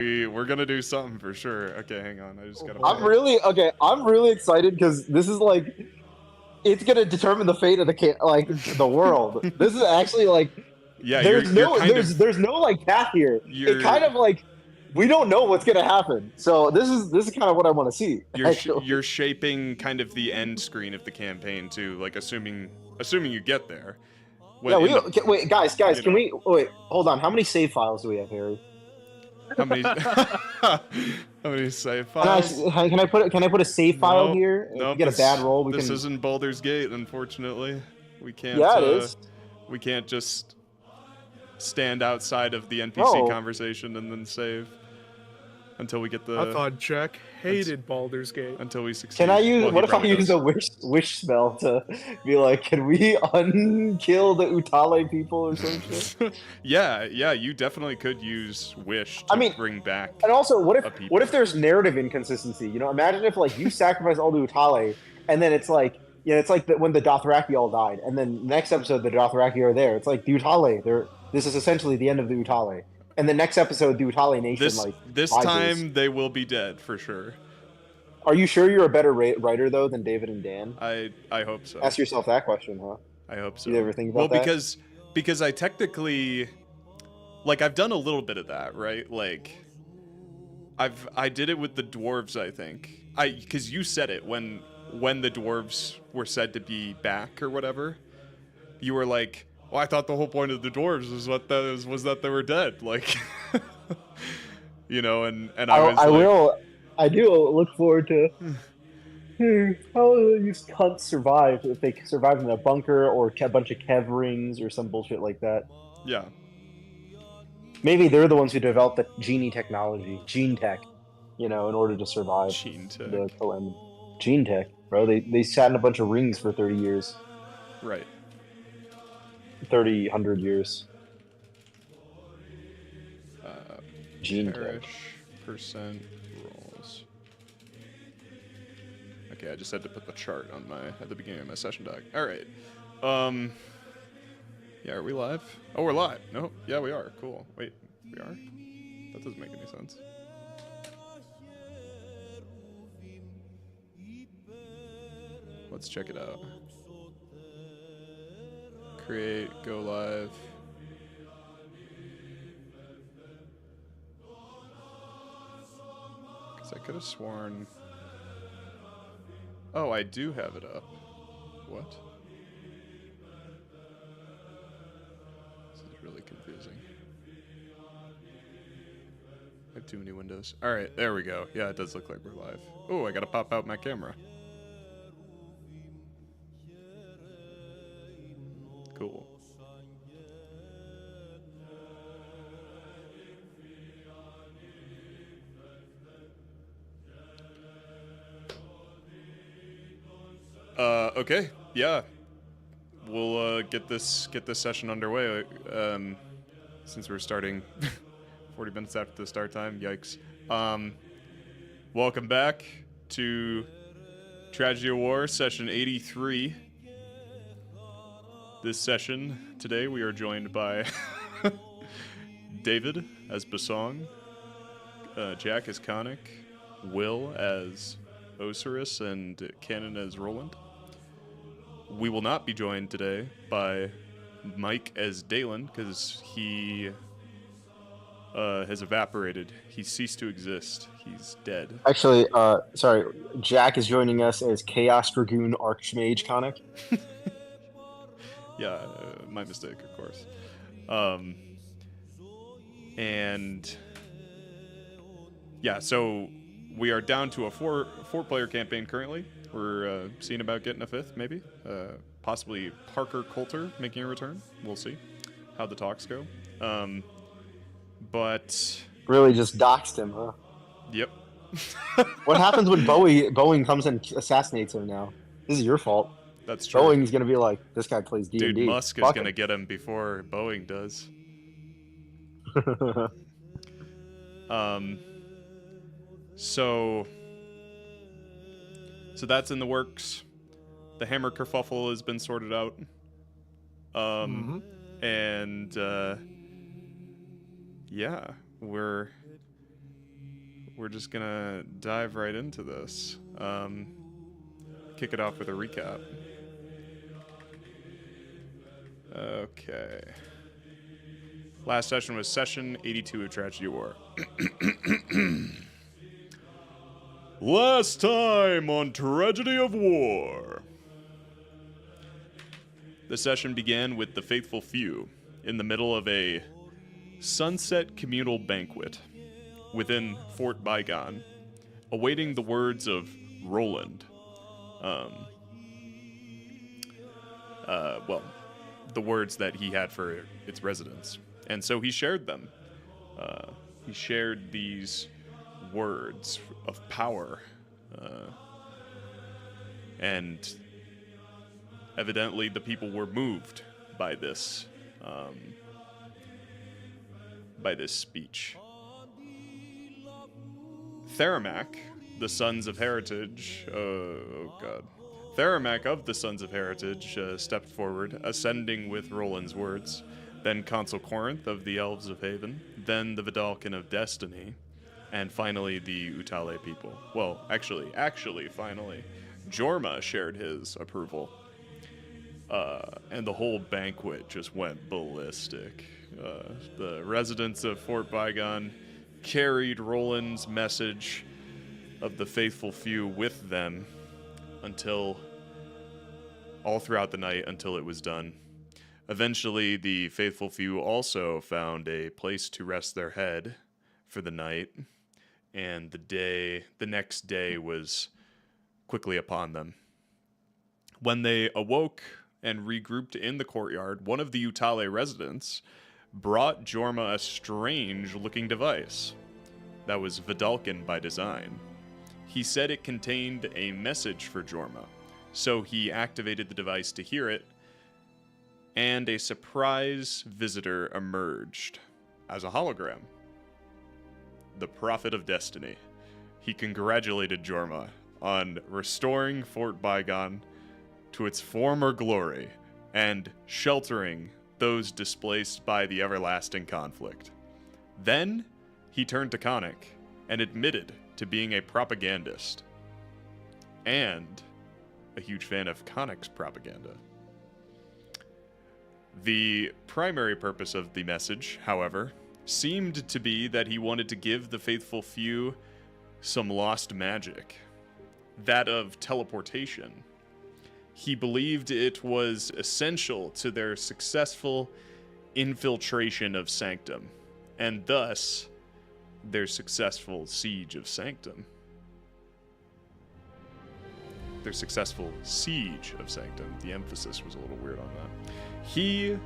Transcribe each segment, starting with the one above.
We're gonna do something for sure. Okay, hang on. I just gotta. I'm really excited because this is like it's gonna determine the fate of the world. This is actually like Yeah, you're kind of there's no like path here. It you're kind of like we don't know what's gonna happen. So this is kind of what I want to see. you're Actually, shaping kind of the end screen of the campaign too. Like assuming you get there. yeah. What in the Wait, guys, you can know we wait? Hold on. How many save files do we have, Harry? how many how many save files? Can I put a save file No, here? If no. we get a bad roll, we This can. isn't Baldur's Gate, unfortunately. We can't Yeah, it is. we can't just stand outside of the NPC No. conversation and then save until we get the I thought Jack hated Baldur's Gate. until we succeed. Can I use? Well, he What if I probably use does. a wish spell to be like, can we unkill the Utale people or some shit? Yeah, you definitely could use wish to I mean, bring back. And also, what a people. if there's narrative inconsistency? You know, imagine if like you sacrifice all the Utale, and then it's like, yeah, it's like when the Dothraki all died, and then next episode the Dothraki are there. It's like the Utale. This is essentially the end of the Utale. And the next episode, the Utale nation this rises. time they will be dead for sure. Are you sure you're a better writer though than David and Dan? I hope so. Ask yourself that question, huh? I hope so. You ever think about that? Well, because I technically, like, I've done a little bit of that, right? Like, I did it with the dwarves, I think. Because you said it when the dwarves were said to be back or whatever. You were like, well, I thought the whole point of the dwarves was that they were dead, like, you know, and I do look forward to how will these cunts survive if they survive in a bunker or a bunch of Kev rings or some bullshit like that. Yeah. Maybe they're the ones who developed the genie technology, gene tech, you know, in order to survive Gene tech. the calamity. Gene tech, bro. They sat in a bunch of rings for 30 years. Right. 100 years. Gene Perish tech. percent rolls. Okay, I just had to put the chart on at the beginning of my session doc. All right. Yeah, are we live? Oh, we're live. No, yeah, we are. Cool. Wait, we are? That doesn't make any sense. Let's check it out. Create, go live. Because I could have sworn... Oh, I do have it up. What? This is really confusing. I have too many windows. Alright, there we go. Yeah, it does look like we're live. Oh, I gotta pop out my camera. Cool. Okay, yeah. We'll get this session underway. Since we're starting 40 minutes after the start time, yikes. Welcome back to Tragedy of War, session 83. This session, today, we are joined by David as Bosong, Jack as Khanek, Will as Ocerus, and Cannon as Rolland. We will not be joined today by Mike as Daelin, because he has evaporated. He ceased to exist. He's dead. Actually, sorry, Jack is joining us as Chaos Dragoon Archmage Khanek. Yeah, my mistake, of course. And yeah, so we are down to a four-player campaign currently. We're seeing about getting a fifth, maybe. Possibly Parker Coulter making a return. We'll see how the talks go. But Really just doxed him, huh? yep. What happens when Boeing comes and assassinates him now? This is your fault. That's true. Boeing's gonna be like, this guy plays D&D. Dude, Musk is gonna get him before Boeing does. So that's in the works. The hammer kerfuffle has been sorted out. And yeah, we're we're just gonna dive right into this. Kick it off with a recap. Okay. Last session was session 82 of Tragedy of War. Last time on Tragedy of War. The session began with the faithful few in the middle of a sunset communal banquet within Fort Baeon, awaiting the words of Rolland. The words that he had for its residents. And so he shared them. He shared these words of power. And evidently the people were moved by this speech. Theramak, the Sons of Heritage, Theramak of the Sons of Heritage stepped forward, ascending with Roland's words, then Consul Corinth of the Elves of Haven, then the Vidalcan of Destiny, and finally the Utale people. Well, actually, finally, Jorma shared his approval. And the whole banquet just went ballistic. The residents of Fort Baeon carried Roland's message of the faithful few with them all throughout the night until it was done. Eventually, the faithful few also found a place to rest their head for the night, and the next day was quickly upon them. When they awoke and regrouped in the courtyard, one of the Utale residents brought Jorma a strange-looking device that was Vidalcan by design. He said it contained a message for Jorma, so he activated the device to hear it, and a surprise visitor emerged as a hologram. The Prophet of Destiny. He congratulated Jorma on restoring Fort Baeon to its former glory and sheltering those displaced by the everlasting conflict. Then he turned to Khanek and admitted to being a propagandist and a huge fan of Khanek's propaganda. The primary purpose of the message, however, seemed to be that he wanted to give the faithful few some lost magic, that of teleportation. He believed it was essential to their successful infiltration of Sanctum, and thus their successful siege of Sanctum. Their successful siege of Sanctum. The emphasis was a little weird on that. He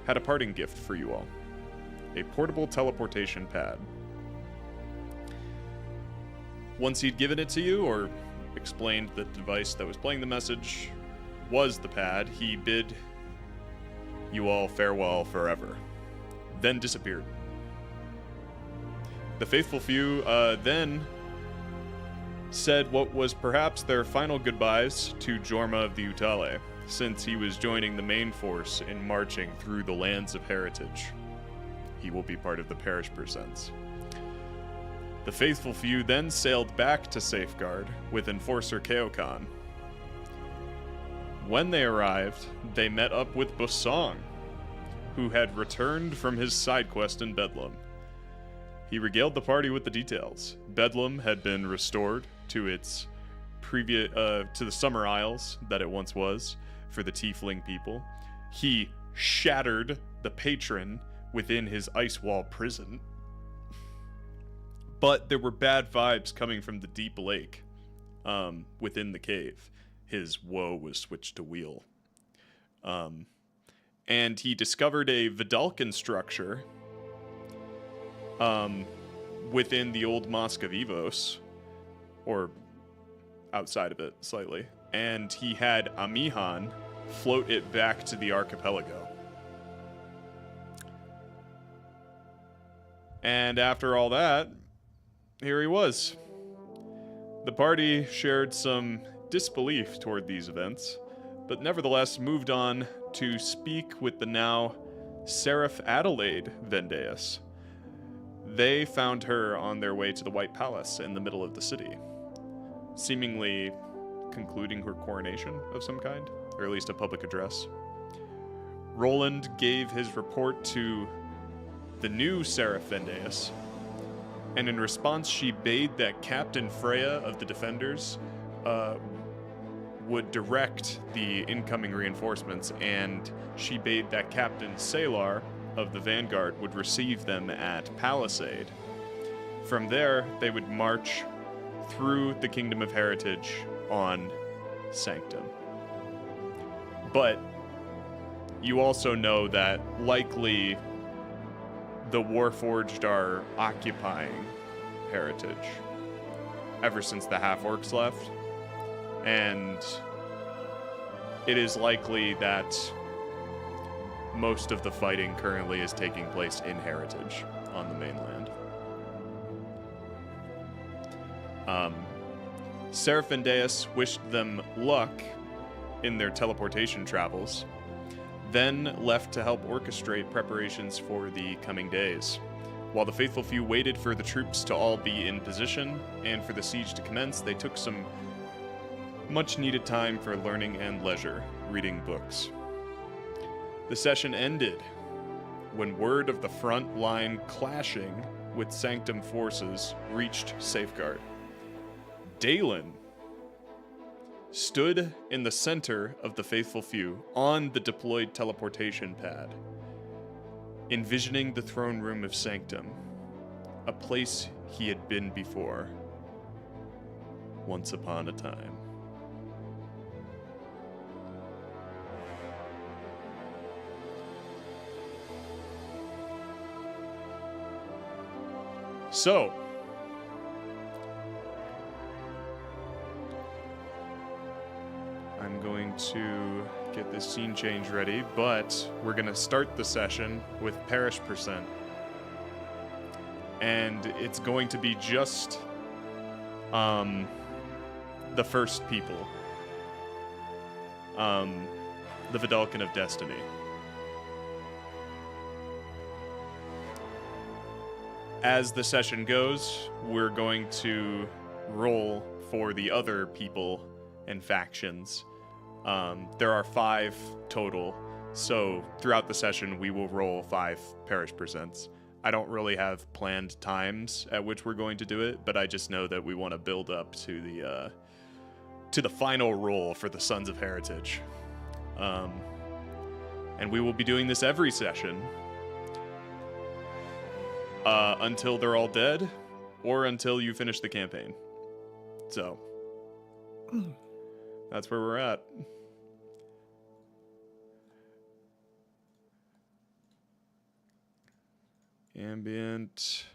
had a parting gift for you all. A portable teleportation pad. Once he'd given it to you, or explained that the device that was playing the message was the pad, he bid you all farewell forever, then disappeared. The faithful few then said what was perhaps their final goodbyes to Jorma of the Utale, since he was joining the main force in marching through the lands of heritage. He will be part of the Parish Presents. The faithful few then sailed back to Safeguard with Enforcer Keokan. When they arrived, they met up with Bosong, who had returned from his side quest in Bedlam. He regaled the party with the details. Bedlam had been restored to its to the Summer Isles that it once was for the Tiefling people. He shattered the patron within his ice wall prison. But there were bad vibes coming from the deep lake within the cave. His woe was switched to wheel. And he discovered a Vidalcan structure within the old Mosque of Ivos, or outside of it slightly. And he had Amihan float it back to the archipelago. And after all that, here he was. The party shared some disbelief toward these events, but nevertheless moved on to speak with the now Seraph Adelaide Vendeus. they found her on their way to the White Palace in the middle of the city, seemingly concluding her coronation of some kind, or at least a public address. Rolland gave his report to the new Serafindeus, and in response she bade that Captain Freya of the Defenders would direct the incoming reinforcements, and she bade that Captain Salar of the Vanguard would receive them at Palisade. From there, they would march through the Kingdom of Heritage on Sanctum. But you also know that likely the Warforged are occupying Heritage ever since the half-orcs left, and it is likely that most of the fighting currently is taking place in Heritage on the mainland. Serafindeus wished them luck in their teleportation travels, then left to help orchestrate preparations for the coming days. While the faithful few waited for the troops to all be in position and for the siege to commence, they took some much-needed time for learning and leisure, reading books. The session ended when word of the front line clashing with Sanctum forces reached Safeguard. Daelin stood in the center of the faithful few on the deployed teleportation pad, envisioning the throne room of Sanctum, a place he had been before, once upon a time. So, I'm going to get this scene change ready, but we're going to start the session with Parish Percent. And it's going to be just the first people. The Vidalcan of Destiny. As the session goes, we're going to roll for the other people and factions. There are 5 total, so throughout the session we will roll 5 Parish Presents. I don't really have planned times at which we're going to do it, but I just know that we want to build up to the final roll for the Sons of Heritage. And we will be doing this every session. Until they're all dead, or until you finish the campaign. So, that's where we're at. Ambient.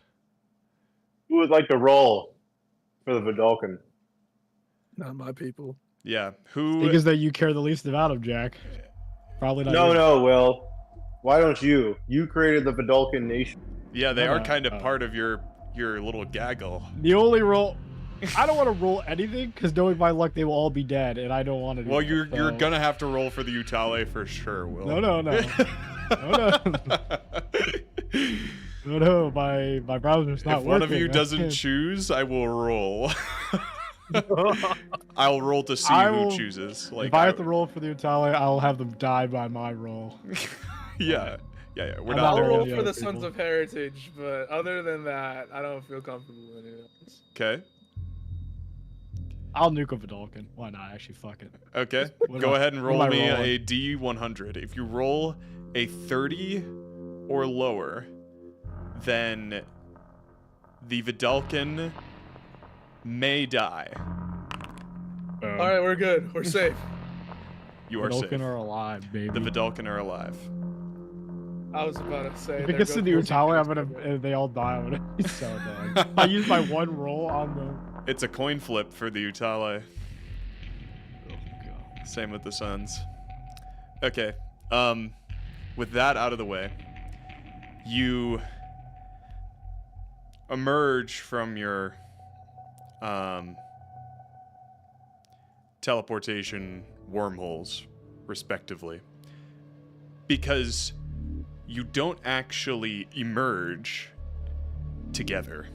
Who would like to roll for the Vidalcan? Not my people. Yeah, who... Because that you care the least about him, Jack. Probably not. No, Will. Why don't you? You created the Vidalcan nation. Yeah, they are kind of part of your little gaggle. The only roll... I don't want to roll anything, because knowing my luck, they will all be dead, and I don't want to do Well, that, you're gonna have to roll for the Utale for sure, Will. No. No, my browser's not If working. one of you doesn't choose, I will roll. I'll roll to see who chooses. Like, if I have to roll for the Utale, I'll have them die by my roll. Yeah. We're I'm not not I'll doing roll any for other the Sons people. of Heritage, but other than that, I don't feel comfortable with anything else. Okay. I'll nuke a Vidalcan. Why not? Actually, fuck it. Okay. What Go am I- ahead and what am roll I me rolling? a D100. If you roll a 30 or lower, then the Vidalcan may die. All right, we're good. We're safe. You are safe. Vidalcan are alive, baby. The Vidalcan are alive. I was about to say. If it gets to the Utale, if they all die, I'm gonna be so done. I use my one roll on the... It's a coin flip for the Utale. Oh, God. Same with the Suns. Okay. With that out of the way, you emerge from your teleportation wormholes, respectively, because you don't actually emerge together.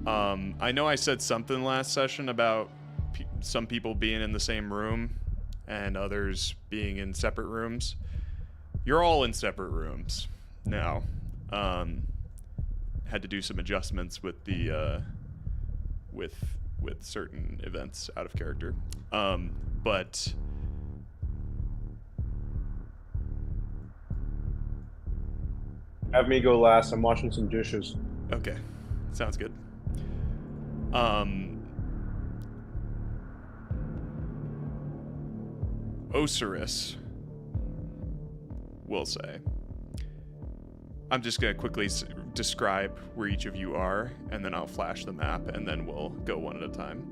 I know I said something last session about some people being in the same room and others being in separate rooms. You're all in separate rooms now. Had to do some adjustments with the with certain events out of character. But Have me go last. I'm washing some dishes. okay, sounds good. Ocerus will say. I'm just going to quickly describe where each of you are, and then I'll flash the map, and then we'll go one at a time.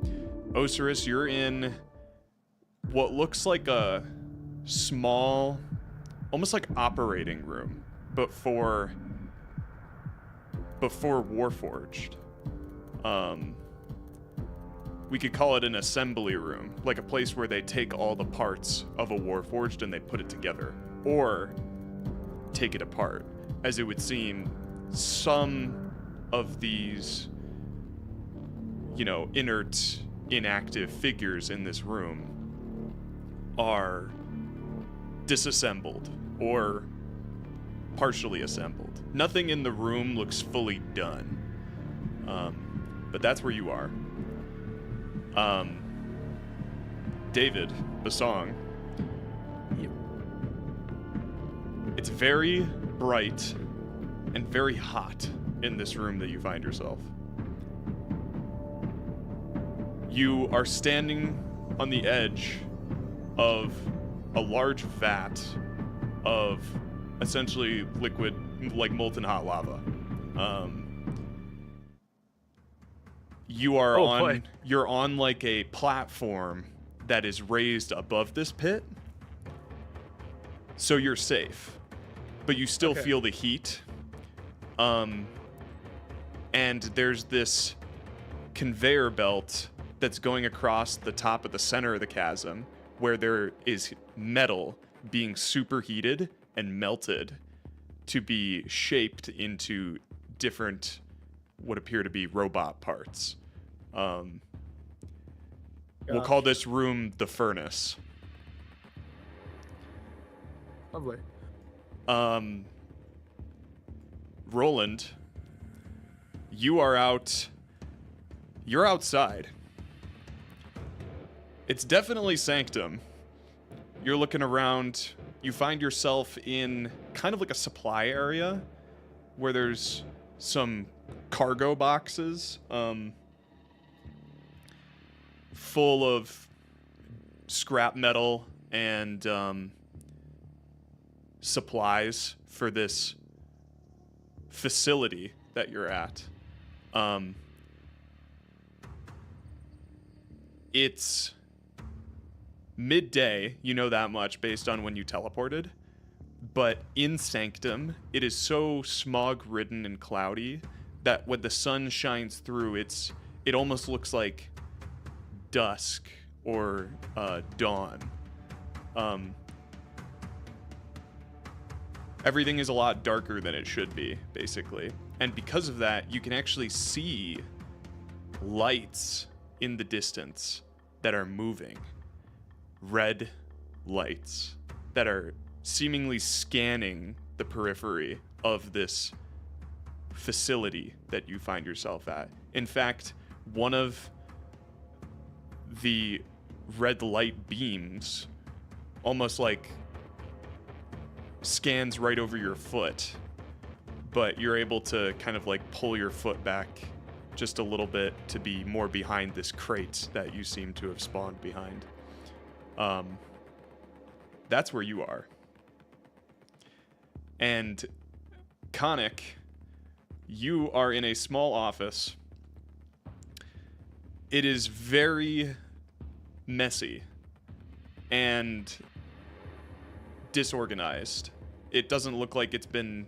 Ocerus, you're in what looks like a small, almost like operating room, but for Warforged. We could call it an assembly room, like a place where they take all the parts of a Warforged and they put it together, or take it apart. As it would seem, some of these, inert, inactive figures in this room are disassembled or partially assembled. Nothing in the room looks fully done. But that's where you are. David, Bosong. It's very bright and very hot in this room that you find yourself. You are standing on the edge of a large vat of essentially liquid, like molten hot lava. You're on like a platform that is raised above this pit, so you're safe, but you still feel the heat. And there's this conveyor belt that's going across the top of the center of the chasm, where there is metal being superheated and melted to be shaped into different, what appear to be robot parts. We'll call this room the furnace. Lovely. Rolland, you're outside. It's definitely Sanctum. You're looking around. You find yourself in kind of like a supply area where there's some cargo boxes full of scrap metal and supplies for this facility that you're at. It's midday, you know that much based on when you teleported, but in Sanctum, it is so smog-ridden and cloudy that when the sun shines through, it almost looks like dusk or dawn. Everything is a lot darker than it should be, basically. And because of that, you can actually see lights in the distance that are moving. Red lights that are seemingly scanning the periphery of this facility that you find yourself at. In fact, one of the red light beams almost like scans right over your foot, but you're able to kind of like pull your foot back just a little bit to be more behind this crate that you seem to have spawned behind. That's where you are. And Khanek, you are in a small office. It is very messy and disorganized. It doesn't look like it's been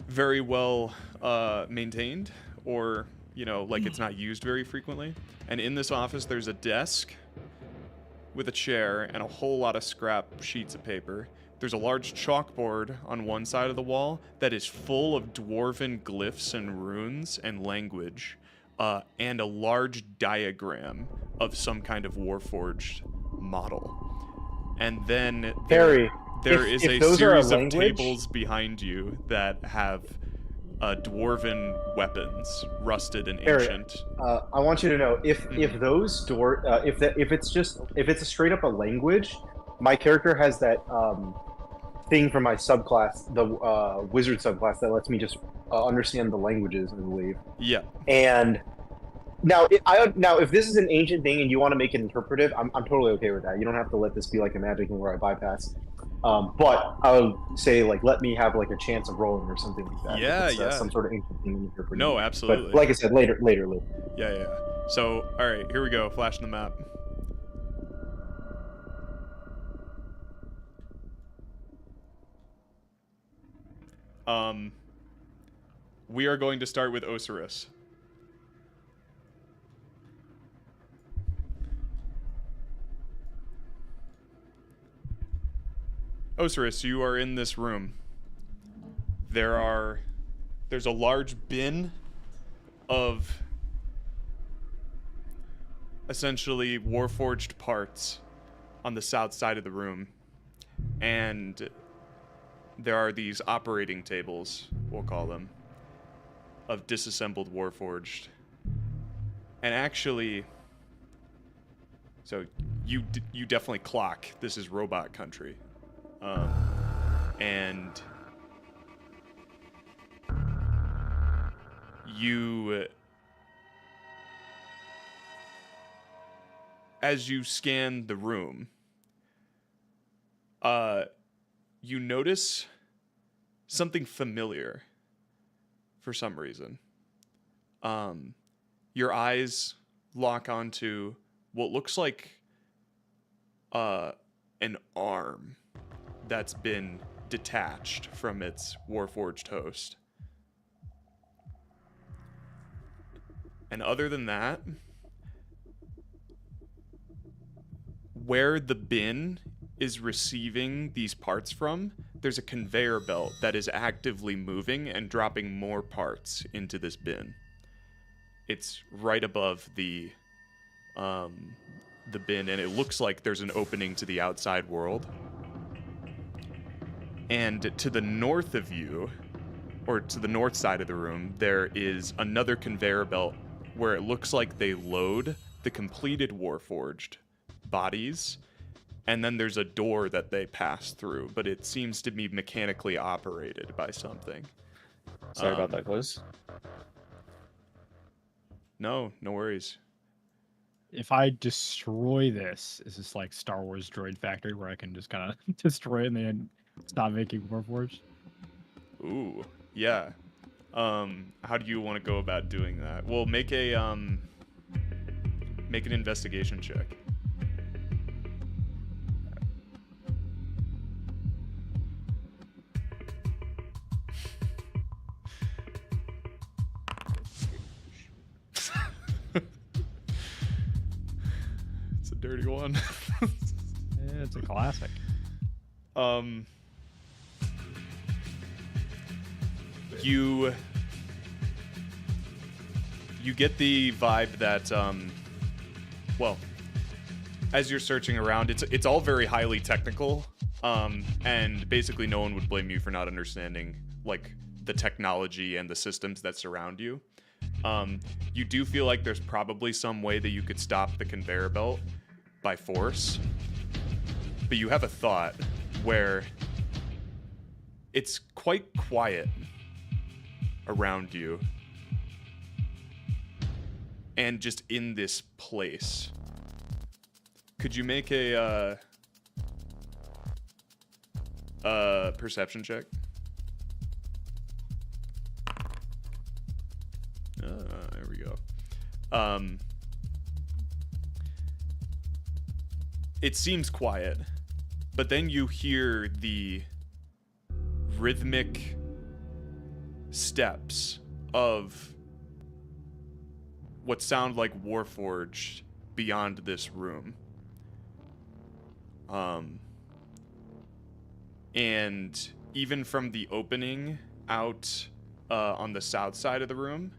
very well maintained, or, like it's not used very frequently. And in this office, there's a desk with a chair and a whole lot of scrap sheets of paper. there's a large chalkboard on one side of the wall that is full of dwarven glyphs and runes and language, and a large diagram of some kind of Warforged model. And then Harry, there if is a those are a series of language- tables behind you that have dwarven weapons, rusted and Harry, ancient. I want you to know if those if it's a straight up a language, my character has that thing from my subclass, the wizard subclass, that lets me just understand the languages, I believe. Yeah. And now, if this is an ancient thing and you want to make it interpretive, I'm totally okay with that. You don't have to let this be like a magic thing where I bypass. But I would say, like, let me have like a chance of rolling or something like that. Yeah, if it's, yeah. some sort of ancient thing interpretive. No, absolutely. But like I said, later. Yeah. So, all right, here we go. Flashing the map. We are going to start with Ocerus. Ocerus, you are in this room. There's a large bin of essentially Warforged parts on the south side of the room. And there are these operating tables, we'll call them, of disassembled Warforged. And actually, so you definitely clock this is robot country. And you, as you scan the room, you notice something familiar for some reason. Your eyes lock onto what looks like an arm that's been detached from its Warforged host. And other than that, where the bin is receiving these parts from, there's a conveyor belt that is actively moving and dropping more parts into this bin. It's right above the bin, and it looks like there's an opening to the outside world. And to the north of you, or to the north side of the room, there is another conveyor belt where it looks like they load the completed Warforged bodies, and then there's a door that they pass through, but it seems to be mechanically operated by something. Sorry about that, Close. No worries. If I destroy this, is this like Star Wars Droid Factory where I can just kind of destroy it and then stop making Warforged? Ooh, yeah. How do you want to go about doing that? Well, make an investigation check. It's a dirty one. Yeah, it's a classic. You get the vibe that well, as you're searching around, it's all very highly technical, and basically no one would blame you for not understanding like the technology and the systems that surround you. You do feel like there's probably some way that you could stop the conveyor belt by force, but you have a thought where it's quite quiet around you and just in this place. Could you make a perception check? There we go. It seems quiet, but then you hear the rhythmic steps of what sound like Warforged beyond this room. And even from the opening out on the south side of the room,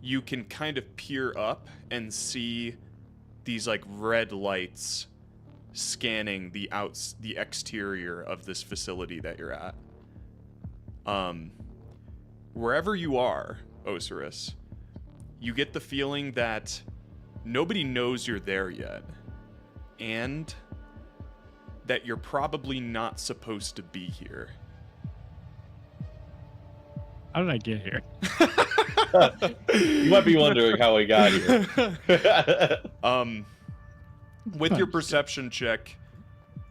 you can kind of peer up and see these like red lights scanning the exterior of this facility that you're at. Wherever you are, Ocerus, you get the feeling that nobody knows you're there yet, and that you're probably not supposed to be here. How did I get here? You might be wondering how we got here. With your perception check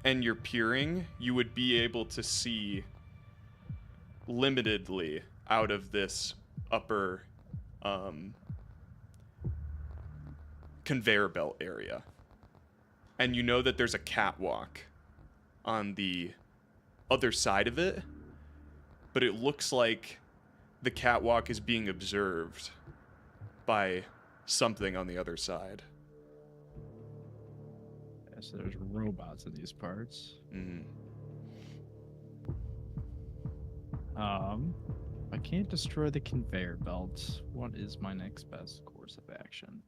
and your peering, you would be able to see limitedly out of this upper conveyor belt area. And you know that there's a catwalk on the other side of it, but it looks like the catwalk is being observed by something on the other side. Yeah, so there's robots in these parts. I can't destroy the conveyor belt. What is my next best course of action?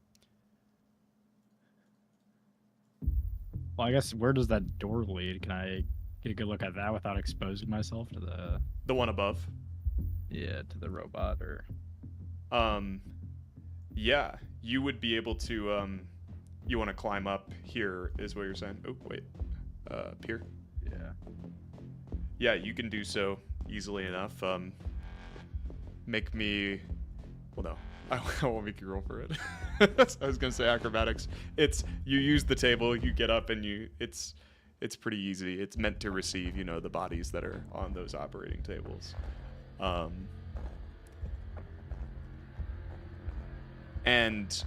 Well, I guess where does that door lead? Can I get a good look at that without exposing myself to The one above. to the robot or? Yeah, you would be able to, you want to climb up here is what you're saying. Oh, wait. Up here? Yeah. Yeah, you can do so easily enough. Make me, well, no, I won't make you roll for it. I was gonna say acrobatics. It's, you use the table, you get up, and it's pretty easy. It's meant to receive, you know, the bodies that are on those operating tables. And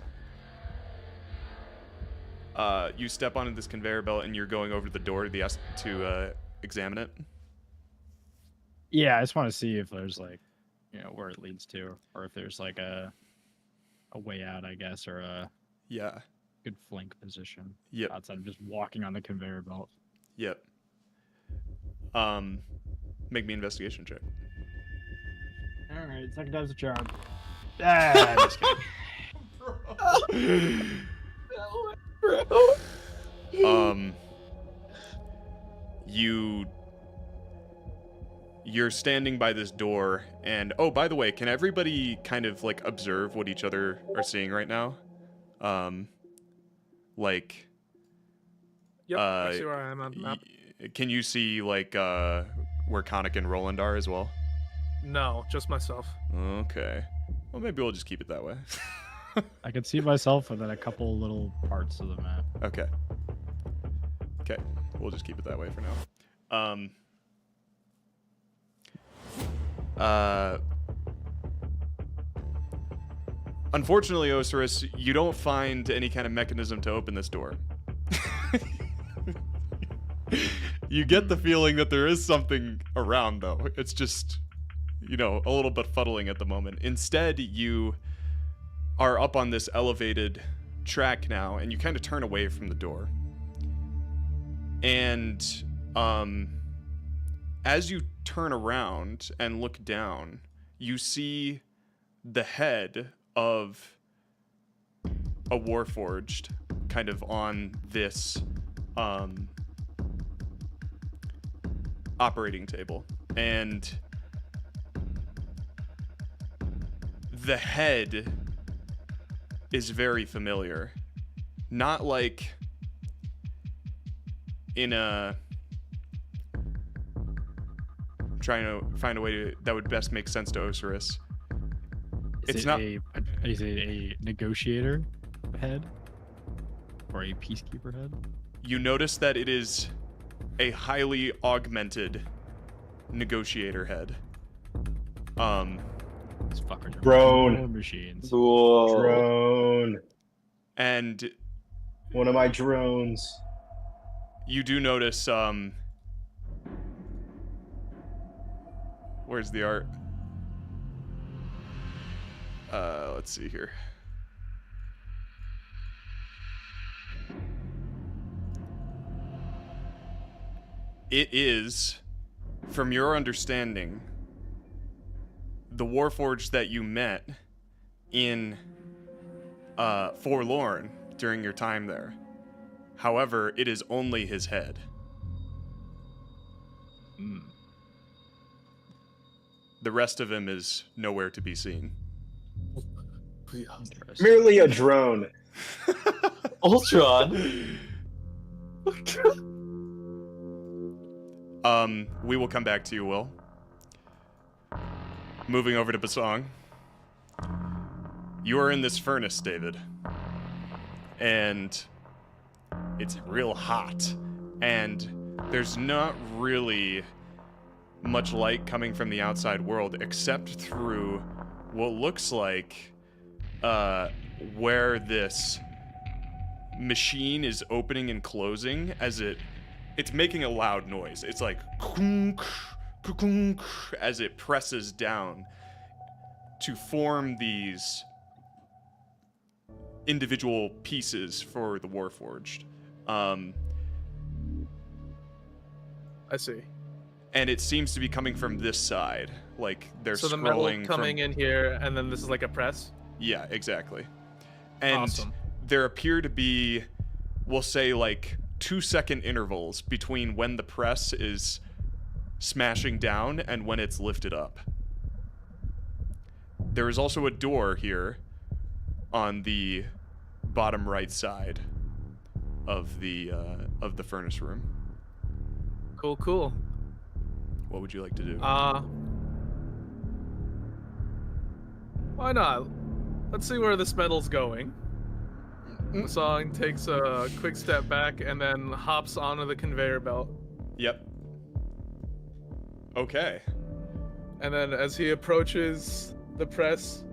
you step onto this conveyor belt, and you're going over to the door to examine it. Yeah, I just want to see if there's like, you know, where it leads to, or if there's like a way out, I guess, or a good flank position. Yep. Outside of just walking on the conveyor belt. Yep. Make me an investigation check. All right, second time's a charm. Ah, just kidding. You're standing by this door, and oh, by the way, can everybody kind of like observe what each other are seeing right now? Like, Yep, I see where I am on the map. Can you see like where Khanek and Rolland are as well? No, just myself. Okay. Well, maybe we'll just keep it that way. I can see myself and then a couple little parts of the map. Okay. Okay. We'll just keep it that way for now. Unfortunately, Ocerus, you don't find any kind of mechanism to open this door. You get the feeling that there is something around, though. It's just, you know, a little befuddling at the moment. Instead, you are up on this elevated track now, and you kind of turn away from the door. And as you turn around and look down, you see the head of a Warforged kind of on this operating table. And the head is very familiar. Not like in a... I'm trying to find a way that would best make sense to Ocerus. Is it a negotiator head? Or a peacekeeper head? You notice that it is a highly augmented negotiator head. These fuckers are Drone. war machines. Cool. Drone. And One of my drones. you do notice, where's the art? Let's see here. It is from your understanding, the Warforged that you met in Forlorn during your time there. However, it is only his head. The rest of him is nowhere to be seen. Merely a drone. Ultron. We will come back to you, Will. Moving over to Bosong. You are in this furnace, David. And it's real hot. And there's not really much light coming from the outside world except through what looks like where this machine is opening and closing as it's making a loud noise. It's like as it presses down to form these individual pieces for the Warforged. I see. And it seems to be coming from this side. Like they're so the scrolling metal coming in here, and then this is like a press? Yeah, exactly. And Awesome. there appear to be, we'll say, like 2-second intervals between when the press is smashing down and when it's lifted up. There is also a door here on the bottom right side of the furnace room. Cool. What would you like to do? Why not? Let's see where this metal's going. Bosong takes a quick step back and then hops onto the conveyor belt. Yep. Okay. And then as he approaches the press,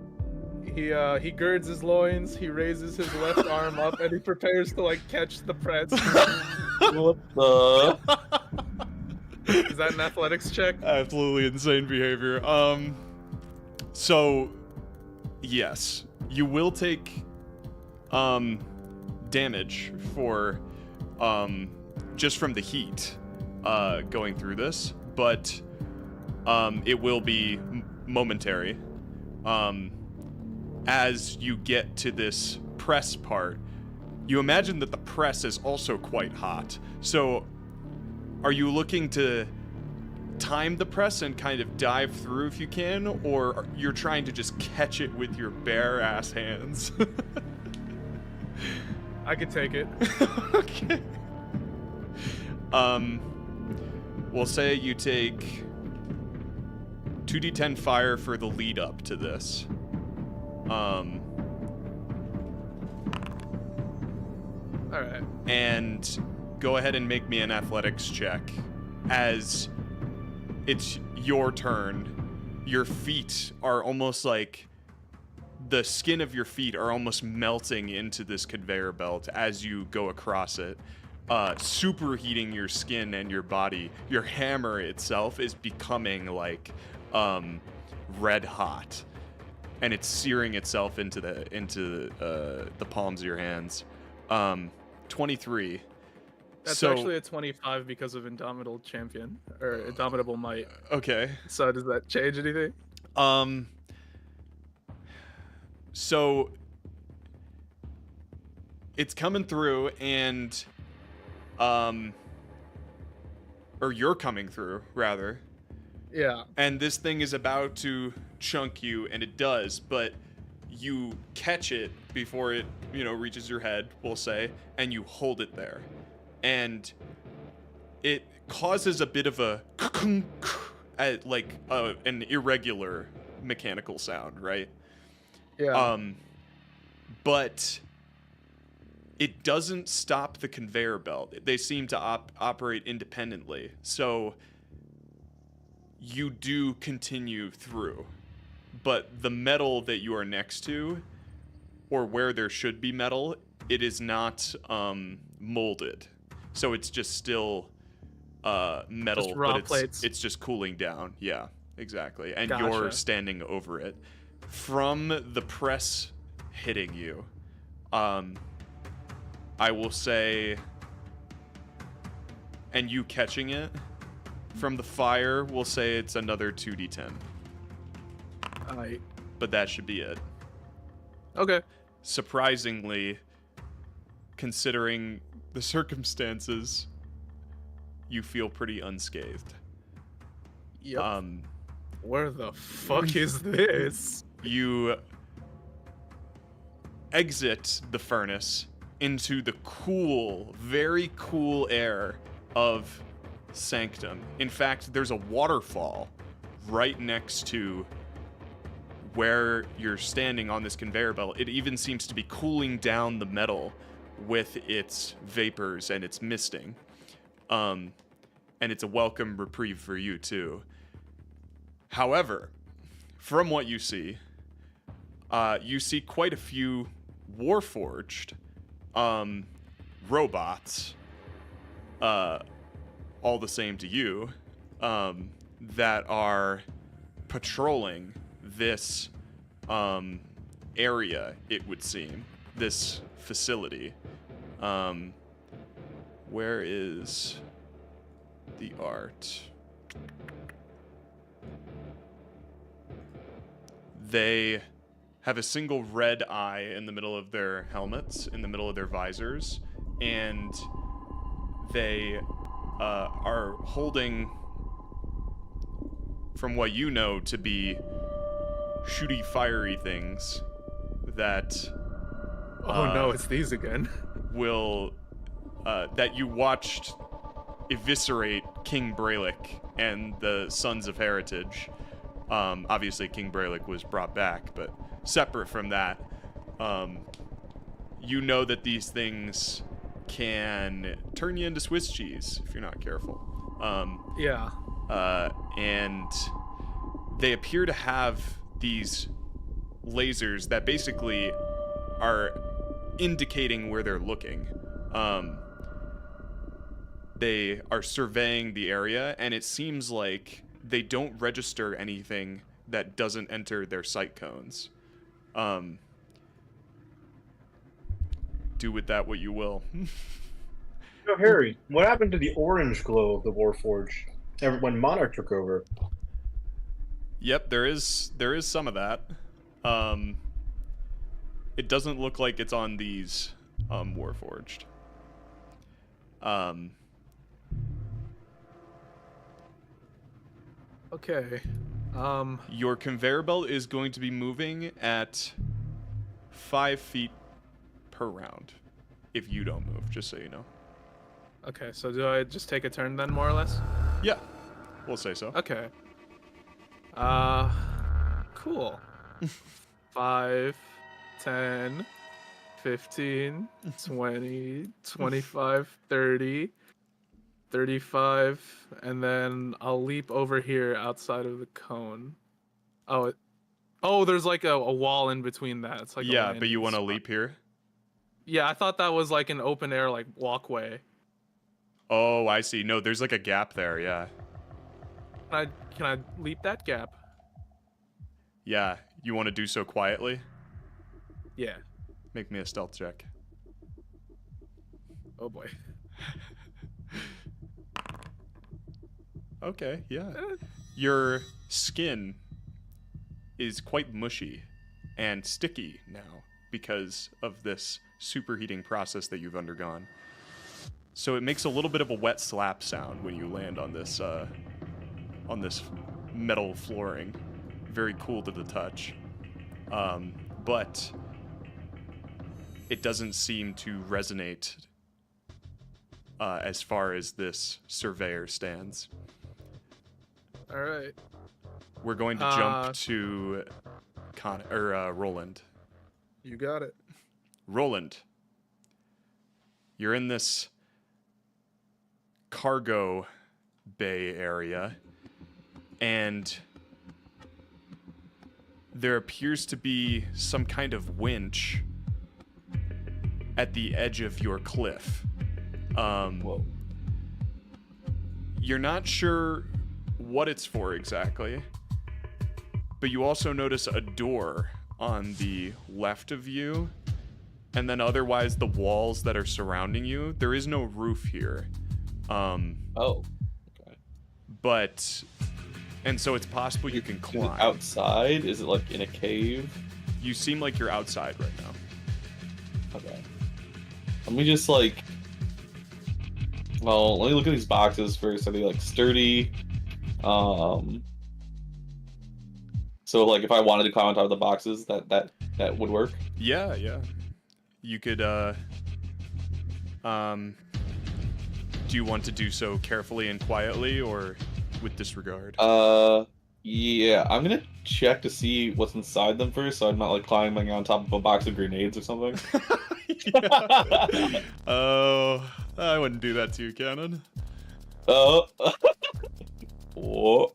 he girds his loins, he raises his left arm up, and he prepares to like catch the press. What the? Is that an athletics check? Absolutely insane behavior. So, yes, you will take damage for just from the heat going through this, but it will be momentary. As you get to this press part, you imagine that the press is also quite hot. So, are you looking to time the press and kind of dive through if you can, or you're trying to just catch it with your bare ass hands? I could take it. Okay. We'll say you take 2d10 fire for the lead up to this. Alright. And go ahead and make me an athletics check as it's your turn. Your feet are almost like the skin of your feet are almost melting into this conveyor belt as you go across it, superheating your skin and your body. Your hammer itself is becoming like red hot, and it's searing itself into the palms of your hands. 23. That's So- actually a 25 because of Indomitable Champion, or Indomitable Might. Okay. So does that change anything? So it's coming through and or you're coming through rather. Yeah. And this thing is about to chunk you, and it does, but you catch it before it, reaches your head, we'll say, and you hold it there. And it causes a bit of a an irregular mechanical sound, right? Yeah. But it doesn't stop the conveyor belt. They seem to operate independently. So you do continue through. But the metal that you are next to, or where there should be metal, it is not molded. So it's just still metal, Just raw but plates. it's just cooling down. Yeah, exactly. And Gotcha. you're standing over it. From the press hitting you, I will say, and you catching it, from the fire, we'll say it's another 2d10. Alright. But that should be it. Okay. Surprisingly, considering the circumstances, you feel pretty unscathed. Yep. Where the fuck is this? You exit the furnace into the cool, very cool air of Sanctum. In fact, there's a waterfall right next to where you're standing on this conveyor belt. It even seems to be cooling down the metal with its vapors and its misting. And it's a welcome reprieve for you, too. However, from what you see quite a few Warforged robots, all the same to you, that are patrolling this area, it would seem, this facility. Where is the art? They have a single red eye in the middle of their helmets, in the middle of their visors, and they are holding, from what you know, to be shooty, fiery things that... Oh no, it's these again. Will... that you watched eviscerate King Braylick and the Sons of Heritage. Obviously, King Braylick was brought back, but separate from that, you know that these things can turn you into Swiss cheese if you're not careful. Yeah. And they appear to have these lasers that basically are indicating where they're looking. They are surveying the area, and it seems like they don't register anything that doesn't enter their sight cones. Do with that what you will. So, Harry, what happened to the orange glow of the Warforged when Monarch took over? Yep, there is some of that. It doesn't look like it's on these Warforged. Okay. Your conveyor belt is going to be moving at 5 feet per round if you don't move, just so you know. Okay, so do I just take a turn then, more or less? Yeah, we'll say so. Okay. Cool. 5, 10, 15, 20, 25, 30, 35, and then I'll leap over here outside of the cone. Oh, there's like a wall in between that. It's like yeah, but you want to leap here? Yeah, I thought that was like an open air like walkway. Oh, I see. No, there's like a gap there, yeah. Can I leap that gap? Yeah, you want to do so quietly? Yeah. Make me a stealth check. Oh boy. Okay, yeah. Your skin is quite mushy and sticky now because of this superheating process that you've undergone. So it makes a little bit of a wet slap sound when you land on this metal flooring. Very cool to the touch. But it doesn't seem to resonate as far as this surveyor stands. All right. We're going to jump to Rolland. You got it. Rolland, you're in this cargo bay area, and there appears to be some kind of winch at the edge of your cliff. Whoa. You're not sure what it's for exactly, but you also notice a door on the left of you, and then otherwise the walls that are surrounding you. There is no roof here. Oh. Okay. and so it's possible you can climb. Is it outside? Is it like in a cave? You seem like you're outside right now. Okay. Let me just like. Well, let me look at these boxes first. Are they like sturdy? So like if I wanted to climb on top of the boxes, that would work. Yeah. You could. Do you want to do so carefully and quietly, or with disregard? Yeah. I'm gonna check to see what's inside them first, so I'm not like climbing on top of a box of grenades or something. Oh, I wouldn't do that to you, Cannon. Oh. Whoa.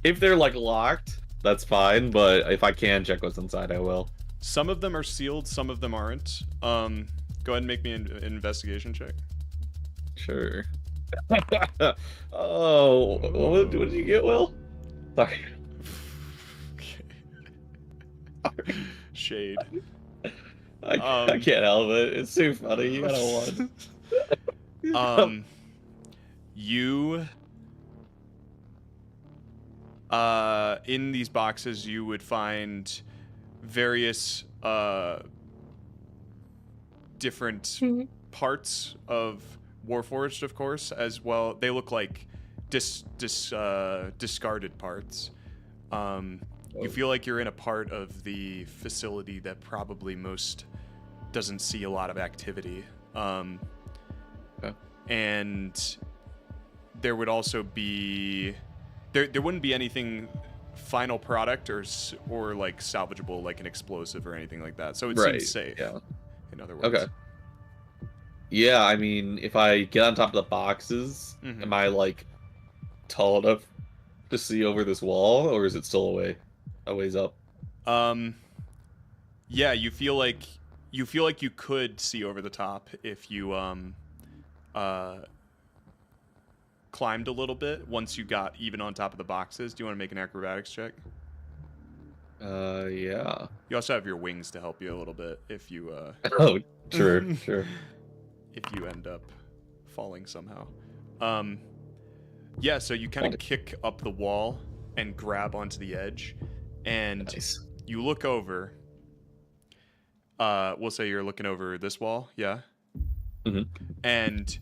If they're like locked, that's fine. But if I can check what's inside, I will. Some of them are sealed, some of them aren't. Go ahead and make me an investigation check. Sure. Oh, what did you get, Will? Sorry. Okay. Shade. I can't help it. It's too funny. You got a one. You in these boxes you would find various different parts of Warforged, of course, as well. They look like discarded parts. You feel like you're in a part of the facility that probably most doesn't see a lot of activity. Okay. And there would also be there wouldn't be anything final product or like salvageable, like an explosive or anything like that. So it seems safe. Yeah. In other words. Okay. Yeah, I mean, if I get on top of the boxes, am I like tall enough to see over this wall, or is it still a ways up? Yeah, you feel like you could see over the top if you climbed a little bit once you got even on top of the boxes. Do you want to make an acrobatics check? Yeah. You also have your wings to help you a little bit if you Oh, sure. if you end up falling somehow. Yeah, so you kind of kick up the wall and grab onto the edge, and nice. You look over. We'll say you're looking over this wall, yeah? And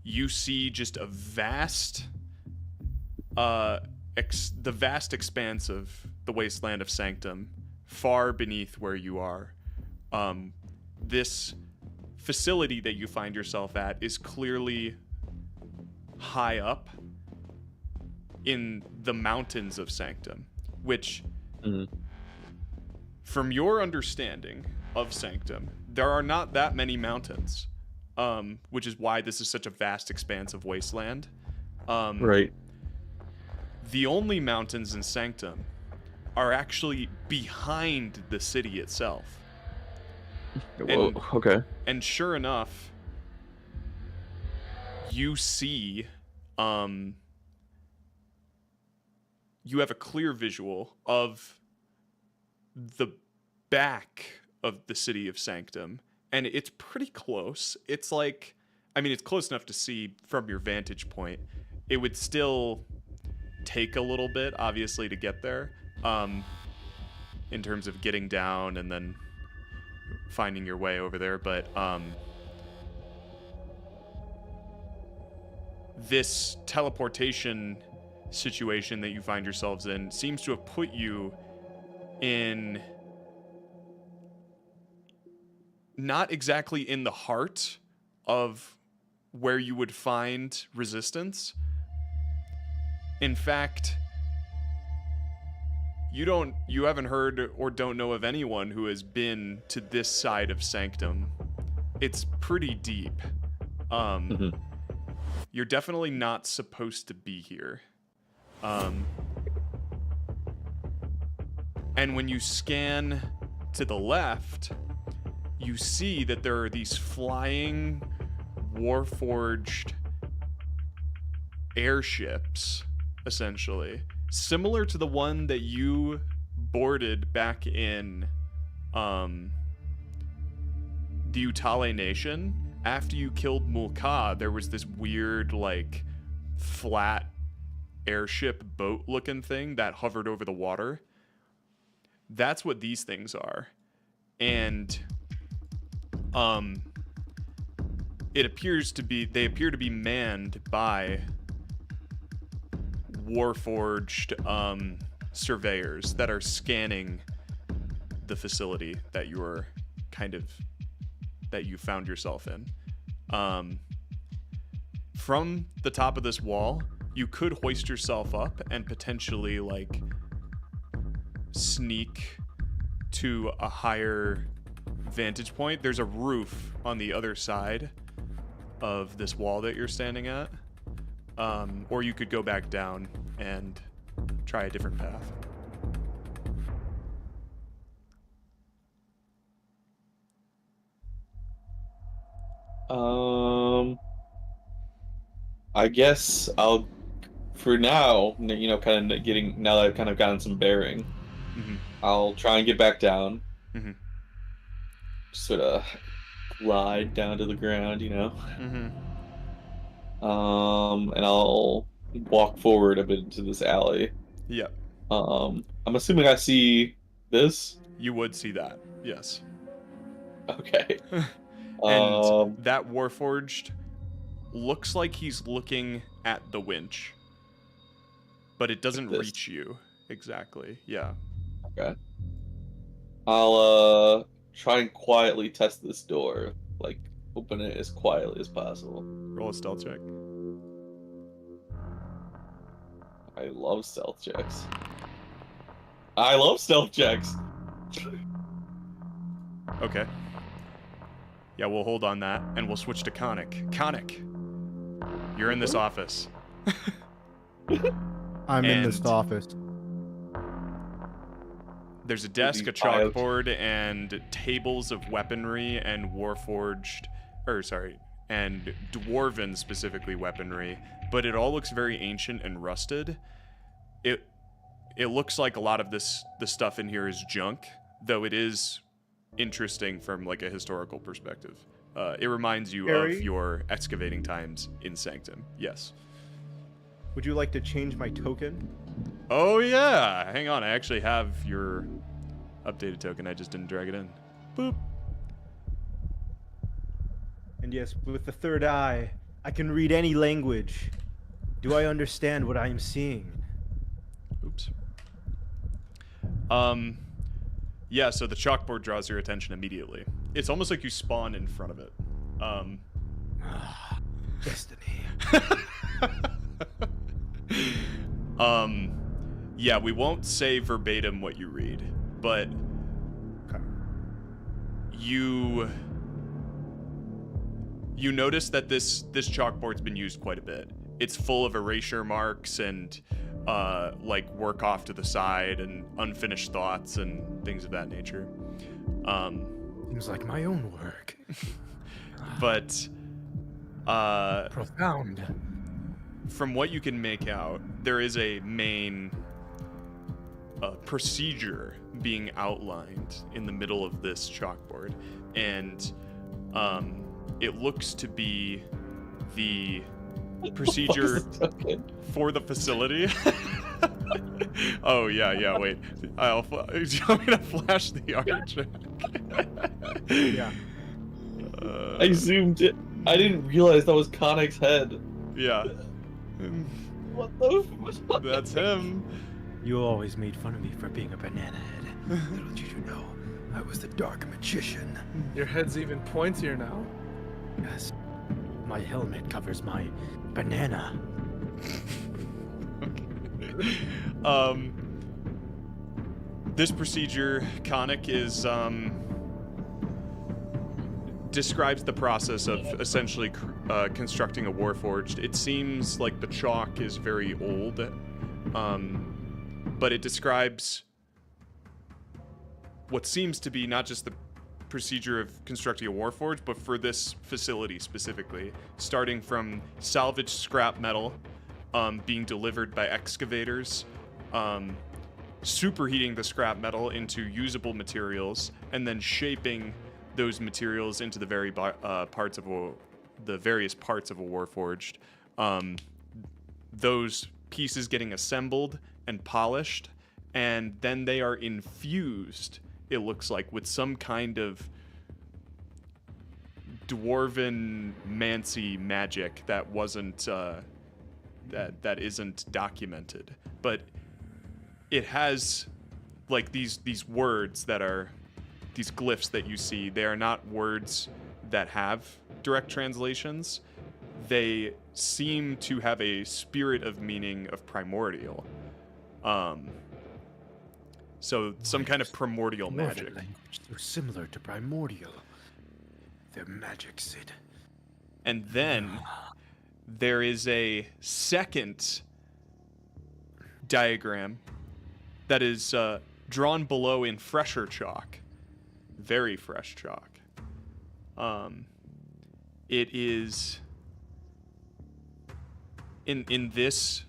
you see just a vast, the vast expanse of the wasteland of Sanctum, far beneath where you are. This facility that you find yourself at is clearly high up in the mountains of Sanctum, which, from your understanding of Sanctum, there are not that many mountains, which is why this is such a vast expanse of wasteland. Right. The only mountains in Sanctum are actually behind the city itself. Whoa, okay. And sure enough, you see, you have a clear visual of the back of the city of Sanctum, and it's pretty close. It's like, I mean, it's close enough to see from your vantage point. It would still take a little bit, obviously, to get there, in terms of getting down and then finding your way over there, but this teleportation situation that you find yourselves in seems to have put you in not exactly in the heart of where you would find resistance. In fact, you haven't heard or don't know of anyone who has been to this side of Sanctum. It's pretty deep. You're definitely not supposed to be here. And when you scan to the left, you see that there are these flying Warforged airships, essentially, similar to the one that you boarded back in the Utale Nation. After you killed Mulka, there was this weird, like, flat airship boat looking thing that hovered over the water. That's what these things are. And they appear to be manned by Warforged surveyors that are scanning the facility that you found yourself in. From the top of this wall, you could hoist yourself up and potentially like sneak to a higher vantage point. There's a roof on the other side of this wall that you're standing at. Or you could go back down and try a different path. I guess I'll, for now, you know, kind of getting, now that I've kind of gotten some bearing, I'll try and get back down. Sort of glide down to the ground, you know. And I'll walk forward a bit into this alley. Yep. I'm assuming I see this. You would see that, yes. Okay. And that Warforged looks like he's looking at the winch, but it doesn't reach you exactly. Yeah. Okay. I'll try and quietly test this door, like open it as quietly as possible. Roll a stealth check. I love stealth checks. I love stealth checks. Okay. Yeah, we'll hold on that, and we'll switch to Khanek. Khanek, you're in this office. I'm in this office. There's a desk, a chalkboard, and tables of weaponry and and dwarven specifically weaponry, but it all looks very ancient and rusted. It looks like a lot of the stuff in here is junk, though it is interesting from like a historical perspective. It reminds you of your excavating times in Sanctum. Yes. Would you like to change my token? Oh yeah, hang on. I actually have your updated token. I just didn't drag it in. Boop. And yes, with the third eye, I can read any language. Do I understand what I am seeing? Oops. Yeah, so the chalkboard draws your attention immediately. It's almost like you spawn in front of it. Destiny. Yeah, we won't say verbatim what you read, but you notice that this chalkboard's been used quite a bit. It's full of erasure marks and like work off to the side and unfinished thoughts and things of that nature. Seems like my own work. But profound. From what you can make out, there is a main procedure being outlined in the middle of this chalkboard, and it looks to be the procedure for the facility. Oh yeah, wait. Do you want me to flash the art? Yeah. I zoomed it. I didn't realize that was Khanek's head. Yeah. What the fuck? That's him. You always made fun of me for being a banana head. Little did you know, I was the dark magician. Your head's even pointier now. Yes. My helmet covers my banana. This procedure, Khanek, is describes the process of essentially constructing a Warforged. It seems like the chalk is very old, but it describes what seems to be not just the procedure of constructing a Warforged, but for this facility specifically, starting from salvaged scrap metal being delivered by excavators, superheating the scrap metal into usable materials, and then shaping those materials into the various parts of a Warforged, those pieces getting assembled and polished, and then they are infused, it looks like, with some kind of dwarven mancy magic that wasn't that isn't documented, but it has like these words that are these glyphs that you see. They are not words that have direct translations. They seem to have a spirit of meaning of primordial. So some kind of primordial magic. Language so similar to primordial. Their magic, Sid. And then there is a second diagram that is drawn below in fresher chalk. Very fresh chalk. It is in this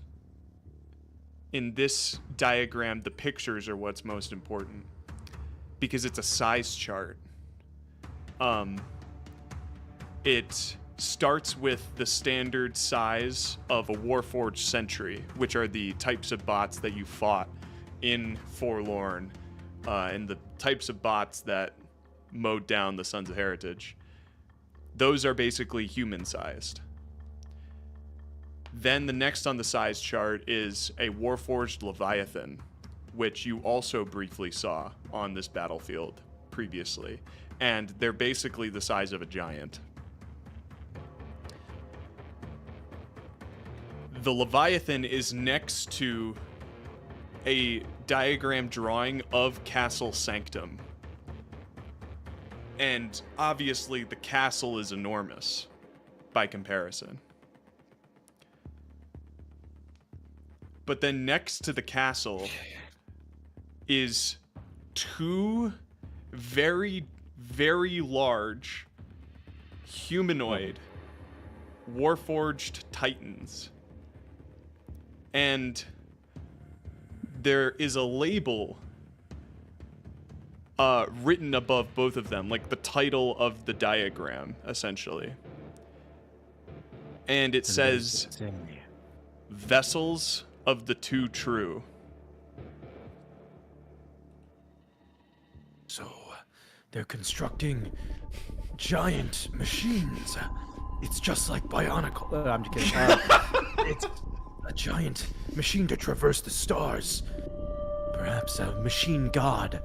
diagram, the pictures are what's most important because it's a size chart. It starts with the standard size of a Warforged sentry, which are the types of bots that you fought in Forlorn, and the types of bots that mowed down the Sons of Heritage. Those are basically human-sized. Then the next on the size chart is a Warforged Leviathan, which you also briefly saw on this battlefield previously, and they're basically the size of a giant. The Leviathan is next to a diagram drawing of Castle Sanctum. And obviously the castle is enormous by comparison. But then next to the castle is two very, very large humanoid Warforged Titans. And there is a label written above both of them, like the title of the diagram, essentially. And it says, Vessels of the Two True. So, they're constructing giant machines. It's just like Bionicle. I'm just kidding. It's a giant machine to traverse the stars. Perhaps a machine god.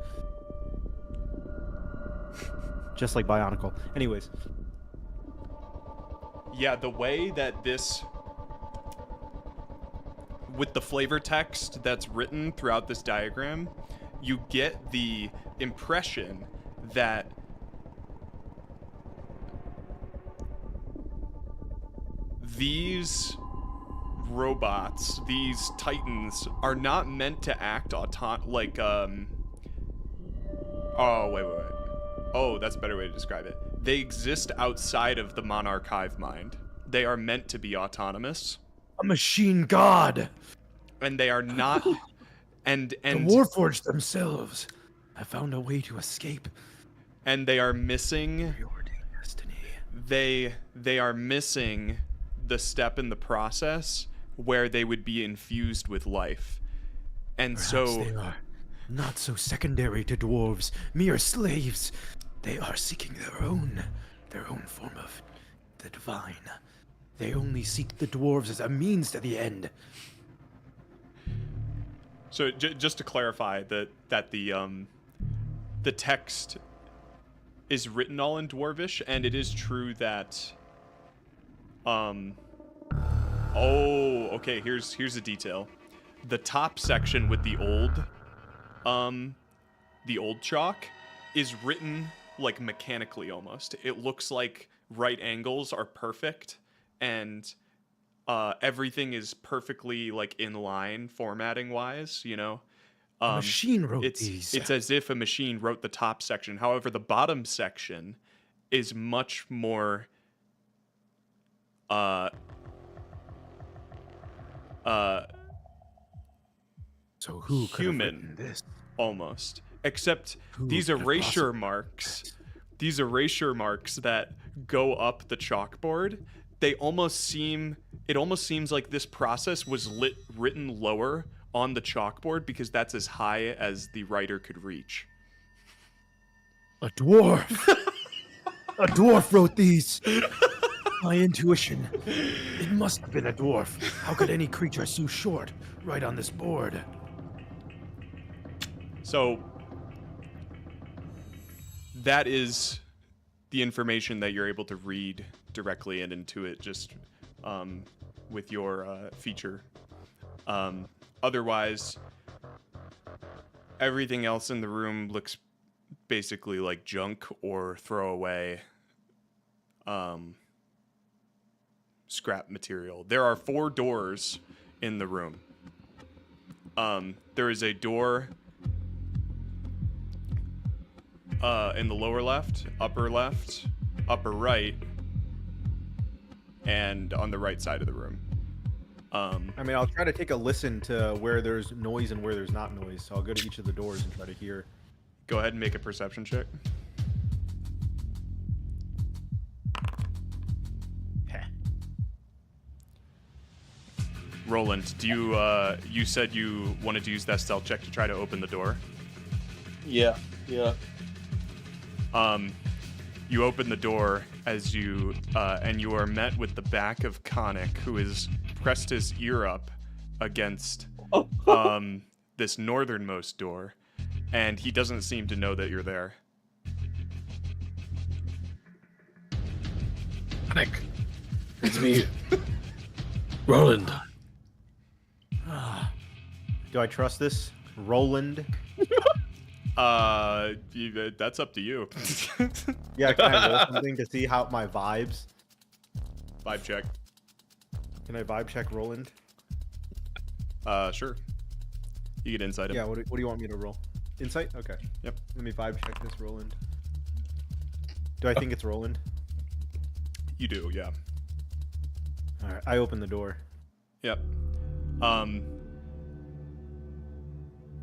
Just like Bionicle. Anyways. Yeah, the way that this, with the flavor text that's written throughout this diagram, you get the impression that these robots, these titans, are not meant to act like oh, that's a better way to describe it. They exist outside of the Monarch hive mind. They are meant to be autonomous. A machine god. And they are not. and the Warforged themselves have found a way to escape. And they are missing. Destiny. They are missing the step in the process where they would be infused with life. And Perhaps so they are not so secondary to dwarves, mere slaves. They are seeking their own form of the divine. They only seek the dwarves as a means to the end. So just to clarify that the text is written all in Dwarvish, and it is true that okay, here's a detail. The top section with the old chalk is written like mechanically almost. It looks like right angles are perfect, and everything is perfectly like in line formatting wise, you know. A machine wrote these. It's as if a machine wrote the top section. However, the bottom section is much more so who human this? Almost. Except Who these could have erasure marks that go up the chalkboard, it almost seems like this process was written lower on the chalkboard because that's as high as the writer could reach. A dwarf. A dwarf wrote these. My intuition. It must have been a dwarf. How could any creature so short write on this board? So that is the information that you're able to read directly and intuit just with your feature. Otherwise, everything else in the room looks basically like junk or throwaway scrap material. There are 4 doors in the room. There is a door in the lower left, upper right, and on the right side of the room. I mean, I'll try to take a listen to where there's noise and where there's not noise. So I'll go to each of the doors and try to hear. Go ahead and make a perception check. Rolland, do you said you wanted to use that stealth check to try to open the door? Yeah. You open the door as and you are met with the back of Khanek, who has pressed his ear up against this northernmost door, and he doesn't seem to know that you're there. Khanek. It's me. Rolland. Do I trust this? Rolland? That's up to you. Yeah, can I roll something to see how my vibes? Vibe check. Can I vibe check Rolland? Sure. You get insight. Yeah, what do you want me to roll? Insight? Okay. Yep. Let me vibe check this Rolland. Do I think it's Rolland? You do, yeah. Alright, I open the door. Yep.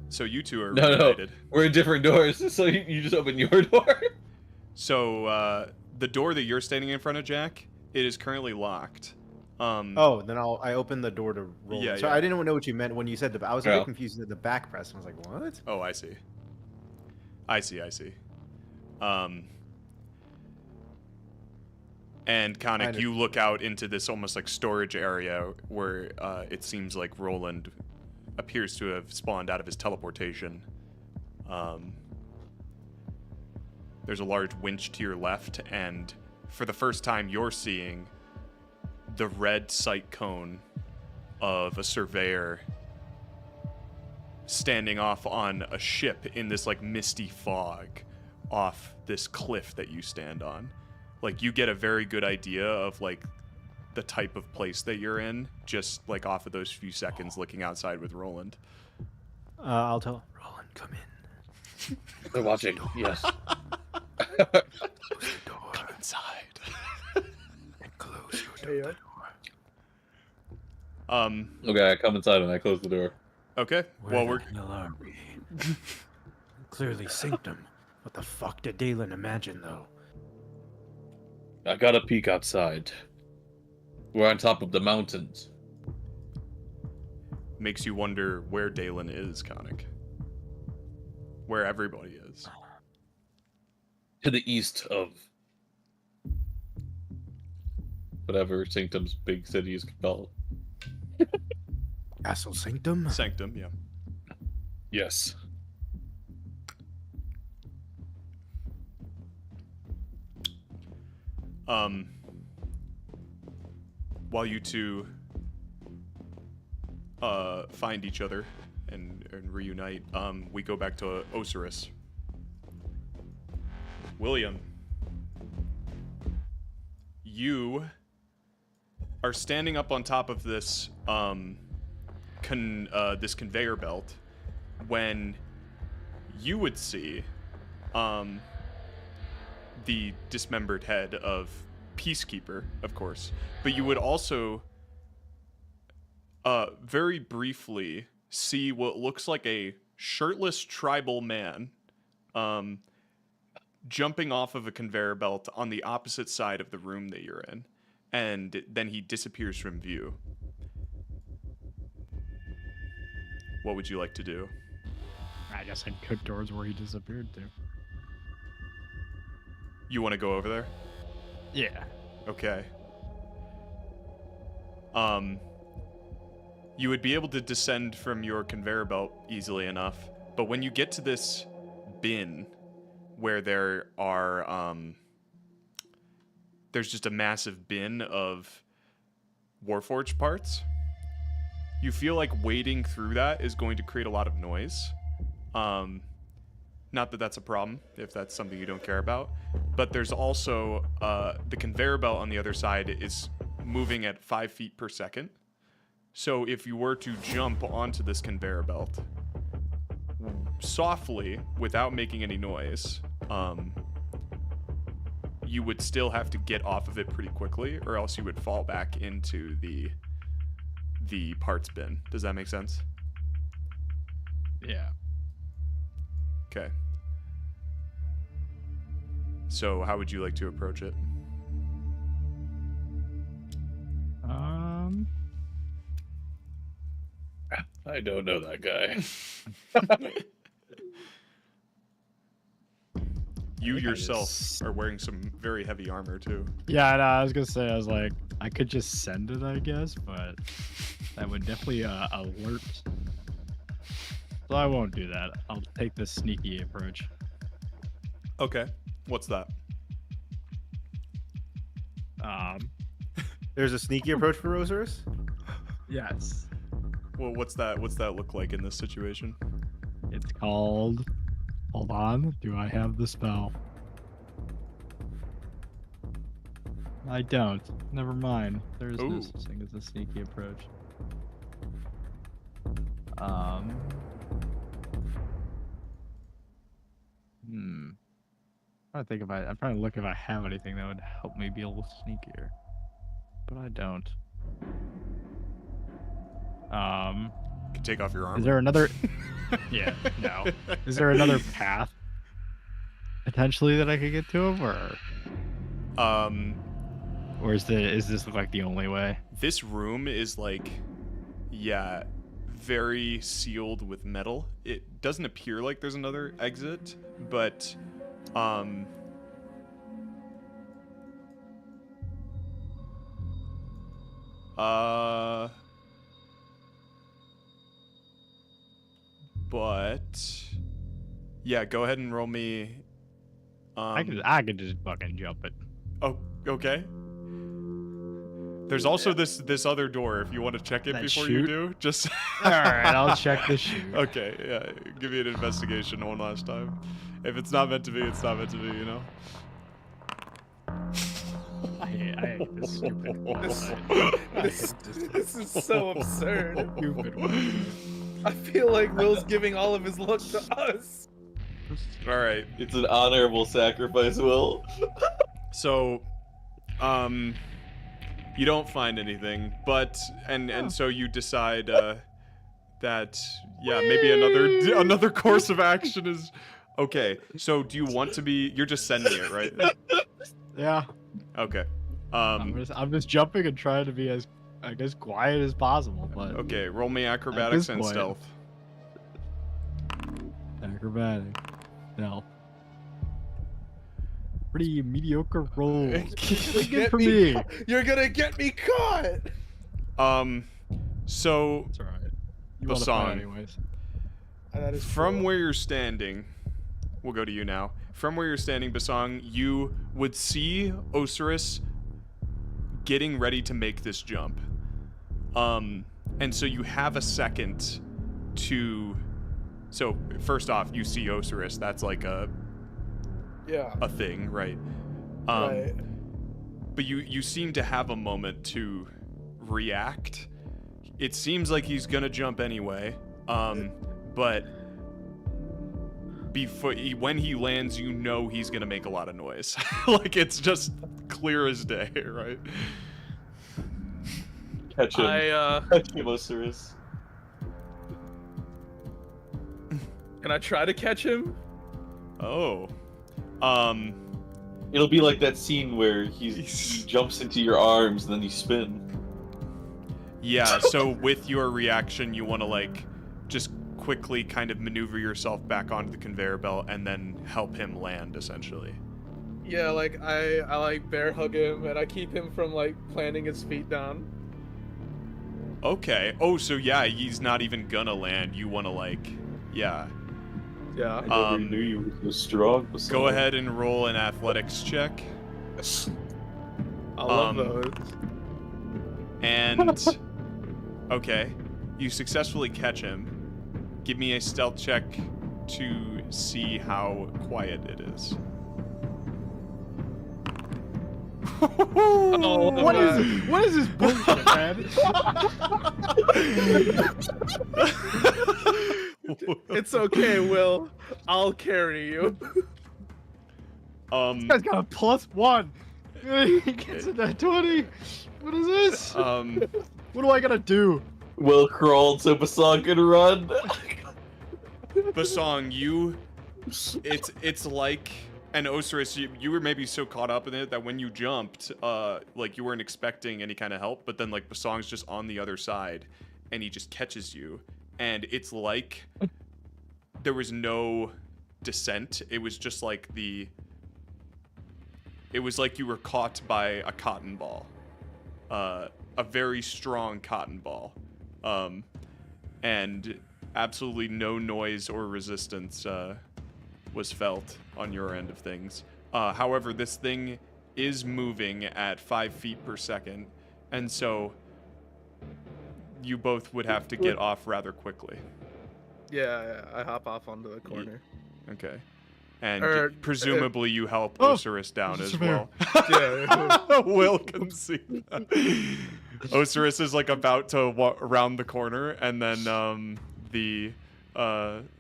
So you two are related. No, we're in different doors, so you just open your door. So the door that you're standing in front of, Jack, it is currently locked. Oh, then I open the door to roll. Yeah, so yeah. I didn't know what you meant when you said I was a bit confused at the back press. I was like, what? Oh, I see. And Khanek, you look out into this almost like storage area where it seems like Rolland appears to have spawned out of his teleportation. There's a large winch to your left, and for the first time you're seeing the red sight cone of a surveyor standing off on a ship in this like misty fog off this cliff that you stand on. Like, you get a very good idea of like the type of place that you're in just like off of those few seconds looking outside with Rolland. I'll tell Rolland, come in. They're watching. Yes. Close the door. Come inside. And close your door. Okay, I come inside and I close the door. Okay. Where the hell are we? Clearly Sanctum. What the fuck did Daelin imagine, though? I got a peek outside. We're on top of the mountains. Makes you wonder where Daelin is, Khanek. Where everybody is. To the east of whatever Sanctum's big city is called. Castle Sanctum? Sanctum, yeah. Yes. While you two find each other and reunite, we go back to Ocerus. William, you are standing up on top of this this conveyor belt when you would see the dismembered head of Peacekeeper, of course, but you would also very briefly see what looks like a shirtless tribal man jumping off of a conveyor belt on the opposite side of the room that you're in. and then he disappears from view. What would you like to do? I guess I'd go towards where he disappeared to. You want to go over there? Yeah. Okay. You would be able to descend from your conveyor belt easily enough, but when you get to this bin where there are, there's just a massive bin of Warforged parts, you feel like wading through that is going to create a lot of noise. Not that that's a problem, if that's something you don't care about, but there's also, the conveyor belt on the other side is moving at 5 feet per second. So if you were to jump onto this conveyor belt softly, without making any noise, you would still have to get off of it pretty quickly, or else you would fall back into the parts bin. Does that make sense? Yeah. Okay. So how would you like to approach it? I don't know that guy. You yourself are wearing some very heavy armor too. Yeah, no, I was gonna say, I was like, I could just send it, I guess, but that would definitely alert. So I won't do that. I'll take the sneaky approach. Okay. What's that? There's a sneaky approach for Ocerus? Yes. Well, what's that look like in this situation? It's called... Hold on. Do I have the spell? I don't. Never mind. There's no such thing as a sneaky approach. I'm trying to look if I have anything that would help me be a little sneakier. But I don't. You can take off your armor. Is there another? Yeah, no. Is there another path potentially that I could get to him, or is this look like the only way? This room is like, yeah, very sealed with metal. It doesn't appear like there's another exit, but but yeah, go ahead and roll me. I could just fucking jump it. Oh, okay. There's also this other door if you want to check it before you do. Just all right, I'll check the chute. Okay, yeah, give me an investigation one last time. If it's not meant to be, it's not meant to be, you know. I hate this stupid one. This is so absurd. Stupid one. I feel like Will's giving all of his luck to us. All right, It's an honorable sacrifice, Will. so, you don't find anything, but and so you decide that maybe another course of action is okay. So do you want to be? You're just sending it, right? Yeah. Okay. I'm just jumping and trying to be as, I guess, quiet as possible. But okay, roll me acrobatics and stealth. Acrobatic. No. Pretty mediocre rolls. Good for me. You're gonna get me caught. So It's alright. You want to fight Bosong, anyways. from where you're standing, we'll go to you now. From where you're standing, Bosong, you would see Ocerus getting ready to make this jump. And so you have a second to... So, first off, you see Ocerus. That's like a thing, right? Right. But you seem to have a moment to react. It seems like he's gonna jump anyway, but when he lands, you know he's gonna make a lot of noise. Like, it's just clear as day, right? Catch him. Catch him, Ocerus. Can I try to catch him? Oh. It'll be like that scene where he jumps into your arms and then you spin. Yeah, so with your reaction, you want to, like, just quickly kind of maneuver yourself back onto the conveyor belt and then help him land, essentially. Yeah, like, I like, bear hug him, and I keep him from, like, planting his feet down. Okay. Oh, so yeah, he's not even gonna land. You want to, like, yeah. Yeah. I never knew you were so strong. Go ahead and roll an athletics check. I love those. And okay, you successfully catch him. Give me a stealth check to see how quiet it is. Oh, What is this bullshit, man? It's okay, Will. I'll carry you. This guy's got a +1. He gets a net 20. What is this? What do I gotta do? Will crawled so Bosong can run. Bosong, it's like, and Ocerus, you were maybe so caught up in it that when you jumped, like you weren't expecting any kind of help, but then like Bosong's just on the other side, and he just catches you, and it's like there was no descent. It was just like it was like you were caught by a cotton ball, a very strong cotton ball, and absolutely no noise or resistance was felt on your end of things. However, this thing is moving at 5 feet per second, and so you both would have to get off rather quickly. Yeah, I hop off onto the corner. Okay. And presumably you help Ocerus down as well. Yeah. Will can see that. Ocerus is like about to walk around the corner, and then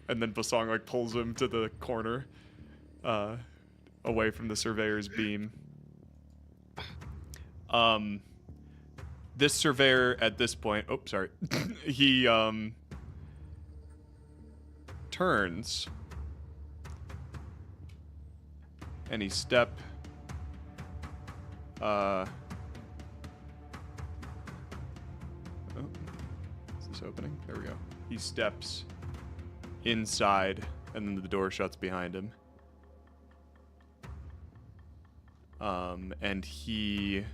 and then Bosong like pulls him to the corner, away from the surveyor's beam. This surveyor at this point, oh sorry, he turns. Any step. Oh, is this opening? There we go. He steps inside, and then the door shuts behind him. And he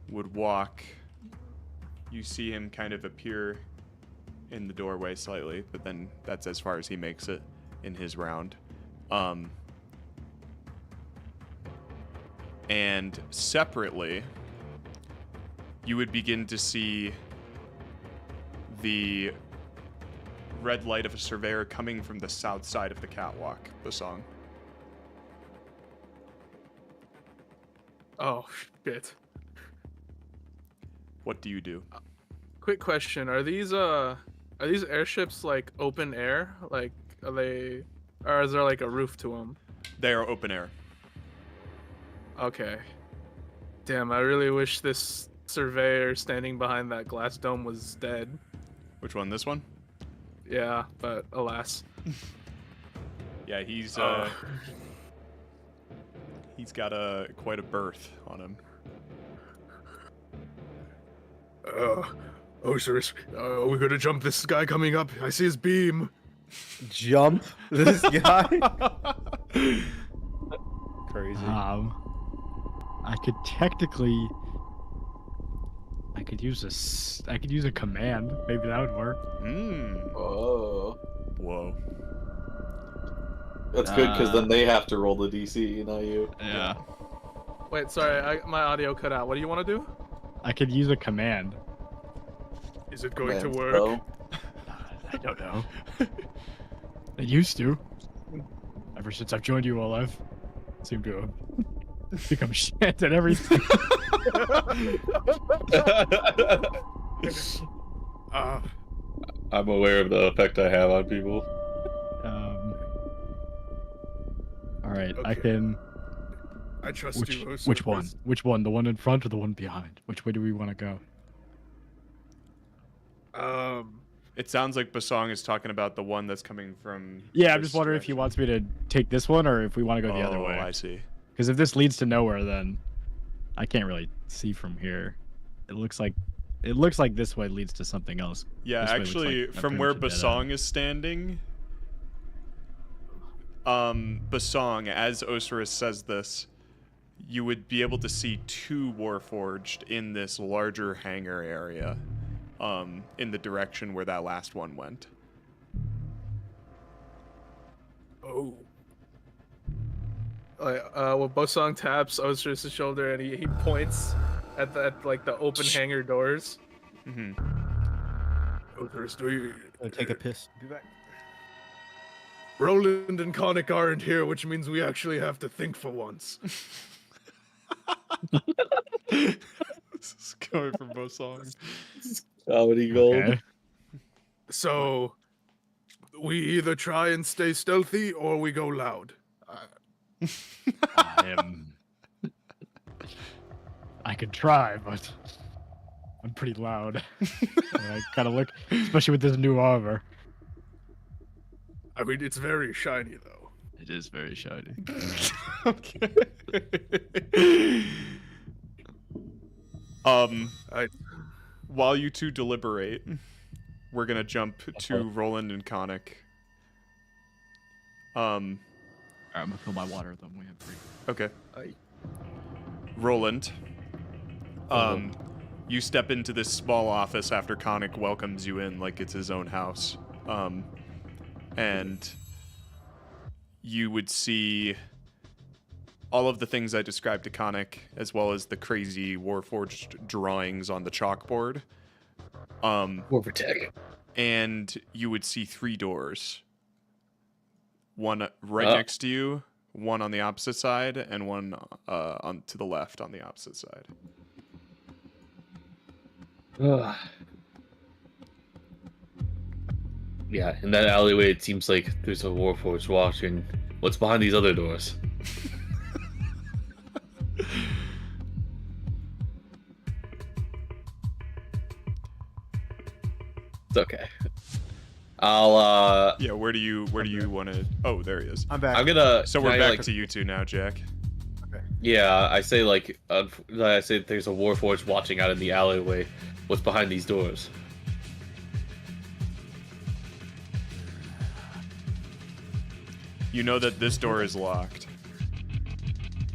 would walk. You see him kind of appear in the doorway slightly, but then that's as far as he makes it in his round. And separately, you would begin to see the red light of a surveyor coming from the south side of the catwalk, Bosong. Oh, shit. What do you do? Quick question. Are these airships like open air? Like, are they, or is there like a roof to them? They are open air. Okay. Damn, I really wish this surveyor standing behind that glass dome was dead. Which one? This one? Yeah, but alas. Yeah, he's got quite a berth on him. Ocerus, are we gonna jump this guy coming up? I see his beam. Jump this guy? Crazy. I could technically, I could use a command. Maybe that would work. Oh. Whoa. That's good because then they have to roll the DC, not you. Yeah. Wait, sorry, my audio cut out. What do you want to do? I could use a command. Is it going to work? So, I don't know. It used to. Ever since I've joined you, all I've seemed to have become shit at everything. I'm aware of the effect I have on people. All right, Okay. I can. I trust you, Ocerus. Which one? Which one? The one in front or the one behind? Which way do we want to go? It sounds like Bosong is talking about the one that's coming from. Yeah, I'm just wondering if he wants me to take this one or if we want to go the other way. Oh, I see. Because if this leads to nowhere, then I can't really see from here. It looks like this way leads to something else. Yeah, This way looks actually, like a from where primitive dead Bosong end. is standing, Bosong, as Ocerus says this, you would be able to see 2 Warforged in this larger hangar area, in the direction where that last one went. Oh. Well, Bosong taps Ocerus' shoulder and he points at the open hangar doors. Mm-hmm. Ocerus, do you... Take a piss. Be back. Rolland and Khanek aren't here, which means we actually have to think for once. This is coming from Bosong. Comedy gold. Okay. So, we either try and stay stealthy or we go loud. I could try, but I'm pretty loud. And I kind of look, especially with this new armor. I mean, it's very shiny, though. It is very shiny. Okay. While you two deliberate, we're gonna jump to Rolland and Khanek. Alright, I'm gonna fill my water though. We have 3. Okay. Rolland. You step into this small office after Khanek welcomes you in like it's his own house. And you would see all of the things I described to Khanek, as well as the crazy Warforged drawings on the chalkboard. Warprotect. And you would see 3 doors. One right next to you, one on the opposite side, and one on to the left on the opposite side. Yeah, in that alleyway, it seems like there's a Warforged watching. What's behind these other doors? It's okay. I'll Yeah, where do you want to? Oh, there he is. I'm back. I'm gonna. So can we're I, back like, to you two now, Jack. Yeah, I say there's a Warforged watching out in the alleyway. What's behind these doors? You know that this door is locked.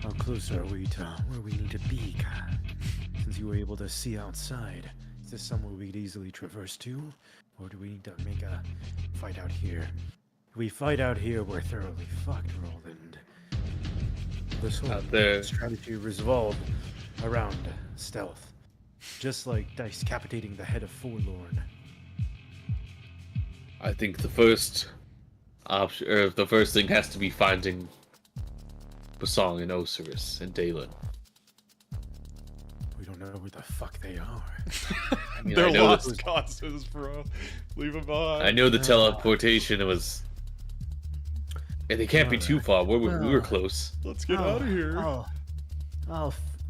How close are we to where we need to be, since you were able to see outside? Is this somewhere we could easily traverse to? Or do we need to make a fight out here? If we fight out here, we're thoroughly fucked, Rolland. This whole Out there. strategy revolved around stealth. Just like decapitating the head of Forlorn. I think the first option, or the first thing has to be finding Bosong and Ocerus and Daelin. We don't know where the fuck they are. I mean, They're I know lost causes, bro. Leave them behind. I know the teleportation was. And they can't be too far. We were close. Let's get out of here.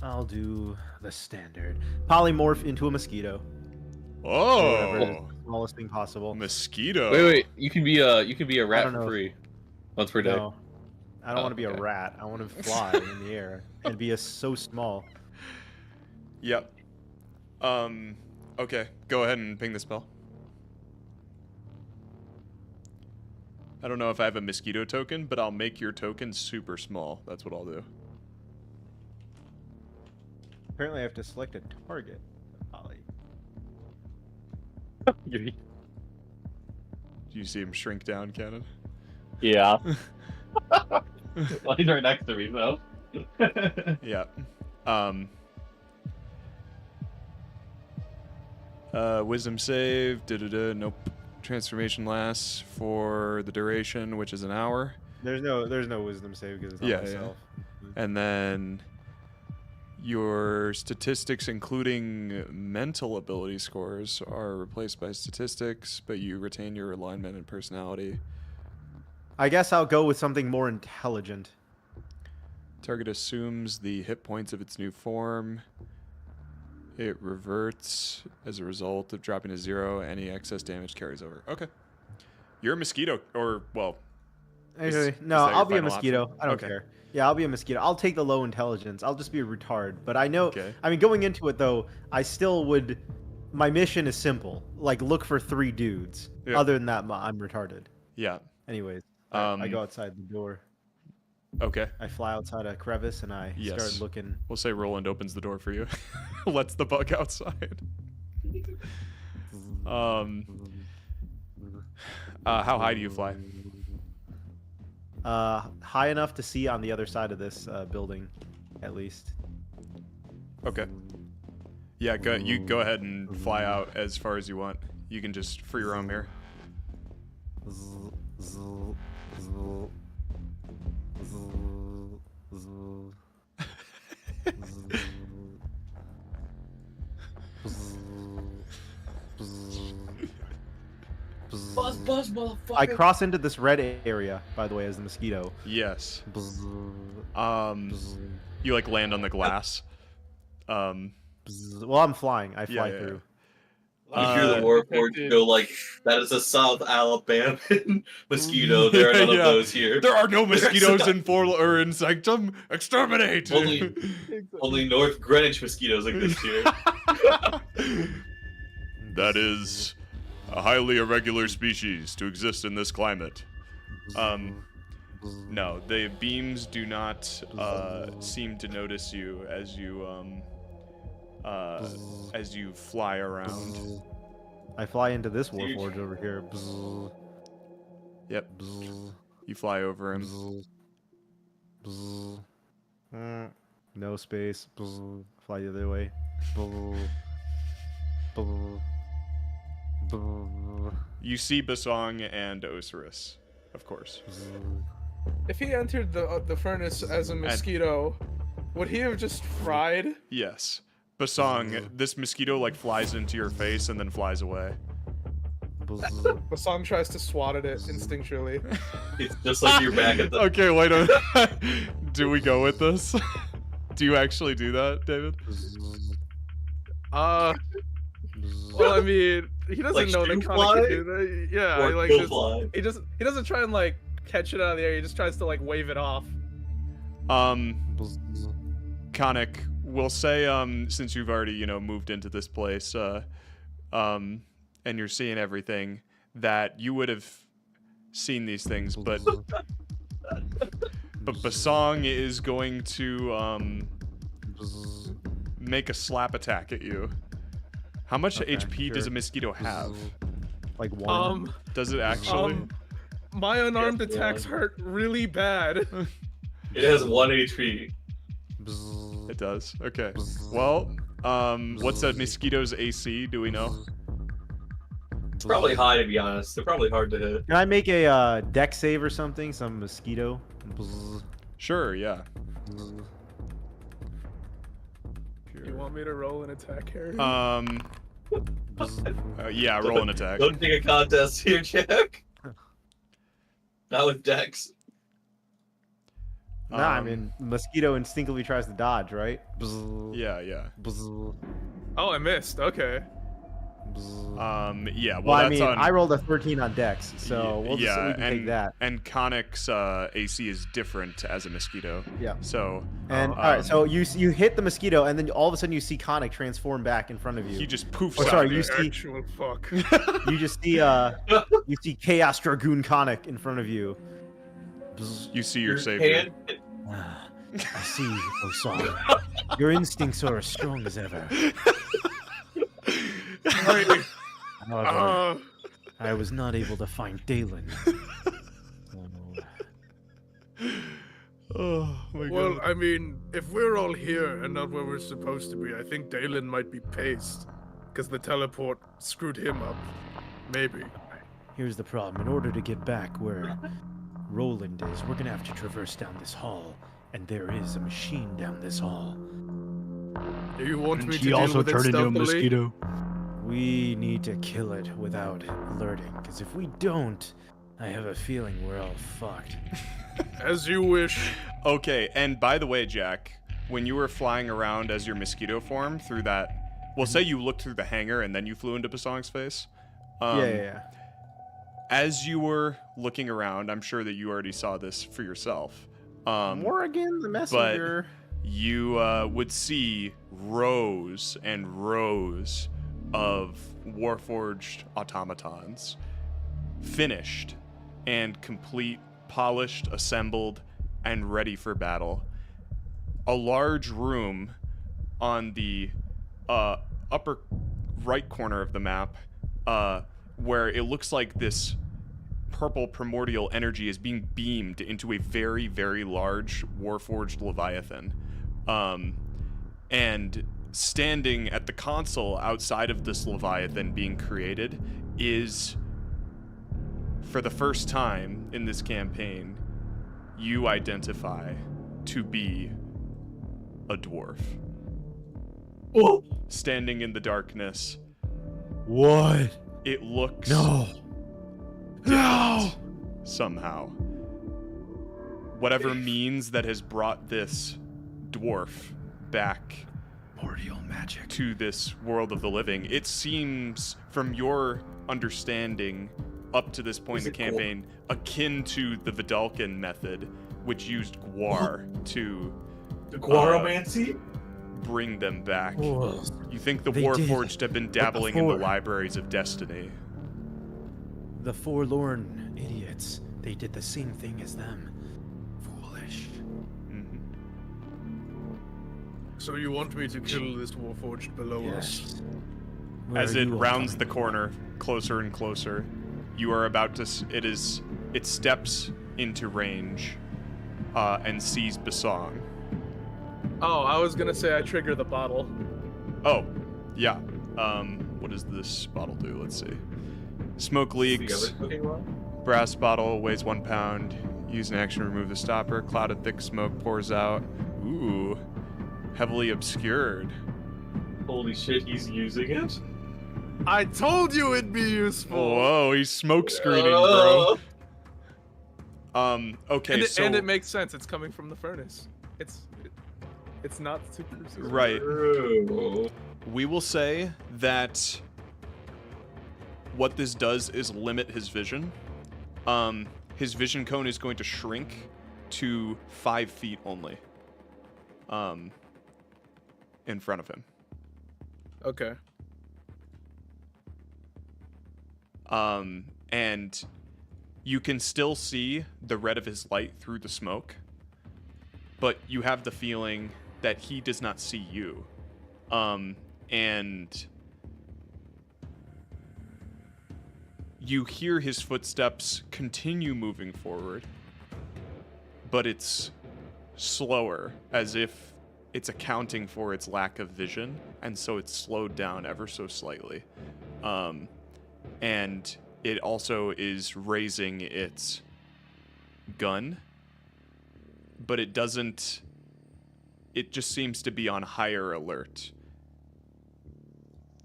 I'll do the standard. Polymorph into a mosquito. Oh, Whatever, smallest thing possible. mosquito. Wait. You can be a rat don't for know. free. Once per day. No, I don't Oh, want to be a okay. rat. I want to fly in the air and be so small. Yep. Okay. Go ahead and ping the spell. I don't know if I have a mosquito token, but I'll make your token super small. That's what I'll do. Apparently, I have to select a target. Ollie. Do you see him shrink down, Cannon? Yeah. Well, he's right next to me, though. Yeah. Wisdom save. Nope. Transformation lasts for the duration, which is an hour. There's no wisdom save because it's not myself. And then your statistics, including mental ability scores, are replaced by statistics, but you retain your alignment and personality. I guess I'll go with something more intelligent. Target assumes the hit points of its new form. It reverts as a result of dropping to 0. Any excess damage carries over. Okay. You're a mosquito, or, well... No, I'll be a mosquito. Option? I don't Okay. care. Yeah, I'll be a mosquito. I'll take the low intelligence. I'll just be a retard. But I know... Okay. I mean, going into it, though, I still would... My mission is simple. Like, look for 3 dudes. Yeah. Other than that, I'm retarded. Yeah. Anyways, I go outside the door. Okay. I fly outside a crevice, and I start looking. We'll say Rolland opens the door for you. Lets the bug outside. How high do you fly? High enough to see on the other side of this building, at least. Okay. Yeah, you go ahead and fly out as far as you want. You can just free roam here. Buzz, motherfucker. I cross into this red area, by the way, as the mosquito. Yes. You like land on the glass. Well, I'm flying. I fly through. You hear the Warforged go like, that is a South Alabama mosquito. There are none of those here. There are no mosquitoes in Forlorn or in Sanctum. Exterminate! Only North Greenwich mosquitoes exist here. That is a highly irregular species to exist in this climate. No, the beams do not seem to notice you as you fly around. I fly into this Warforged over here. Yep. You fly over him. No space. Fly the other way. You see Bosong and Ocerus, of course. If he entered the furnace as a mosquito, would he have just fried? Yes. Bosong, this mosquito like flies into your face and then flies away. Bosong tries to swat at it instinctually. It's just like you're back at the... Okay, wait a Do we go with this? Do you actually do that, David? Well, I mean, he doesn't Like know that fly? Khanek can do that. Yeah, Or like fly? he doesn't try and like catch it out of the air. He just tries to like wave it off. Khanek, we'll say since you've already moved into this place, and you're seeing everything, that you would have seen these things, but Bosong is going to make a slap attack at you. How much HP does a mosquito have? Like 1. Does it actually? My unarmed attacks hurt really bad. It has 1 HP. It does. Okay. Well, what's that mosquito's AC? Do we know? It's probably high, to be honest. They're probably hard to hit. Can I make a deck save or something? Some mosquito? Sure, yeah. You want me to roll an attack, Harry? Yeah, roll an attack. Don't take a contest here, Jack. Not with Dex. Nah, I mean, mosquito instinctively tries to dodge, right? Yeah. Oh, I missed. Okay. Yeah. Well, I that's mean, on... I rolled a 13 on Dex, so we can take that. And Khanek's AC is different as a mosquito. Yeah. So. And all right, so you hit the mosquito, and then all of a sudden you see Khanek transform back in front of you. He just poofs. Oh, sorry, out. you see. Actual fuck. You just see Chaos Dragoon Khanek in front of you. You see your savior. I see, Bosong. Your instincts are as strong as ever. However, I was not able to find Daelin. Oh my god. Well, I mean, if we're all here and not where we're supposed to be, I think Daelin might be paced. Because the teleport screwed him up. Maybe. Here's the problem. In order to get back where Rolland is, we're gonna have to traverse down this hall. And there is a machine down this hall. Do you want me to He deal also with it turned into a stealthily? mosquito. We need to kill it without alerting, because if we don't, I have a feeling we're all fucked. As you wish. Okay, and by the way, Jack, when you were flying around as your mosquito form through that Well, say you looked through the hangar and then you flew into Bosong's face. Yeah. As you were looking around, I'm sure that you already saw this for yourself. Morrigan the messenger. But you would see rows and rows of Warforged automatons, finished and complete, polished, assembled, and ready for battle. A large room on the upper right corner of the map, where it looks like this purple primordial energy is being beamed into a very, very large Warforged Leviathan. And standing at the console outside of this Leviathan being created is, for the first time in this campaign, you identify to be a dwarf. Oh. Standing in the darkness. What? It looks No. somehow. Whatever means that has brought this dwarf back Primordial magic to this world of the living. It seems, from your understanding up to this point in the campaign, akin to the Vidalcan method, which used Gwar to The Gwaromancy? bring them back. Oh, You think the they Warforged did. have been dabbling in the before. libraries of destiny. The Forlorn idiots. They did the same thing as them. Foolish. So you want me to kill this Warforged below us? Yes. Where As are it you all rounds coming the from? corner, closer and closer, you are about to. It steps into range, and sees Bosong. Oh, I was gonna say I trigger the bottle. Oh, yeah. What does this bottle do? Let's see. Smoke leaks. Brass bottle weighs 1 pound. Use an action to remove the stopper. Cloud of thick smoke pours out. Ooh. Heavily obscured. Holy shit, he's using it? I told you it'd be useful. Whoa, he's smoke screening, bro. Okay, And so it makes sense. It's coming from the furnace. It's not super. right. True. We will say that what this does is limit his vision. His vision cone is going to shrink to 5 feet only. In front of him. Okay. And you can still see the red of his light through the smoke, but you have the feeling that he does not see you. And you hear his footsteps continue moving forward, but it's slower, as if it's accounting for its lack of vision, and so it's slowed down ever so slightly. And it also is raising its gun, but it doesn't. It just seems to be on higher alert.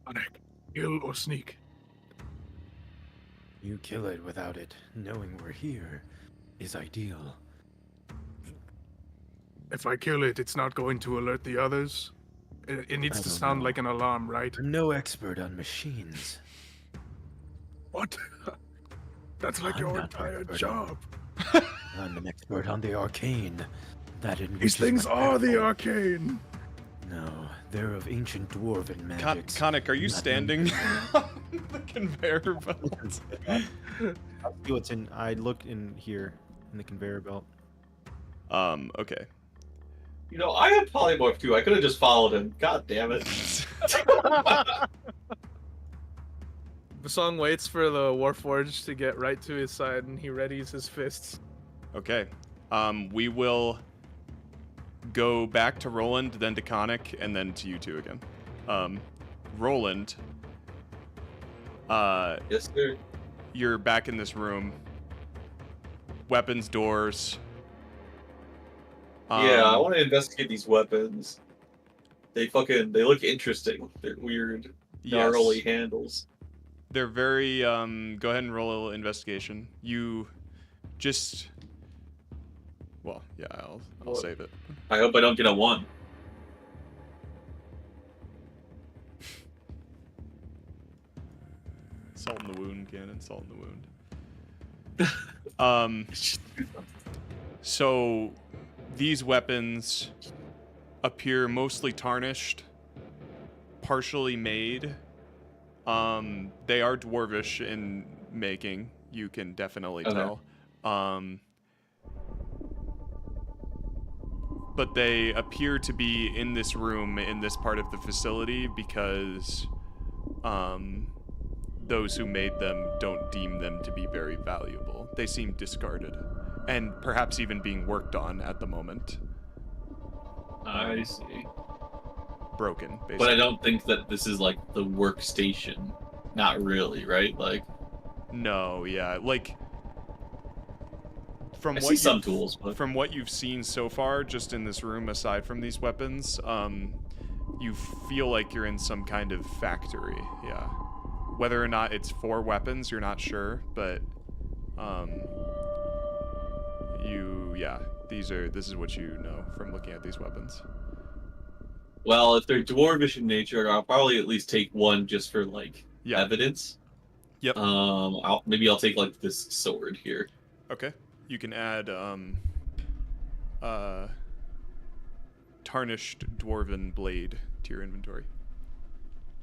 Khanek, kill or sneak? You kill it without it knowing we're here is ideal. If I kill it, it's not going to alert the others. It needs I to don't sound know. like an alarm, right? I'm no expert on machines. What? That's like I'm your not entire expert job. I'm an expert on the arcane. That in These which is things my are the backbone. arcane. No, they're of ancient dwarven magic. Khanek, are you Not standing on the conveyor belt? I'll see what's in. I look in here in the conveyor belt. Okay. You know, I had polymorph too. I could have just followed him. God damn it. Bosong waits for the Warforged to get right to his side, and he readies his fists. Okay. We will go back to Rolland, then to Khanek, and then to you two again. Rolland, Yes, sir. you're back in this room. Weapons, doors. Yeah, I want to investigate these weapons. They look interesting. They're weird, gnarly handles. They're very, go ahead and roll an investigation. You just, well, yeah, I'll What? save it. I hope I don't get a 1. Salt in the wound, Ganon. Salt in the wound. So these weapons appear mostly tarnished, partially made. They are dwarvish in making. You can definitely tell. But they appear to be in this room, in this part of the facility, because those who made them don't deem them to be very valuable. They seem discarded, and perhaps even being worked on at the moment. I see. Broken, basically. But I don't think that this is like the workstation. Not really, right? Like. No, yeah, like. I see some tools, but from what you've seen so far, just in this room, aside from these weapons, you feel like you're in some kind of factory. Yeah, whether or not it's for weapons, you're not sure, but this is what you know from looking at these weapons. Well, if they're dwarvish in nature, I'll probably at least take one just for like evidence. Yep. Maybe I'll take like this sword here. Okay. You can add tarnished dwarven blade to your inventory.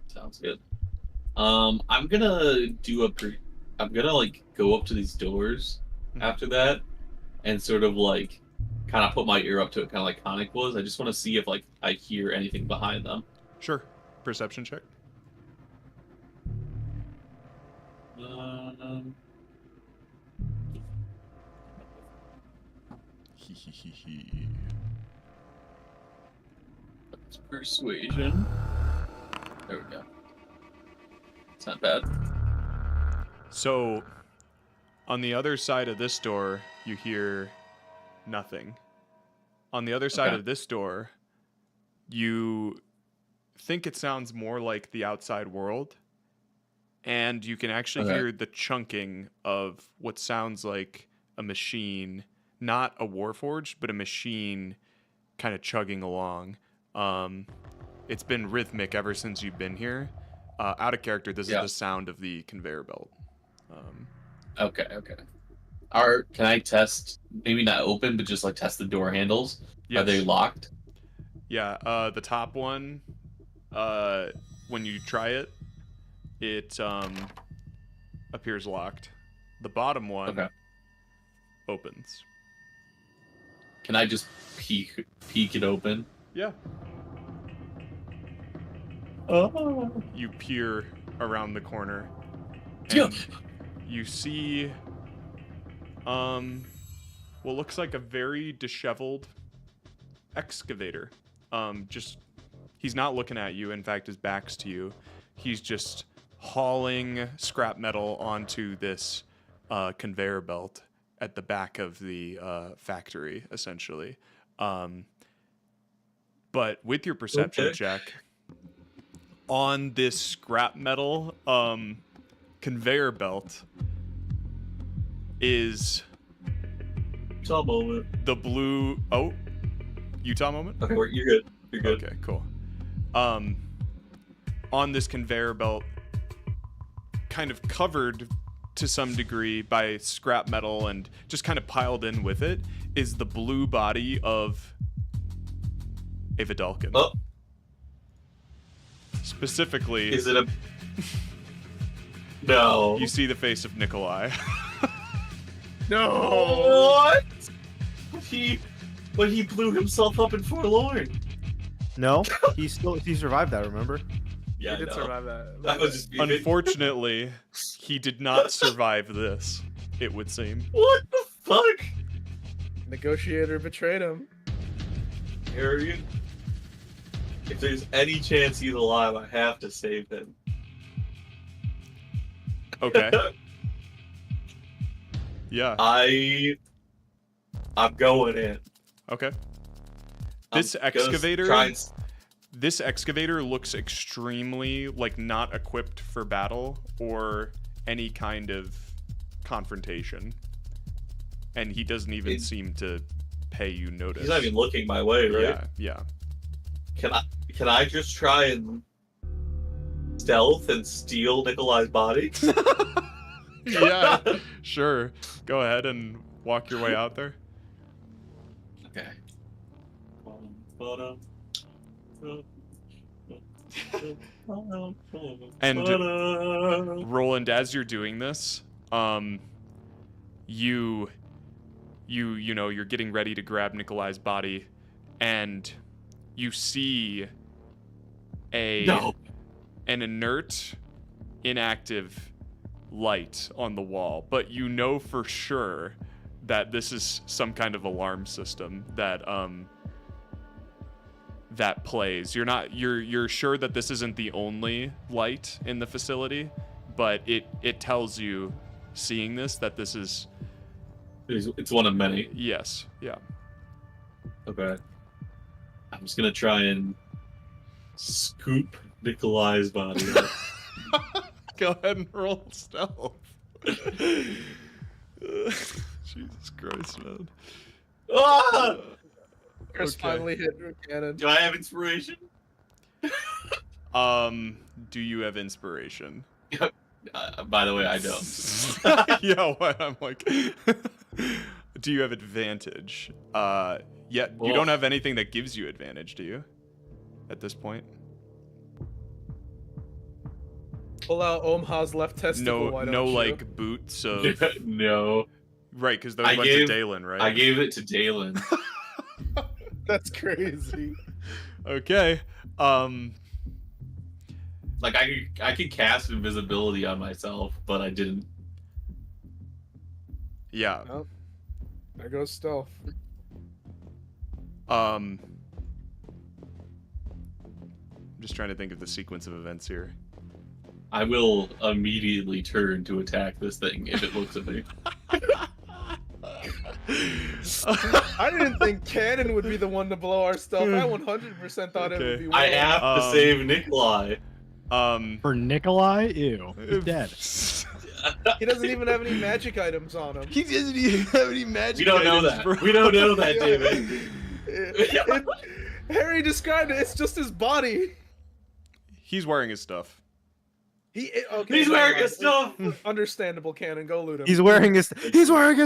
Sounds good. I'm gonna like go up to these doors after that, and sort of like kind of put my ear up to it, kind of like Khanek was. I just want to see if like I hear anything behind them. Sure. Perception check. That's persuasion. There we go. It's not bad. So, on the other side of this door, you hear nothing. On the other side of this door, you think it sounds more like the outside world, and you can actually hear the chunking of what sounds like a machine. Not a warforged, but a machine kind of chugging along. It's been rhythmic ever since you've been here. Out of character, this is the sound of the conveyor belt. Okay. Can I test, maybe not open, but just like test the door handles? Yes. Are they locked? Yeah, the top one, when you try it, it appears locked. The bottom one opens. Can I just peek it open? Yeah. Oh. You peer around the corner. And you see what looks like a very disheveled excavator. He's not looking at you. In fact, his back's to you. He's just hauling scrap metal onto this conveyor belt at the back of the factory, essentially. But with your perception check, on this scrap metal conveyor belt is Utah moment. The blue... Oh, Utah moment? Okay, you're good. You're good. Okay, cool. On this conveyor belt, kind of covered to some degree by scrap metal and just kind of piled in with it, is the blue body of Ava Dalkin. Oh. Specifically... Is it a... No. You see the face of Nikolai. No! What? He blew himself up in Forlorn. No, he survived that, remember? Yeah, he did survive that. That was just Unfortunately, he did not survive this, it would seem. What the fuck? Negotiator betrayed him. Harry, if there's any chance he's alive, I have to save him. Okay. Yeah. I'm going in. Okay. This excavator looks extremely like not equipped for battle or any kind of confrontation. And he doesn't even seem to pay you notice. He's not even looking my way, right? Yeah. Can I just try and stealth and steal Nikolai's body? Yeah, sure. Go ahead and walk your way out there. Okay. And Rolland, as you're doing this, you're getting ready to grab Nikolai's body, and you see an inert, inactive light on the wall, but you know for sure that this is some kind of alarm system that that plays. You're sure that this isn't the only light in the facility, but it tells you, seeing this, that this is it's one of many. Yes. Yeah. Okay. I'm just gonna try and scoop Nikolai's body up. Go ahead and roll stealth. Jesus Christ, man. Ah! Chris finally hit your cannon. Do I have inspiration? Do you have inspiration? By the way, I don't. Yeah, what? I'm like, do you have advantage? Yeah, you don't have anything that gives you advantage, do you? At this point? Pull out Omha's left testicle. Why don't you? like boots of. No. Right, because those went to Daelin, right? I gave it to Daelin. That's crazy. Okay. Like I could cast invisibility on myself, but I didn't. Yeah. Oh, there goes stealth. I'm just trying to think of the sequence of events here. I will immediately turn to attack this thing if it looks at me. I didn't think Cannon would be the one to blow our stuff. I 100% thought it would be. I have to save Nikolai. For Nikolai, ew, he's dead. He doesn't even have any magic items on him. He doesn't even have any magic. We don't know items, that. bro. We don't know that, David. Harry described it. It's just his body. He's wearing his stuff. He's wearing his stuff. Understandable, Cannon. Go loot him. He's wearing his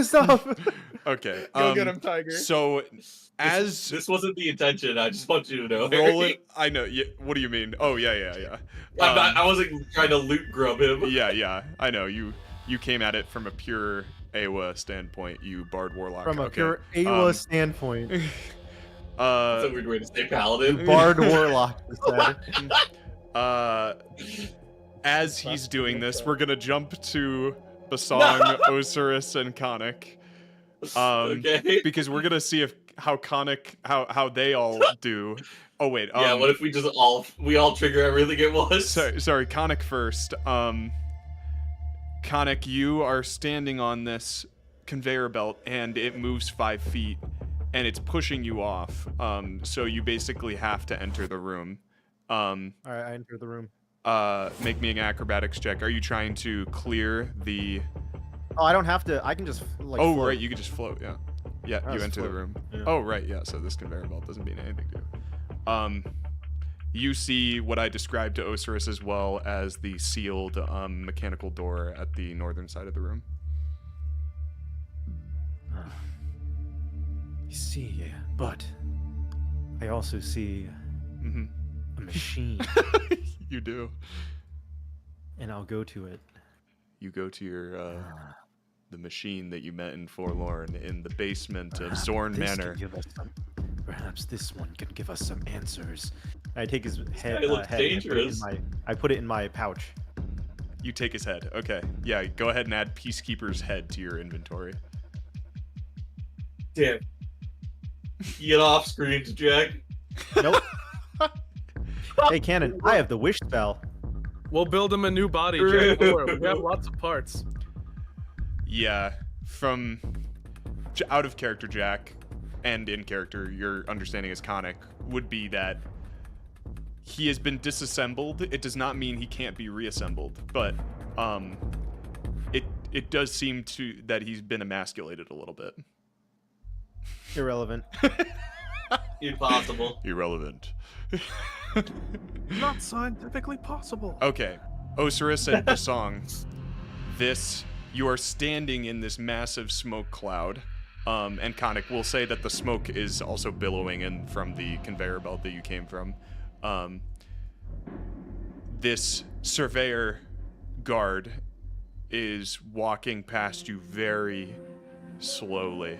stuff. Okay. Go get him, Tiger. So, this wasn't the intention. I just want you to know. Rolland, I know. Yeah, what do you mean? Oh yeah. I wasn't trying to loot grub him. Yeah. I know. You came at it from a pure Aewa standpoint. You bard warlock. From a pure Aewa standpoint. That's a weird way to say paladin. Bard warlock. As he's doing this, we're gonna jump to Bosong, Ocerus, and Khanek. Okay. Because we're gonna see how Khanek how they all do. Oh wait. Yeah. What if we all trigger everything at once? Sorry. Khanek first. Khanek, you are standing on this conveyor belt, and it moves 5 feet, and it's pushing you off. So you basically have to enter the room. All right, I enter the room. Make me an acrobatics check. Are you trying to clear the? Oh, I don't have to. I can just like. Oh, float. right. You can just float. Yeah. Yeah. You enter the room. Yeah. Oh, right. Yeah. So this conveyor belt doesn't mean anything to you. You see what I described to Ocerus as well as the sealed mechanical door at the northern side of the room. I see, but I also see a machine. You do. And I'll go to it. You go to your the machine that you met in Forlorn in the basement of Zorn Manor. Perhaps this one can give us some answers. I take his head. It looks head dangerous. I put it in my pouch. You take his head. Okay. Yeah, go ahead and add Peacekeeper's head to your inventory. Damn. You get off screen to Jack. Nope. Hey, Cannon, I have the wish spell. We'll build him a new body, Jack. Don't worry, we have lots of parts. Yeah, from out of character Jack and in character, your understanding as Khanek would be that he has been disassembled. It does not mean he can't be reassembled, but it does seem to that he's been emasculated a little bit. Irrelevant. Impossible. Irrelevant. Not scientifically possible. Okay, Ocerus and Bosong, you are standing in this massive smoke cloud, and Khanek will say that the smoke is also billowing in from the conveyor belt that you came from. This surveyor guard is walking past you very slowly.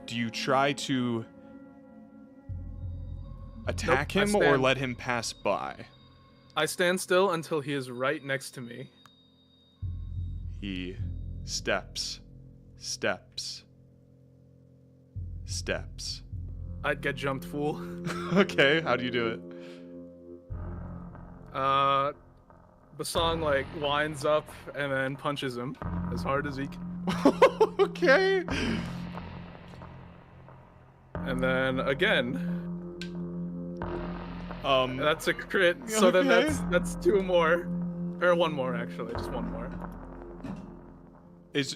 Do you try to attack him or let him pass by? I stand still until he is right next to me. He steps. I'd get jumped, fool. Okay, how do you do it? Bosong like winds up and then punches him as hard as he can. Okay. And then again. That's a crit. So then that's 2 more, or 1 more actually, just 1 more.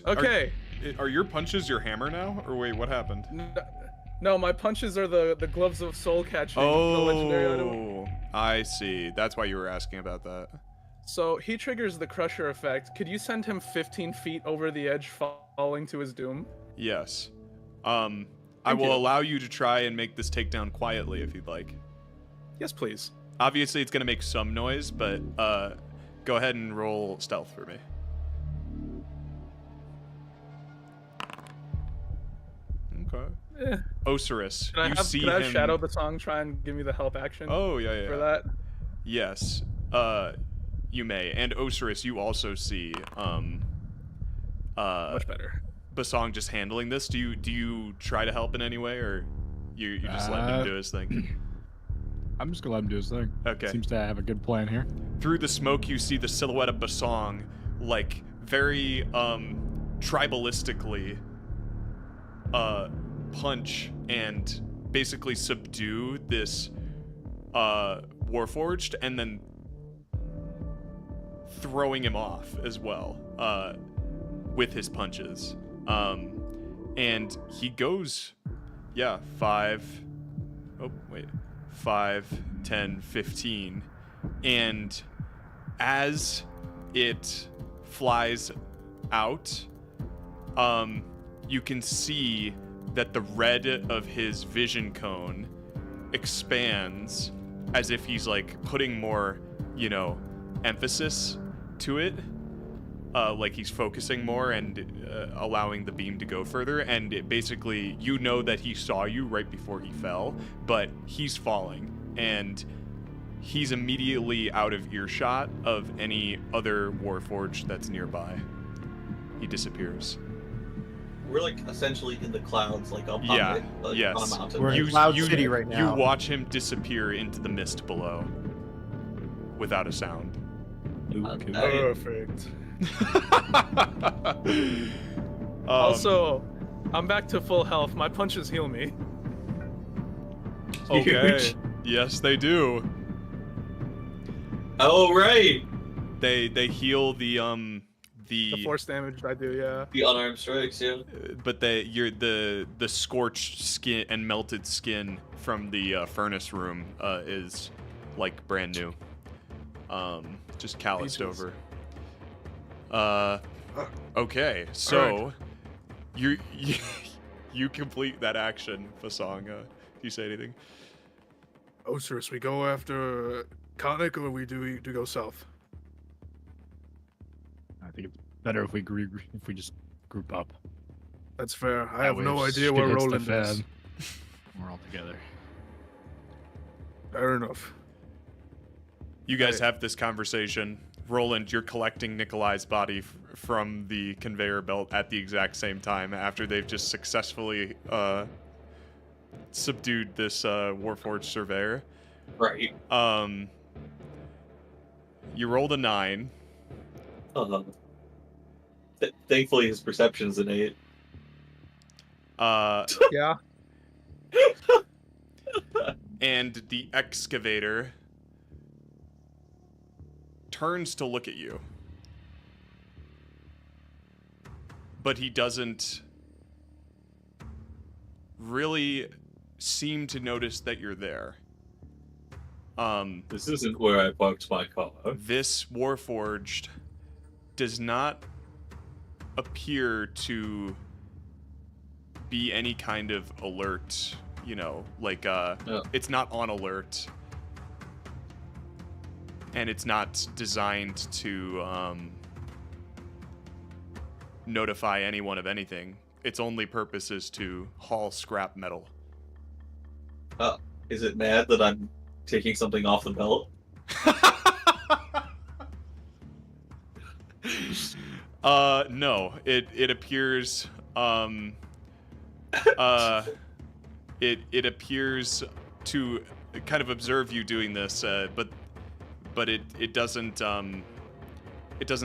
Okay. Are your punches your hammer now, or wait, what happened? No, my punches are the gloves of soul catching. Oh, the legendary item. I see. That's why you were asking about that. So he triggers the crusher effect. Could you send him 15 feet over the edge, falling to his doom? Yes. I will allow you to try and make this takedown quietly if you'd like. Yes, please. Obviously, it's going to make some noise, but go ahead and roll stealth for me. Okay. Ocerus, Can I him... Shadow Bosong try and give me the help action? Oh, yeah. For that? Yes. You may. And Ocerus, you also see much better. Bosong just handling this. Do you try to help in any way, or you just let him do his thing? I'm just gonna let him do his thing. Okay. Seems to have a good plan here. Through the smoke, you see the silhouette of Bosong, like very tribalistically punch and basically subdue this Warforged, and then throwing him off as well with his punches. And he goes, 5, 10, 15. And as it flies out, you can see that the red of his vision cone expands as if he's like putting more, emphasis to it. Like he's focusing more and allowing the beam to go further, and it basically, that he saw you right before he fell, but he's falling, and he's immediately out of earshot of any other Warforged that's nearby. He disappears. We're like essentially in the clouds, like up on a mountain. We're in Cloud City right now. You watch him disappear into the mist below without a sound. Perfect. Also, I'm back to full health. My punches heal me. Okay. Yes, they do. Oh right. They heal the force damage I do, yeah. The unarmed strikes, yeah. But the scorched skin and melted skin from the furnace room is like brand new. Just calloused over. Okay, so you complete that action, Bosong. Do you say anything? Ocerus, we go after Khanek, or we go south? I think it's better if we just group up. That's fair. I have no idea where Rolland is. We're all together. Fair enough. You guys have this conversation. Rolland, you're collecting Nikolai's body from the conveyor belt at the exact same time after they've just successfully subdued this Warforged surveyor. Right. You rolled a 9. Thankfully, his perception's an 8. Yeah. And the excavator turns to look at you. But he doesn't really seem to notice that you're there. This isn't where I parked my car. This Warforged does not appear to be any kind of alert, you know, like it's not on alert, and it's not designed to notify anyone of anything. Its only purpose is to haul scrap metal. Is it mad that I'm taking something off the belt? No. It appears it appears to kind of observe you doing this, but it doesn't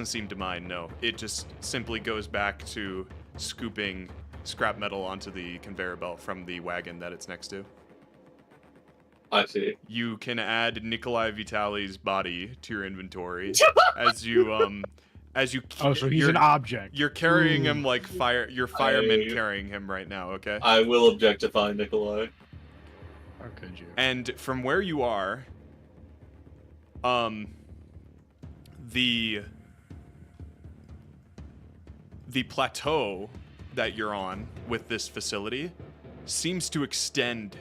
seem to mind. No, it just simply goes back to scooping scrap metal onto the conveyor belt from the wagon that it's next to. I see. You can add Nikolai Vitali's body to your inventory as you Oh, so he's an object. You're carrying him like you're fireman carrying him right now, okay? I will objectify Nikolai. Or could you? And from where you are, the plateau that you're on with this facility seems to extend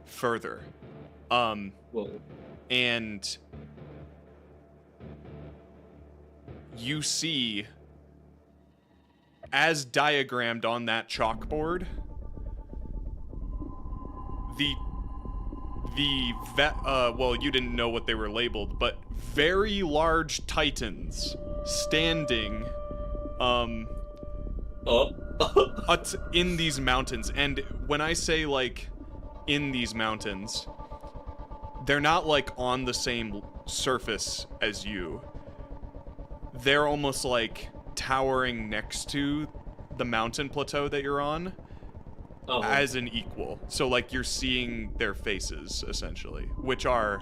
further. Whoa. And you see, as diagrammed on that chalkboard, well, you didn't know what they were labeled, but very large titans standing in these mountains. And when I say like in these mountains, they're not like on the same surface as you. They're almost like towering next to the mountain plateau that you're on as an equal. So like you're seeing their faces essentially, which are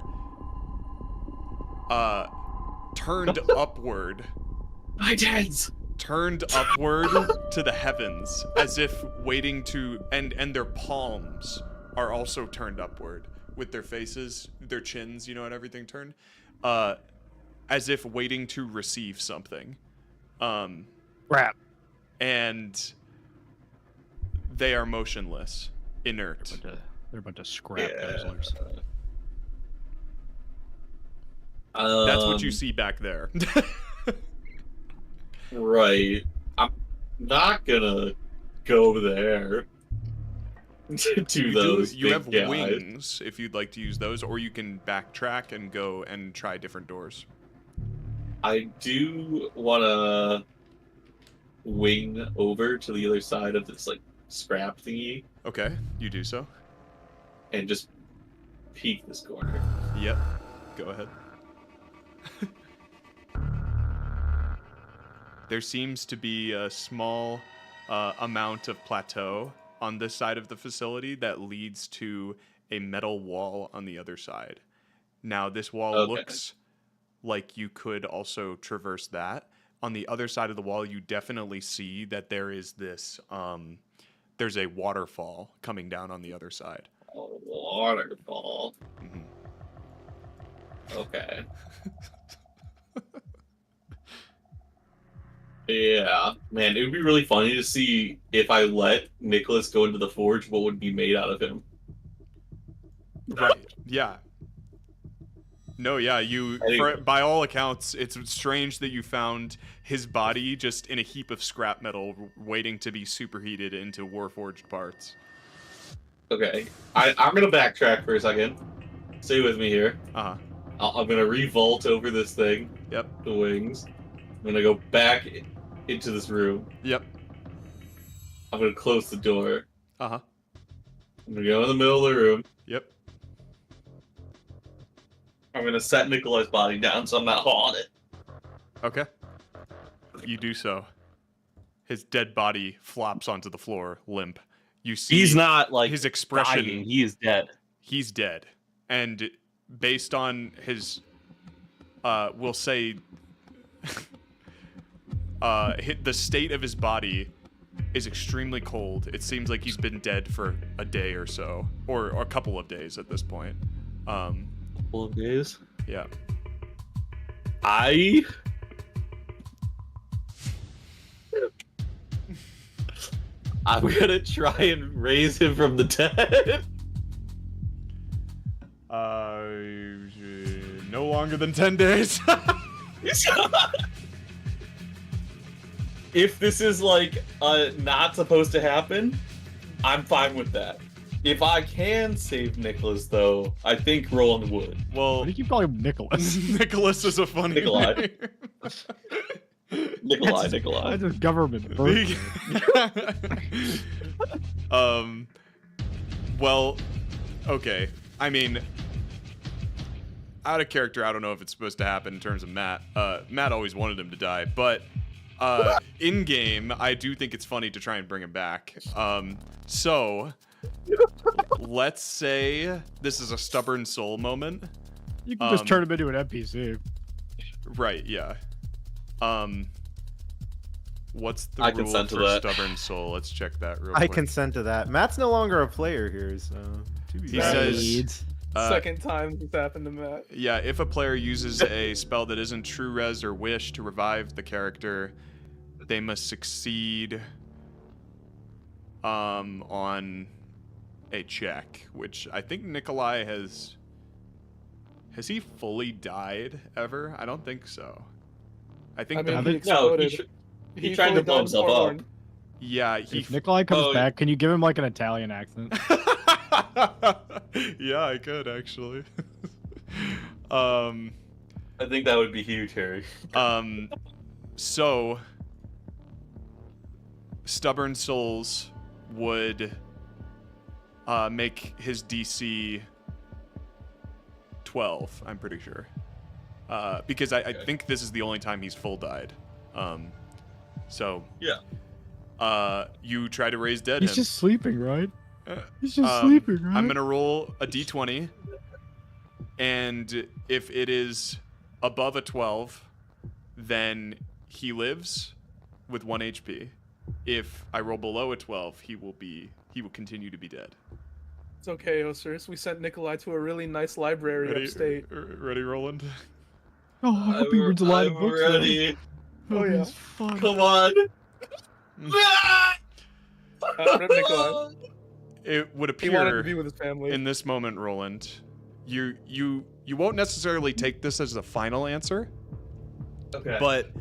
turned upward. My dad's Turned upward to the heavens as if waiting to, and their palms are also turned upward with their faces, their chins, you know, and everything turned, as if waiting to receive something. Crap. And they are motionless, inert. They're a bunch of scrap guzzlers. That's what you see back there. Right. I'm not gonna go there to those. You have guys. wings if you'd like to use those, or you can backtrack and go and try different doors. I do want to wing over to the other side of this like scrap thingy. Okay, you do so. And just peek this corner. Yep. Go ahead. There seems to be a small amount of plateau on this side of the facility that leads to a metal wall on the other side. Now, this wall looks like you could also traverse that. On the other side of the wall, you definitely see that there is this, there's a waterfall coming down on the other side. A waterfall? Mm-hmm. Okay. Yeah, man, it would be really funny to see if I let Nicholas go into the forge, what would be made out of him. Right, yeah. No, yeah, by all accounts, it's strange that you found his body just in a heap of scrap metal waiting to be superheated into Warforged parts. Okay, I'm going to backtrack for a second. Stay with me here. Uh-huh. I'm going to revolt over this thing. Yep. The wings. I'm going to go back into this room. Yep. I'm going to close the door. Uh-huh. I'm going to go in the middle of the room. Yep. I'm going to set Nikolai's body down so I'm not hauling it. Okay. You do so. His dead body flops onto the floor, limp. You see he's not like his expression. Dying. He is dead. He's dead. And based on his we'll say the state of his body is extremely cold. It seems like he's been dead for a day or so, or a couple of days at this point. Couple of days. Yeah. I'm gonna try and raise him from the dead. No longer than 10 days. If this is like not supposed to happen, I'm fine with that. If I can save Nicholas, though, I think Rolland would. Well, Why do you keep calling him Nicholas? Nicholas is a funny Nikolai. name. Nikolai. That's a government birth. Well, okay. I mean, out of character, I don't know if it's supposed to happen in terms of Matt. Matt always wanted him to die, but in game, I do think it's funny to try and bring him back. So let's say this is a stubborn soul moment. You can just turn him into an NPC. Right, yeah. What's the I rule consent to for that. stubborn soul? Let's check that real I quick. consent to that. Matt's no longer a player here, so. He says, Second time this happened to Matt. yeah, if a player uses a spell that isn't true res or wish to revive the character, they must succeed on a check, which I think Nikolai has he fully died ever? I don't think so. I think I mean, that, he exploded. He tried fully to blow died himself Forlorn. up. yeah, he If Nikolai comes Oh, back, can you give him like an Italian accent? yeah, I could actually. I think that would be huge, Harry. So stubborn souls would make his DC 12, I'm pretty sure. Because I think this is the only time he's full died. So Yeah. you try to raise dead He's him. just sleeping, right? He's just sleeping, right? I'm gonna roll a d20, and if it is above a 12, then he lives with 1 HP. If I roll below a 12, he will continue to be dead. It's okay, Ocerus. We sent Nikolai to a really nice library upstate. Ready, Rolland? Oh, I hope he reads a lot of I'm books. ready. Oh, yeah. It's fun. Come on. Rip Nikolai. It would He wanted to appear be with his family. in this moment, Rolland, you won't necessarily take this as the final answer, Okay. but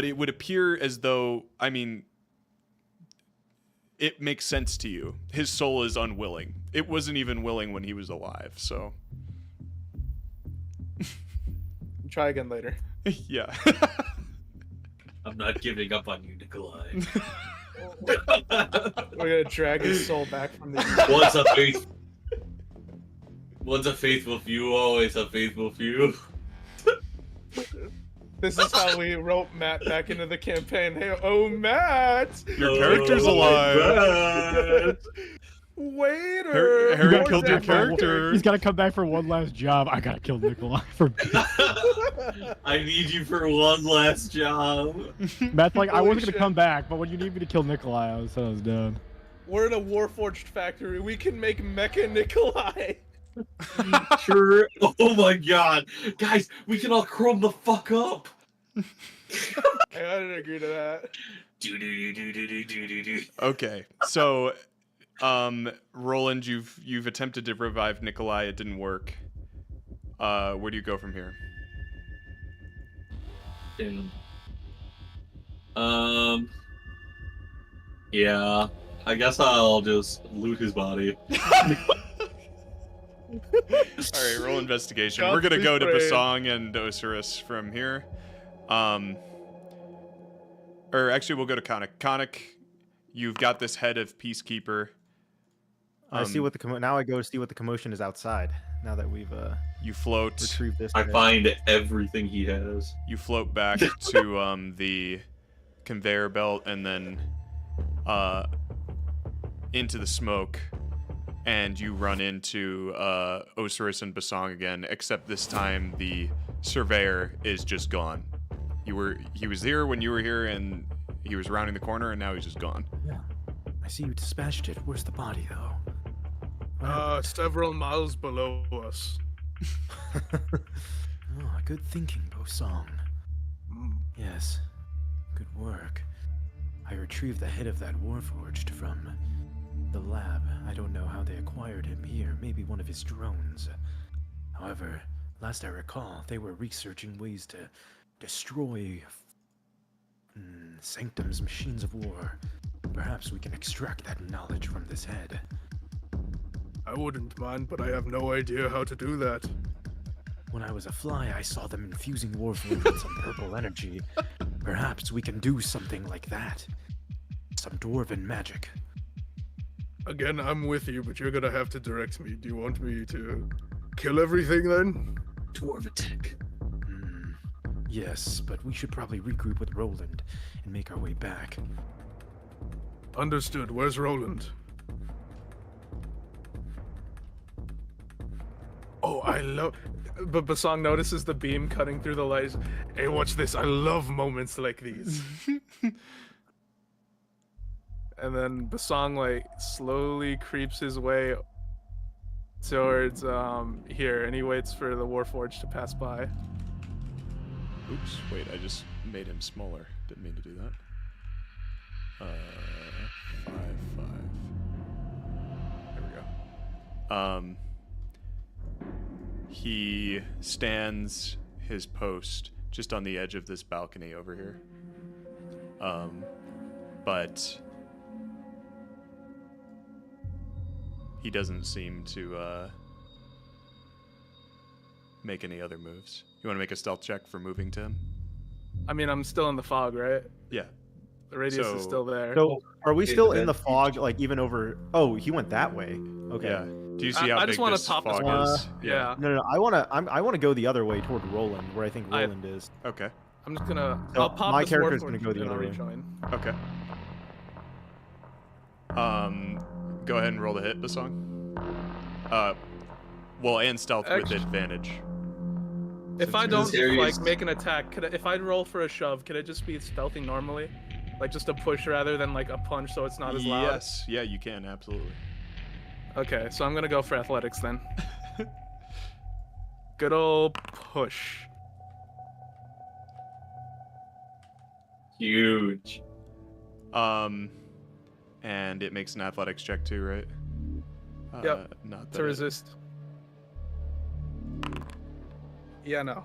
it would appear as though, I mean, it makes sense to you. His soul is unwilling. It wasn't even willing when he was alive, so Try again later. yeah. I'm not giving up on you, Nikolai. We're gonna drag his soul back from the. Once a faithful few, always a faithful few. This is how we rope Matt back into the campaign. Hey, oh Matt! Your character's alive. Waiter! Harry More killed your than- character. He's got to come back for one last job. I gotta kill Nikolai for. I need you for one last job. Matt's like, I Holy wasn't gonna shit. come back, but when you need me to kill Nikolai, I said I was done. We're in a Warforged factory. We can make Mecha Nikolai. Sure. Oh my god. Guys, we can all chrome the fuck up. I didn't agree to that. Do. Okay, so, Rolland, you've attempted to revive Nikolai. It didn't work. Where do you go from here? Damn. Yeah. I guess I'll just loot his body. All right, roll investigation. We're gonna go to Bosong and Ocerus from here. Or actually, we'll go to Khanek. Khanek, you've got this head of Peacekeeper. I see what now I go to see what the commotion is outside. Now that we've You float. retrieved this. I head. find everything he has. You float back to the conveyor belt and then into the smoke, and you run into Ocerus and Bosong again. Except this time, the surveyor is just gone. He was here when you were here, and he was rounding the corner, and now he's just gone. Yeah. I see you dispatched it. Where's the body, though? Several miles below us. Good thinking, Bosong. Yes, good work. I retrieved the head of that Warforged from the lab. I don't know how they acquired him here, maybe one of his drones. However, last I recall, they were researching ways to destroy Sanctum's machines of war. Perhaps we can extract that knowledge from this head. I wouldn't mind, but I have no idea how to do that. When I was a fly, I saw them infusing Warforged with some purple energy. Perhaps we can do something like that. Some dwarven magic. Again, I'm with you, but you're gonna have to direct me. Do you want me to kill everything then? Dwarvitic. Yes, but we should probably regroup with Rolland and make our way back. Understood. Where's Rolland? Oh, I love... But Bosong notices the beam cutting through the lights. Hey, watch this. I love moments like these. And then Bosong, like, slowly creeps his way towards, here, and he waits for the Warforged to pass by. Oops, wait, I just made him smaller. Didn't mean to do that. 5, 5. There we go. He stands his post just on the edge of this balcony over here. But he doesn't seem to make any other moves. You want to make a stealth check for moving to him? I mean, I'm still in the fog, right? Yeah. The radius is still there. So, are we still in the fog, like, even over... Oh, he went that way. Okay. Yeah. Do you see how I big just want this to top fog this is? Yeah. No, I want to go the other way toward Rolland, where I think Rolland is. Okay. I'm just gonna... So I'll pop my this character's Warforged gonna go the and I'll other way. rejoin. Okay. Go ahead and roll the hit, Bosong. Well, and stealth with advantage. If I Since don't you're- like make an attack, if I roll for a shove, could it just be stealthy normally, like just a push rather than like a punch, so it's not as loud? Yes, yeah, you can absolutely. Okay, so I'm gonna go for athletics then. Good old push. Huge. And it makes an athletics check too, right? Yep. Not To that resist. Yeah, no.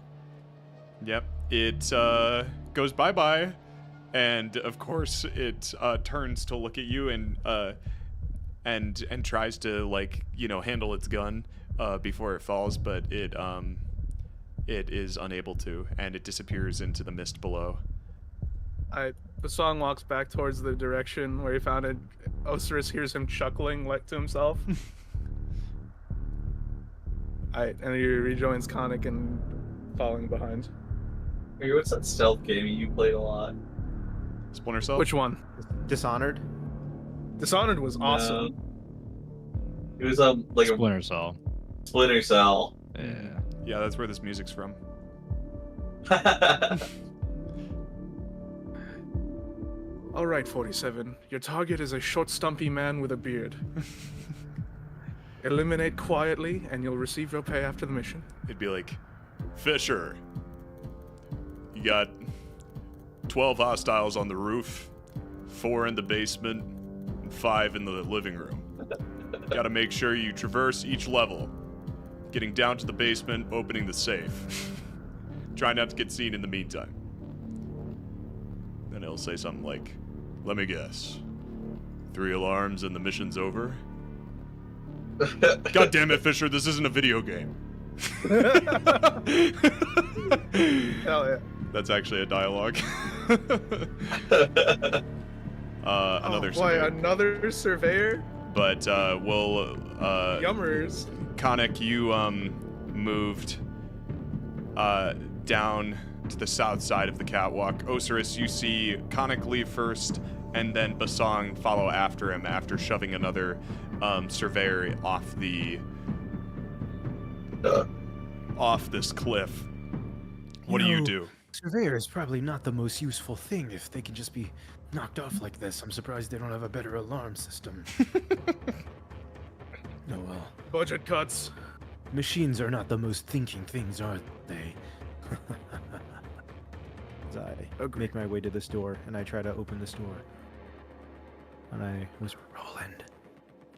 Yep. It goes bye-bye, and of course it turns to look at you and tries to, like, you know, handle its gun before it falls, but it is unable to, and it disappears into the mist below. Bosong walks back towards the direction where he found it. Ocerus hears him chuckling like to himself. And he rejoins Khanek and following behind. Hey, what's that stealth game you played a lot? Splinter Cell? Which one? Dishonored? Dishonored was awesome. It was like Splinter Cell. Splinter Cell. Yeah. Yeah, that's where this music's from. All right, 47. Your target is a short, stumpy man with a beard. Eliminate quietly, and you'll receive your pay after the mission. It'd be like, Fisher, you got 12 hostiles on the roof, 4 in the basement, and 5 in the living room. Gotta make sure you traverse each level, getting down to the basement, opening the safe. Try not to get seen in the meantime. Then he'll say something like, let me guess, 3 alarms and the mission's over? God damn it, Fisher, this isn't a video game. Hell yeah. That's actually a dialogue. Another surveyor. Another surveyor? But we'll Yummers. Khanek, you moved down to the south side of the catwalk. Ocerus, you see Khanek leave first, and then Bosong follow after him after shoving another surveyor off this cliff. What do you do? Surveyor is probably not the most useful thing if they can just be knocked off like this. I'm surprised they don't have a better alarm system. Oh well. Budget cuts. Machines are not the most thinking things, are they? As I make my way to this door, and I try to open this door. And I whisper, Rolland,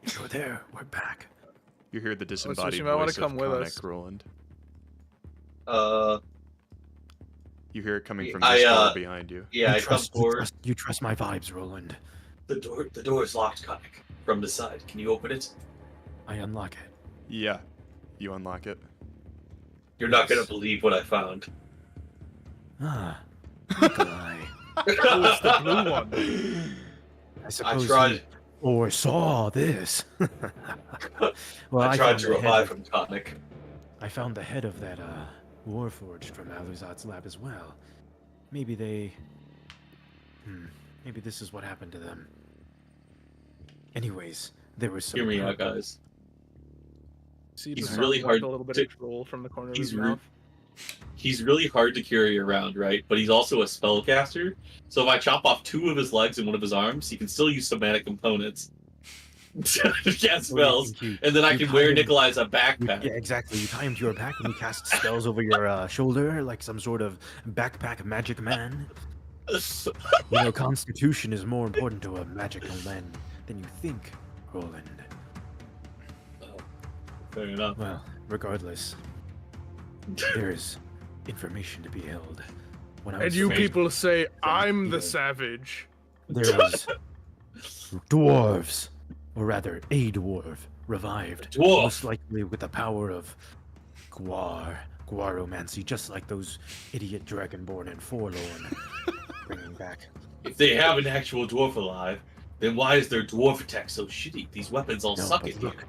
if you're there, we're back. You hear the disembodied you might wanna voice come of with Khanek, us. Rolland. Uh, You hear it coming from this door behind you. yeah, I come forward. You trust my vibes, Rolland. The door is locked, Khanek. From the side. Can you open it? I unlock it. Yeah. You unlock it. You're not gonna believe what I found. Ah, Nikolai. It's the blue one. I suppose tried. you foresaw this. Well, I tried found to the head revive of- him, Khanek. I found the head of that Warforged from Aluzad's lab as well. Maybe they... Maybe this is what happened to them. Anyways, there was some... Hear me out, guys. See, He's Bosong really like hard a little bit to- of drool from the corner of He's his mouth. He's really hard to carry around, right? But he's also a spellcaster. So if I chop off 2 of his legs and 1 of his arms, he can still use somatic components to cast spells. And then I can wear Nikolai as a backpack. Yeah, exactly. You tie him to your back and you cast spells over your shoulder like some sort of backpack magic man. You know, Constitution is more important to a magical man than you think, Rolland. Fair enough. Well, regardless, there's information to be held. When I And was you first- people say I'm the Yeah. savage. There was dwarves, or rather, a dwarf revived, Dwarf. most likely with the power of guaromancy, just like those idiot dragonborn and Forlorn. Bringing back. If they have an actual dwarf alive, then why is their dwarf attack so shitty? These weapons all No, suck but at look, here.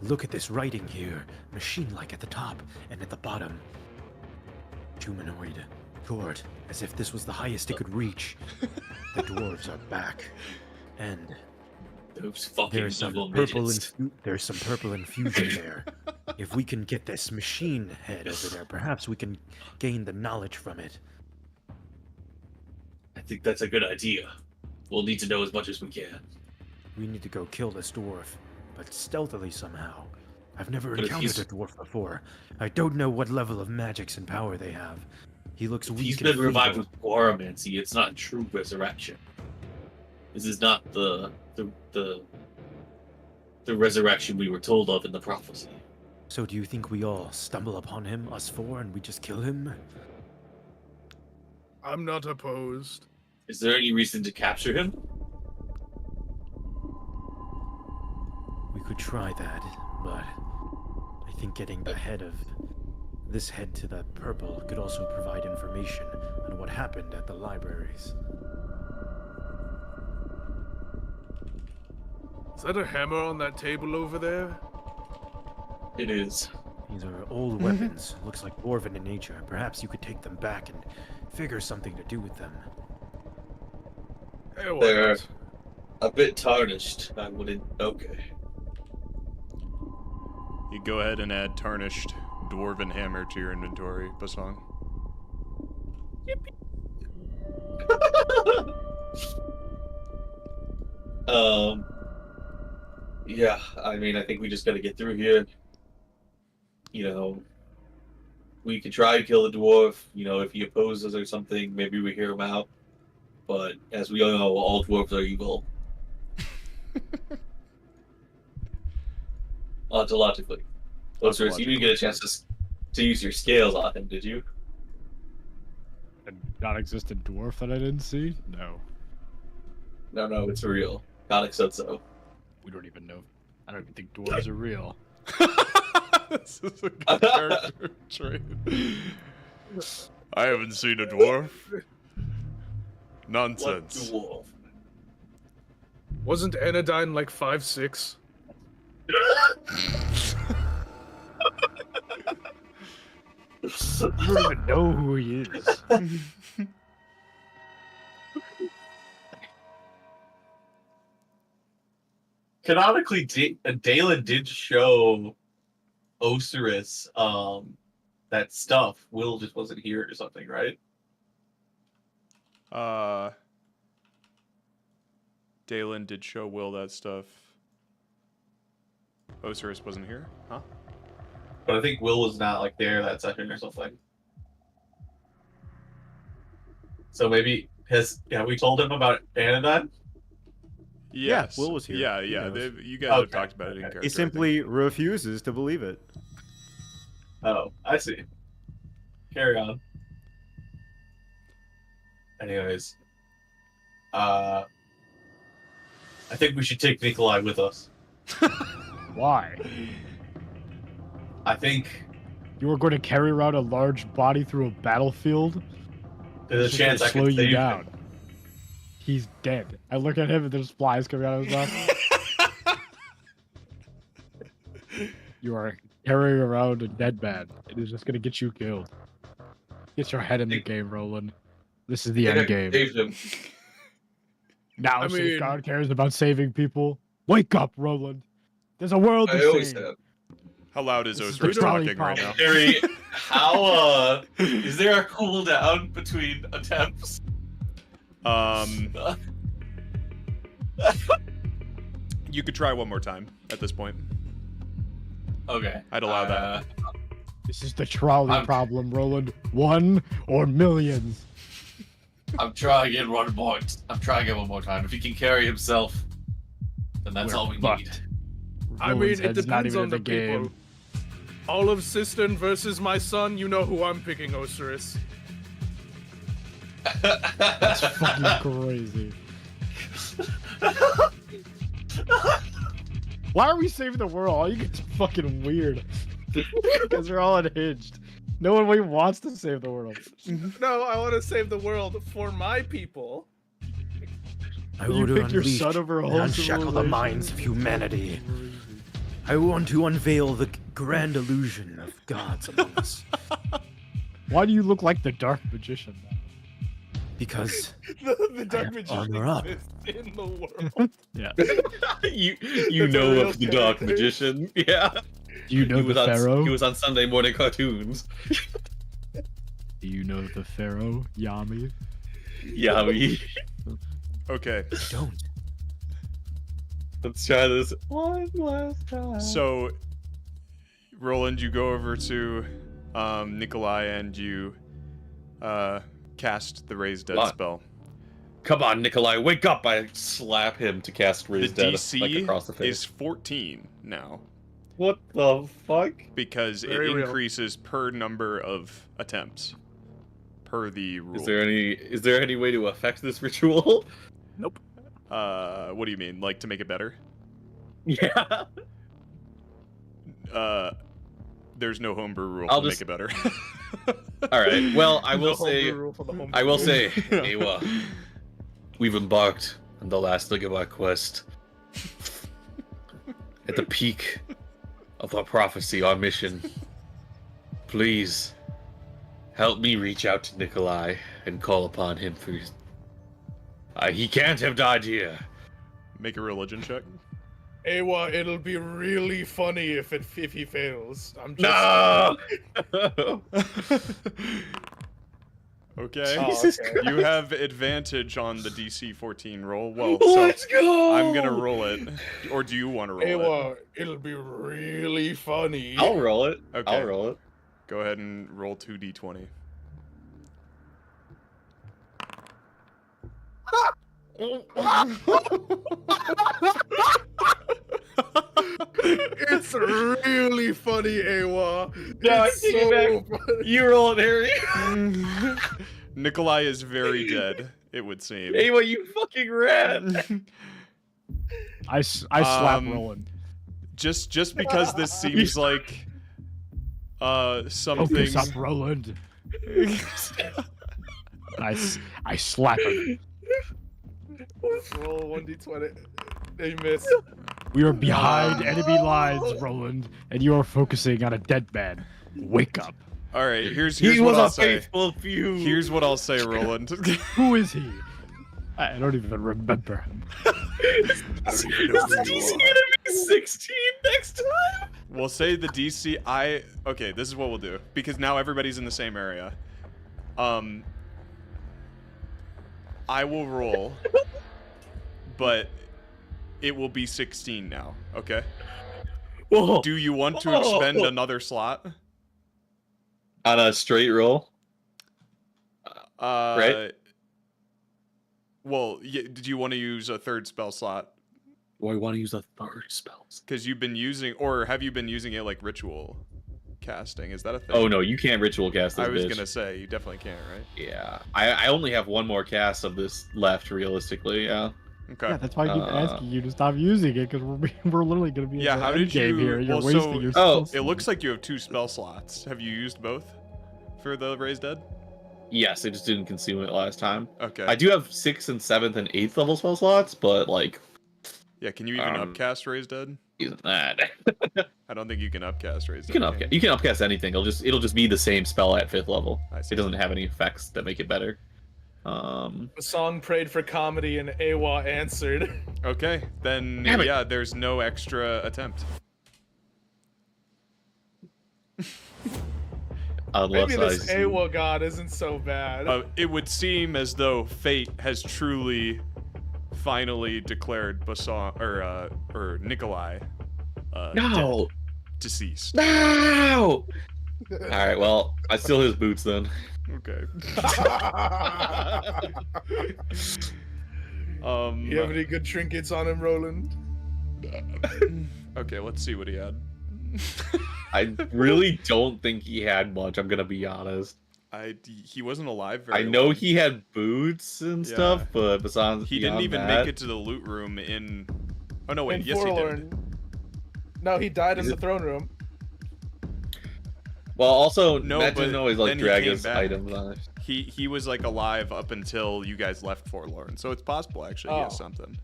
look at this writing here, machine-like at the top and at the bottom. Humanoid, short, as if this was the highest it could reach. The dwarves are back, and Those fucking there's some evil purple. midgets. There's some purple infusion there. If we can get this machine head over there, perhaps we can gain the knowledge from it. I think that's a good idea. We'll need to know as much as we can. We need to go kill this dwarf, but stealthily somehow. I've never But if encountered he's- a dwarf before. I don't know what level of magics and power they have. He looks If weak he's and been revived feeble. with Guaromancy, it's not true resurrection. This is not the resurrection we were told of in the prophecy. So do you think we all stumble upon him, us 4, and we just kill him? I'm not opposed. Is there any reason to capture him? We could try that, but I think getting the head of this head to the purple could also provide information on what happened at the libraries. Is that a hammer on that table over there? It is. These are old weapons, looks like dwarven in nature. Perhaps you could take them back and figure something to do with them. Hey, They're a bit tarnished. I wouldn't. Okay. You go ahead and add tarnished dwarven hammer to your inventory, Bosong. Yeah, I mean, I think we just gotta get through here. You know, we could try to kill the dwarf. You know, if he opposes or something, maybe we hear him out. But as we all know, all dwarves are evil. Ontologically. Ocerus, you didn't get a chance to use your scales on him, did you? A non-existent dwarf that I didn't see? No. No, it's real. Khanek said so. We don't even know. I don't even think dwarves are real. This is a good character trait. I haven't seen a dwarf. Nonsense. What dwarf? Wasn't Anodyne like 5'6"? I don't even know who he is. Canonically, Daelin did show Ocerus that stuff. Will just wasn't here or something, right? Daelin did show Will that stuff. Ocerus wasn't here, huh? But I think Will was not like there that second or something. So maybe have we told him about Anodyne? Yes. Yeah, Will was here. Yeah, He yeah. knows. You guys have talked about it in character. He simply refuses to believe it. Oh, I see. Carry on. Anyways, I think we should take Nikolai with us. Why? I think You were going to carry around a large body through a battlefield? there's a chance I slow can you save down. him. He's dead. I look at him and there's flies coming out of his mouth. You are carrying around a dead man. It is just going to get you killed. Get your head in the game, Rolland. This is the end game. Saved him. Now I mean- Safeguard cares about saving people. Wake up, Rolland. There's a world I to always save. have. How loud is This is Ocerus the trolley talking right now? problem. Harry, how is there a cooldown between attempts? You could try one more time at this point. Okay. I'd allow that. This is the trolley I'm- problem, Rolland. One or millions. I'm trying it one more. I'm trying it one more time. If he can carry himself, then that's We're all we fucked. need. I mean, Roland's it head's not depends even on in the game. people. All of Cistern versus my son, you know who I'm picking, Ocerus. That's fucking crazy. Why are we saving the world? All you guys are fucking weird. Because they're all unhinged. No one really wants to save the world. No, I want to save the world for my people. I You want to picked your unleash son over a and whole unshackle the civilization? minds of humanity. I want to unveil the grand illusion of gods among us. Why do you look like the Dark Magician? Because The Dark have Magician armor up. exists in the world. Yeah. you That's know a real of the Dark character. Magician. Yeah. Do you know he the was on, Pharaoh? He was on Sunday morning cartoons. Do you know the Pharaoh, Yami? Yummy. Okay. don't. Let's try this one last time. So, Rolland, you go over to Nikolai and you cast the Raise Dead What? spell. Come on, Nikolai, wake up! I slap him to cast Raise The Dead DC like across the face. is 14 now What the fuck? because Very it real. increases per number of attempts per the rule. Is there any way to affect this ritual? What do you mean? Like to make it better? Yeah. There's no homebrew rule I'll to just- make it better. All right. Well, I will No say, homebrew rule for the homebrew. I will say, Aewa, we've embarked on the last leg of our quest. At the peak of our prophecy, our mission. Please help me reach out to Nikolai and call upon him for his... he can't have died here. Make a religion check. Aewa, it'll be really funny if he fails. I'm just No! Okay. Oh, Jesus okay. You have advantage on the DC 14 roll. Well, so Let's go! I'm gonna roll it. Or do you want to roll it? Aewa, it'll be really funny. I'll roll it. Okay. I'll roll it. Go ahead and roll 2d20. It's really funny, Aewa. No, I It's take it back. funny. You roll it, Harry. Nikolai is very dead, it would seem. Aewa, you fucking ran. I slap Um, Rolland. Just because this seems like something. Focus up, Rolland. I slap him. Roll 1d20. They miss. We are behind enemy lines, Rolland, and you are focusing on a dead man. Wake up. All right, here's He what was I'll a say. faithful few. Here's what I'll say, Roland. Who is he? I don't even remember him. Is the DC gonna be 16 next time? We'll say the DC. Okay, this is what we'll do because now everybody's in the same area. I will roll, but it will be 16 now. Okay. Whoa. Do you want to expend another slot? On a straight roll? Right? Well, did you want to use a third spell slot? Do I want to use a third spell? Because you've been using, or have you been using it like ritual casting? Is that a thing? Oh no, you can't ritual cast this. I was bitch. gonna say you definitely can't, right? Yeah, I only have one more cast of this left, realistically. Yeah. Okay. Yeah, that's why I keep asking you to stop using it, because we're literally gonna be in Yeah. the How end did game you? here. You're Well, wasting your spell it looks like you have 2 spell slots. Have you used both for the Raised Dead? Yes, I just didn't consume it last time. Okay. I do have 6th and 7th and 8th level spell slots, but like. Yeah. Can you even upcast Raised Dead? Using that. I don't think you can upcast Raised You Dead. can upcast anything. It'll just be the same spell at 5th level. I see. It doesn't have any effects that make it better. The song prayed for comedy and Aewa answered. Okay, then Damn it. yeah, there's no extra attempt. Unless Maybe this I Aewa god isn't so bad. It would seem as though fate has truly, finally declared Bosong or Nikolai No! deceased. No! Alright, well, I steal his boots then. Okay. You have any good trinkets on him, Rolland? Okay, let's see what he had. I really don't think he had much, I'm gonna be honest. He wasn't alive very I know long. he had boots and stuff, but besides he didn't even make it to the loot room in. Oh no, wait, In yes Forlorn. he did. No, he died in the throne room. Well, also, No, Matt but didn't always like then he drag came his back. items on it. He was like alive up until you guys left Forlorn, so it's possible actually he has something.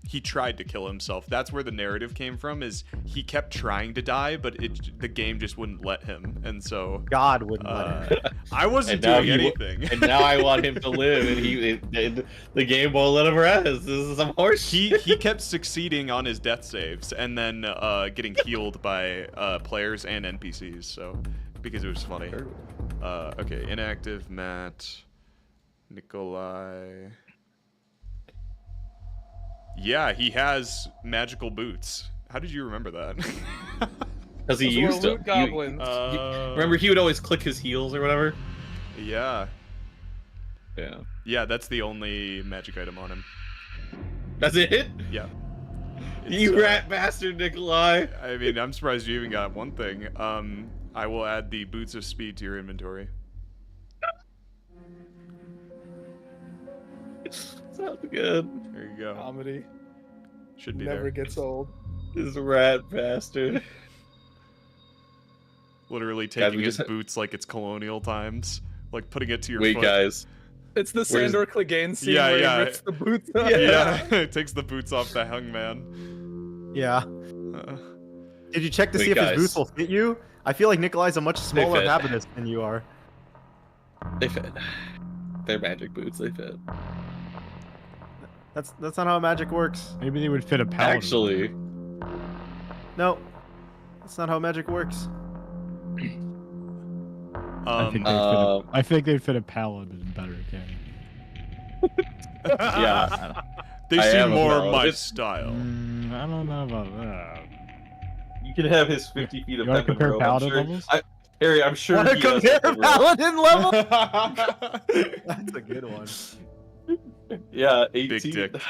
He tried to kill himself. That's where the narrative came from. Is he kept trying to die, but the game just wouldn't let him, and so God wouldn't let him. I wasn't And now doing he anything. And now I want him to live, and the game won't let him rest. This is some horse. He kept succeeding on his death saves, and then getting healed by players and NPCs. So because it was funny. Okay, inactive Matt, Nikolai. Yeah, he has magical boots. How did you remember that? Because he Those used were to. loot goblins. Remember, he would always click his heels or whatever. Yeah. Yeah. Yeah, that's the only magic item on him. That's it. Yeah. You rat bastard, Nikolai. I mean, I'm surprised you even got one thing. I will add the boots of speed to your inventory. Sounds good. There you go. Comedy Should be never there. gets old. This rat bastard. Literally taking we his just- boots like it's colonial times, like putting it to your Wait, foot. guys. It's the Where's- Sandor Clegane scene Yeah, where yeah. he rips the boots off. Yeah, it takes the boots off the hung man. Yeah. Did you check to Wait, see if guys. his boots will fit you? I feel like Nikolai's a much smaller fit. habitus than you are. They fit. They're magic boots. They fit. That's not how magic works. Maybe they would fit a paladin. Actually, No, that's not how magic works. I think they'd fit a paladin better, Kenny. yeah. They I seem am a more paladin. my style. I don't know about that. You can have his 50 feet of You wanna heaven compare robe, I'm paladin sure. levels? Harry, I'm sure. Want to he has compare heaven robe. paladin level? That's a good one. Yeah, 18. Big dick.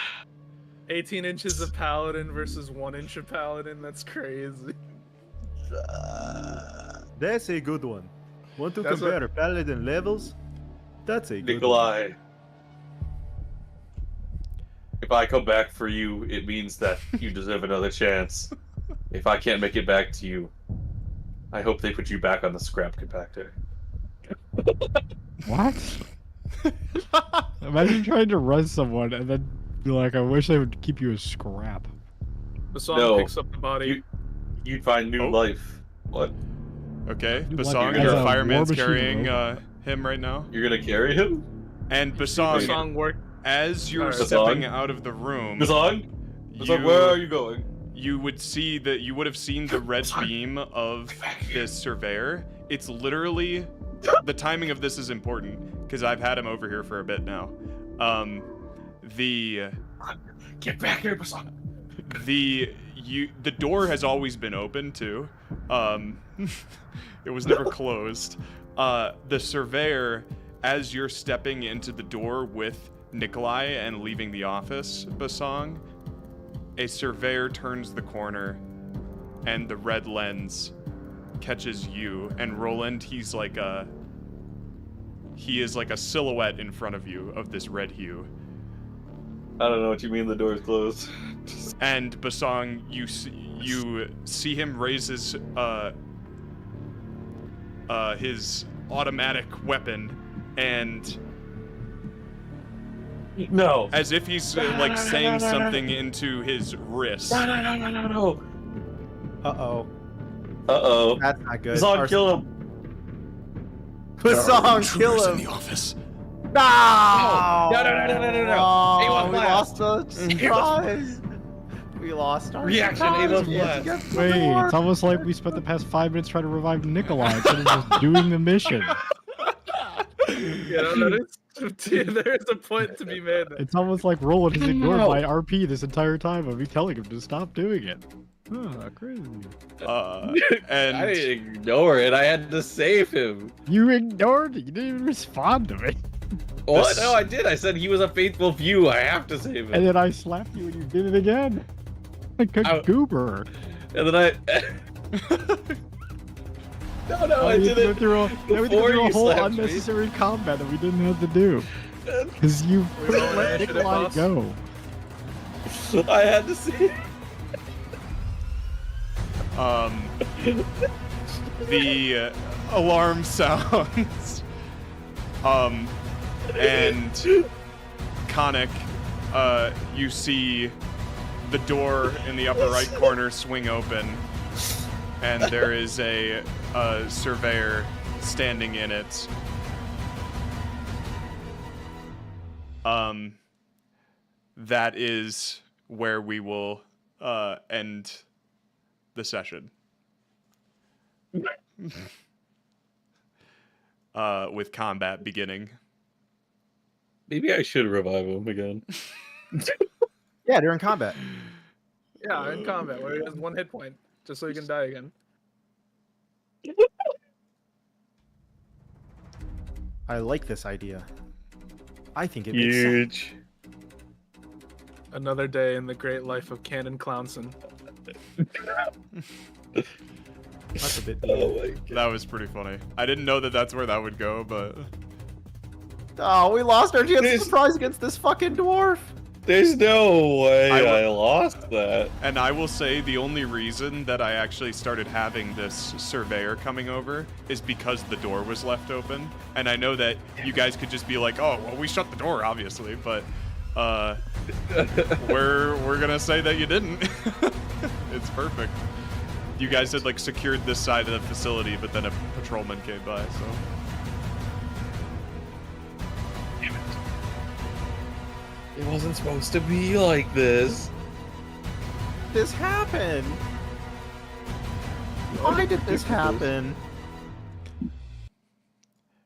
18 inches of paladin versus 1 inch of paladin. That's crazy. That's a good one. Want to That's compare paladin levels? That's a good one. Nikolai. If I come back for you, it means that you deserve another chance. If I can't make it back to you, I hope they put you back on the scrap compactor. What? Imagine trying to run someone and then be like, I wish they would keep you as scrap. The song No. picks up the body. You'd find new life. What? Okay, You Basong want and your- the As a war fireman's machine carrying robot. him right now. You're gonna carry him? And The Basong, song work. as you're Alright. stepping Basong? out of the room, Basong? Basong, where are you going? You would see that you would have seen the red beam of this surveyor. It's literally the timing of this is important because I've had him over here for a bit now. Get back here, Basong. the door has always been open too. It was never closed. The surveyor, as you're stepping into the door with Nikolai and leaving the office, Bosong, a surveyor turns the corner, and the red lens catches you. And Rolland, he is like a silhouette in front of you of this red hue. I don't know what you mean. The door's closed. And Bosong, you see him raise his automatic weapon, and no, as if he's like saying something into his wrist. No. Uh-oh. Uh-oh. That's not good. Bosong, kill him. Bosong, kill him. In the office. No! No. Oh, we blast. lost the surprise. We lost our Reaction, surprise. Aewa's We had to blast. get the Wait, door. it's almost like we spent the past 5 minutes trying to revive Nikolai instead of just doing the mission. There's a point to be made there. It's almost like Rolland has ignored my RP this entire time of me telling him to stop doing it. Oh, crazy. And I didn't ignore it. I had to save him. You ignored it. You didn't even respond to me. What? No, I did. I said he was a faithful few. I have to save him. And then I slapped you and you did it again. Like a goober. And then I... No, I did it Now we before did a you whole slapped me. unnecessary combat that we didn't have to do. Because you roll let initiative, Nikolai boss? go. I had to see. The alarm sounds. And Khanek, you see the door in the upper right corner swing open, and there is a surveyor standing in it. That is where we will end the session. With combat beginning. Maybe I should revive him again. Yeah, during combat. Yeah, in combat, where he has 1 hit point, just so he can die again. I like this idea. I think it makes sense. Huge. Another day in the great life of Canon Clownson. That's a bit. Oh my god. That was pretty funny. I didn't know that that's where that would go, but... Oh, we lost our chance to surprise against this fucking dwarf. There's no way I lost that. And I will say the only reason that I actually started having this surveyor coming over is because the door was left open. And I know that you guys could just be like, oh, well, we shut the door, obviously, but we're gonna say that you didn't. It's perfect. You guys had like secured this side of the facility, but then a patrolman came by, so. Damn it. It wasn't supposed to be like this. This happened. Why did this happen?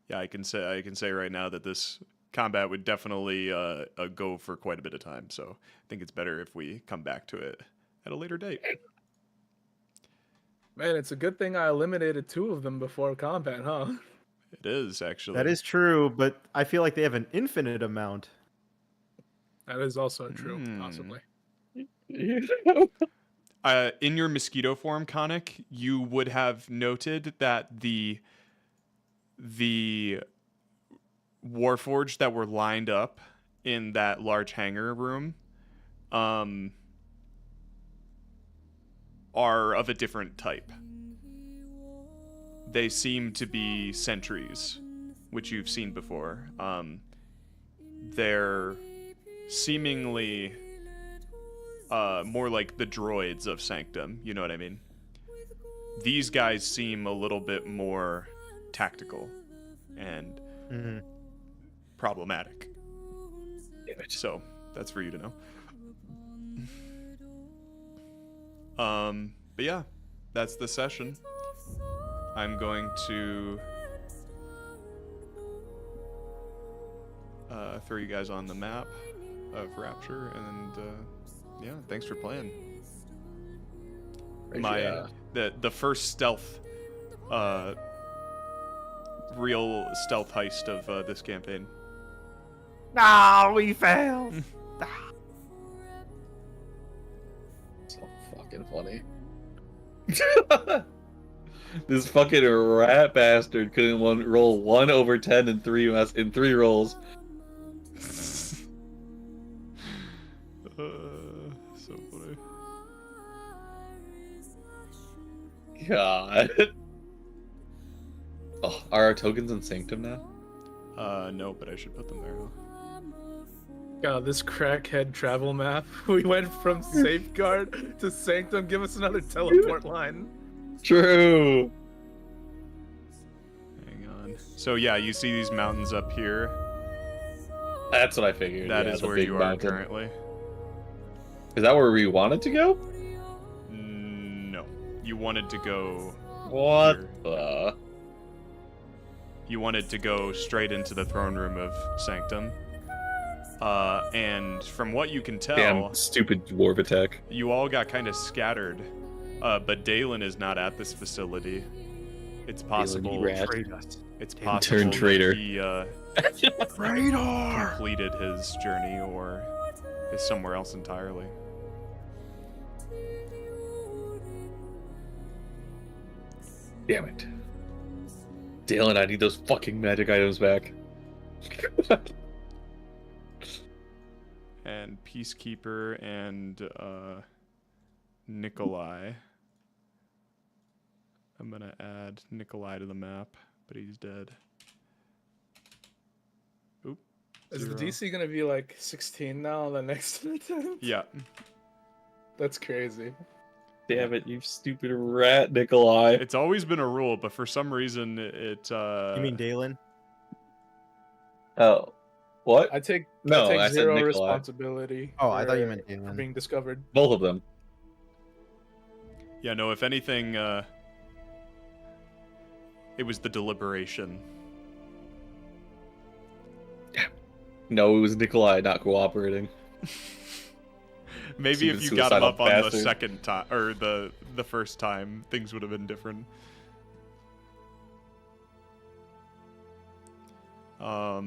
Yeah, I can say right now that this combat would definitely go for quite a bit of time. So I think it's better if we come back to it at a later date. Man, it's a good thing I eliminated 2 of them before combat, huh? It is, actually. That is true, but I feel like they have an infinite amount. That is also true, possibly. In your mosquito form, Khanek, you would have noted that the Warforged that were lined up in that large hangar room are of a different type. They seem to be sentries, which you've seen before. They're seemingly more like the droids of Sanctum, you know what I mean? These guys seem a little bit more tactical and problematic. So, that's for you to know. But yeah, that's the session. I'm going to throw you guys on the map of Rapture, and yeah, thanks for playing. the first stealth, real stealth heist of this campaign. No, we failed. So fucking funny. This fucking rat bastard couldn't roll 1 over 10 in 3 rolls. So funny. God. Oh, are our tokens in Sanctum now? No, but I should put them there. God, this crackhead travel map. We went from Safeguard to Sanctum. Give us another teleport line. True. Hang on. So yeah, you see these mountains up here. That's what I figured. That yeah, is the where big you are mountain. currently. Is that where we wanted to go? No. You wanted to go... What here. the... You wanted to go straight into the throne room of Sanctum. And from what you can tell... Damn stupid dwarf attack. You all got kind of scattered. But Daelin is not at this facility. It's possible... It's possible Turn traitor. that he completed his journey or is somewhere else entirely. Damn it. Daelin, I need those fucking magic items back. And Peacekeeper and Nikolai. I'm gonna add Nikolai to the map, but he's dead. Oop. Is the DC gonna be like 16 now on the next attempt? Yeah. That's crazy. Damn it, you stupid rat, Nikolai. It's always been a rule, but for some reason it You mean Daelin? Oh. What? I take I said zero Nikolai. responsibility. Oh, I thought you meant for Daelin. being discovered. Both of them. Yeah, no, if anything, it was the deliberation. No, it was Nikolai not cooperating. Maybe Even if you got him suicidal up on the bastard. second time, or the first time, things would have been different. How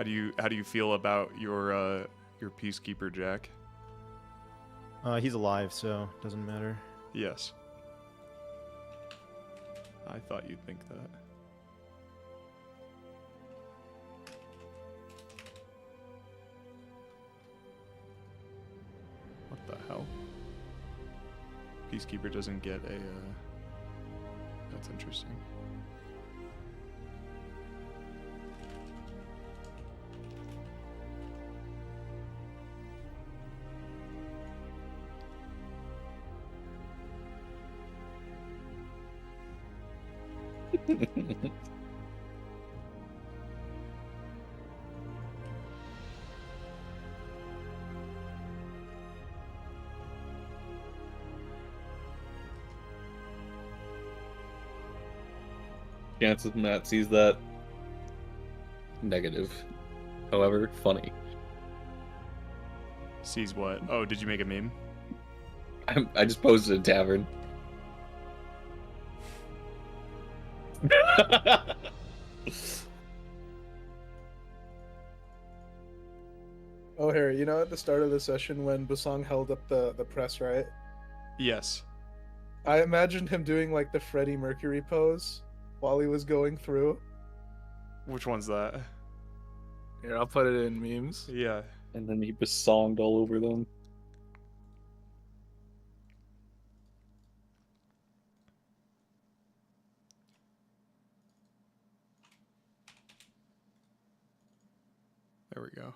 do you feel about your Peacekeeper, Jack? He's alive, so doesn't matter. Yes. I thought you'd think that. What the hell? Peacekeeper doesn't get a... That's interesting. Chances Matt sees that. Negative. However, funny. Sees what? Oh, did you make a meme? I just posted a tavern. Oh, Harry, you know at the start of the session when Bosong held up the press, right? Yes. I imagined him doing like the Freddie Mercury pose while he was going through. Which one's that? Here, I'll put it in memes. Yeah. And then he besonged all over them. There we go.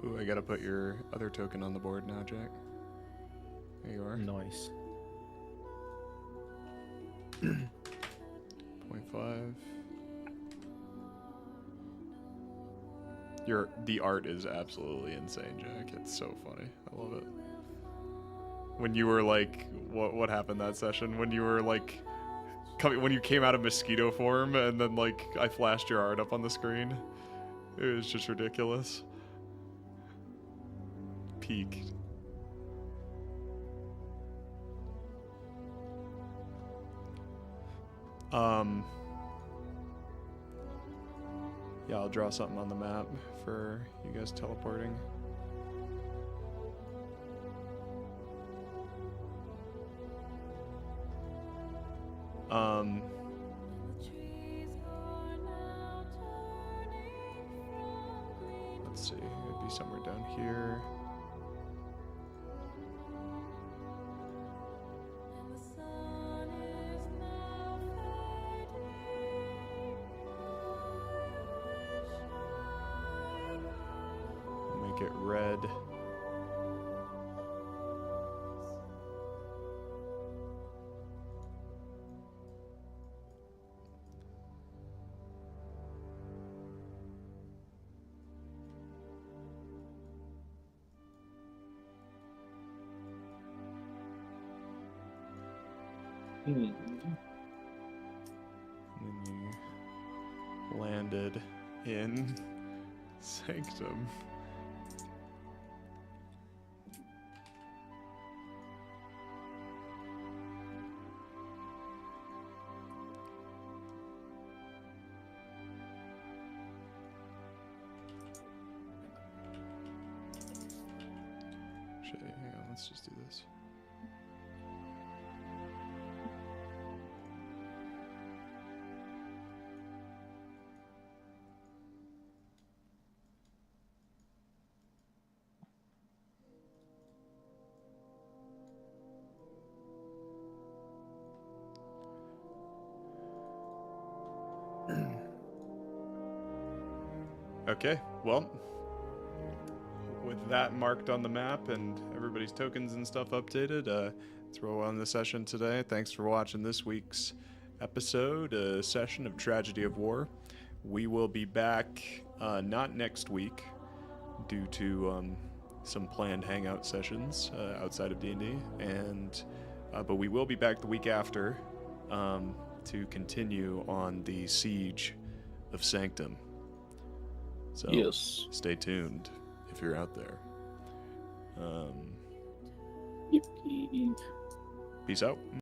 Ooh, I gotta put your other token on the board now, Jack. There you are. Nice. 0.5. The art is absolutely insane, Jack. It's so funny. I love it. When you were like, what happened that session? When you were like, when you came out of mosquito form, and then like I flashed your art up on the screen. It was just ridiculous. Peak. Yeah, I'll draw something on the map for you guys teleporting. Let's see, it'd be somewhere down here. Make it red. And then you landed in Sanctum. Actually, hang on, let's just do this. Okay, well, with that marked on the map and everybody's tokens and stuff updated, let's roll on the session today. Thanks for watching this week's episode, a session of Tragedy of War. We will be back not next week due to some planned hangout sessions outside of D&D, but we will be back the week after to continue on the Siege of Sanctum. So yes. Stay tuned if you're out there. Peace out.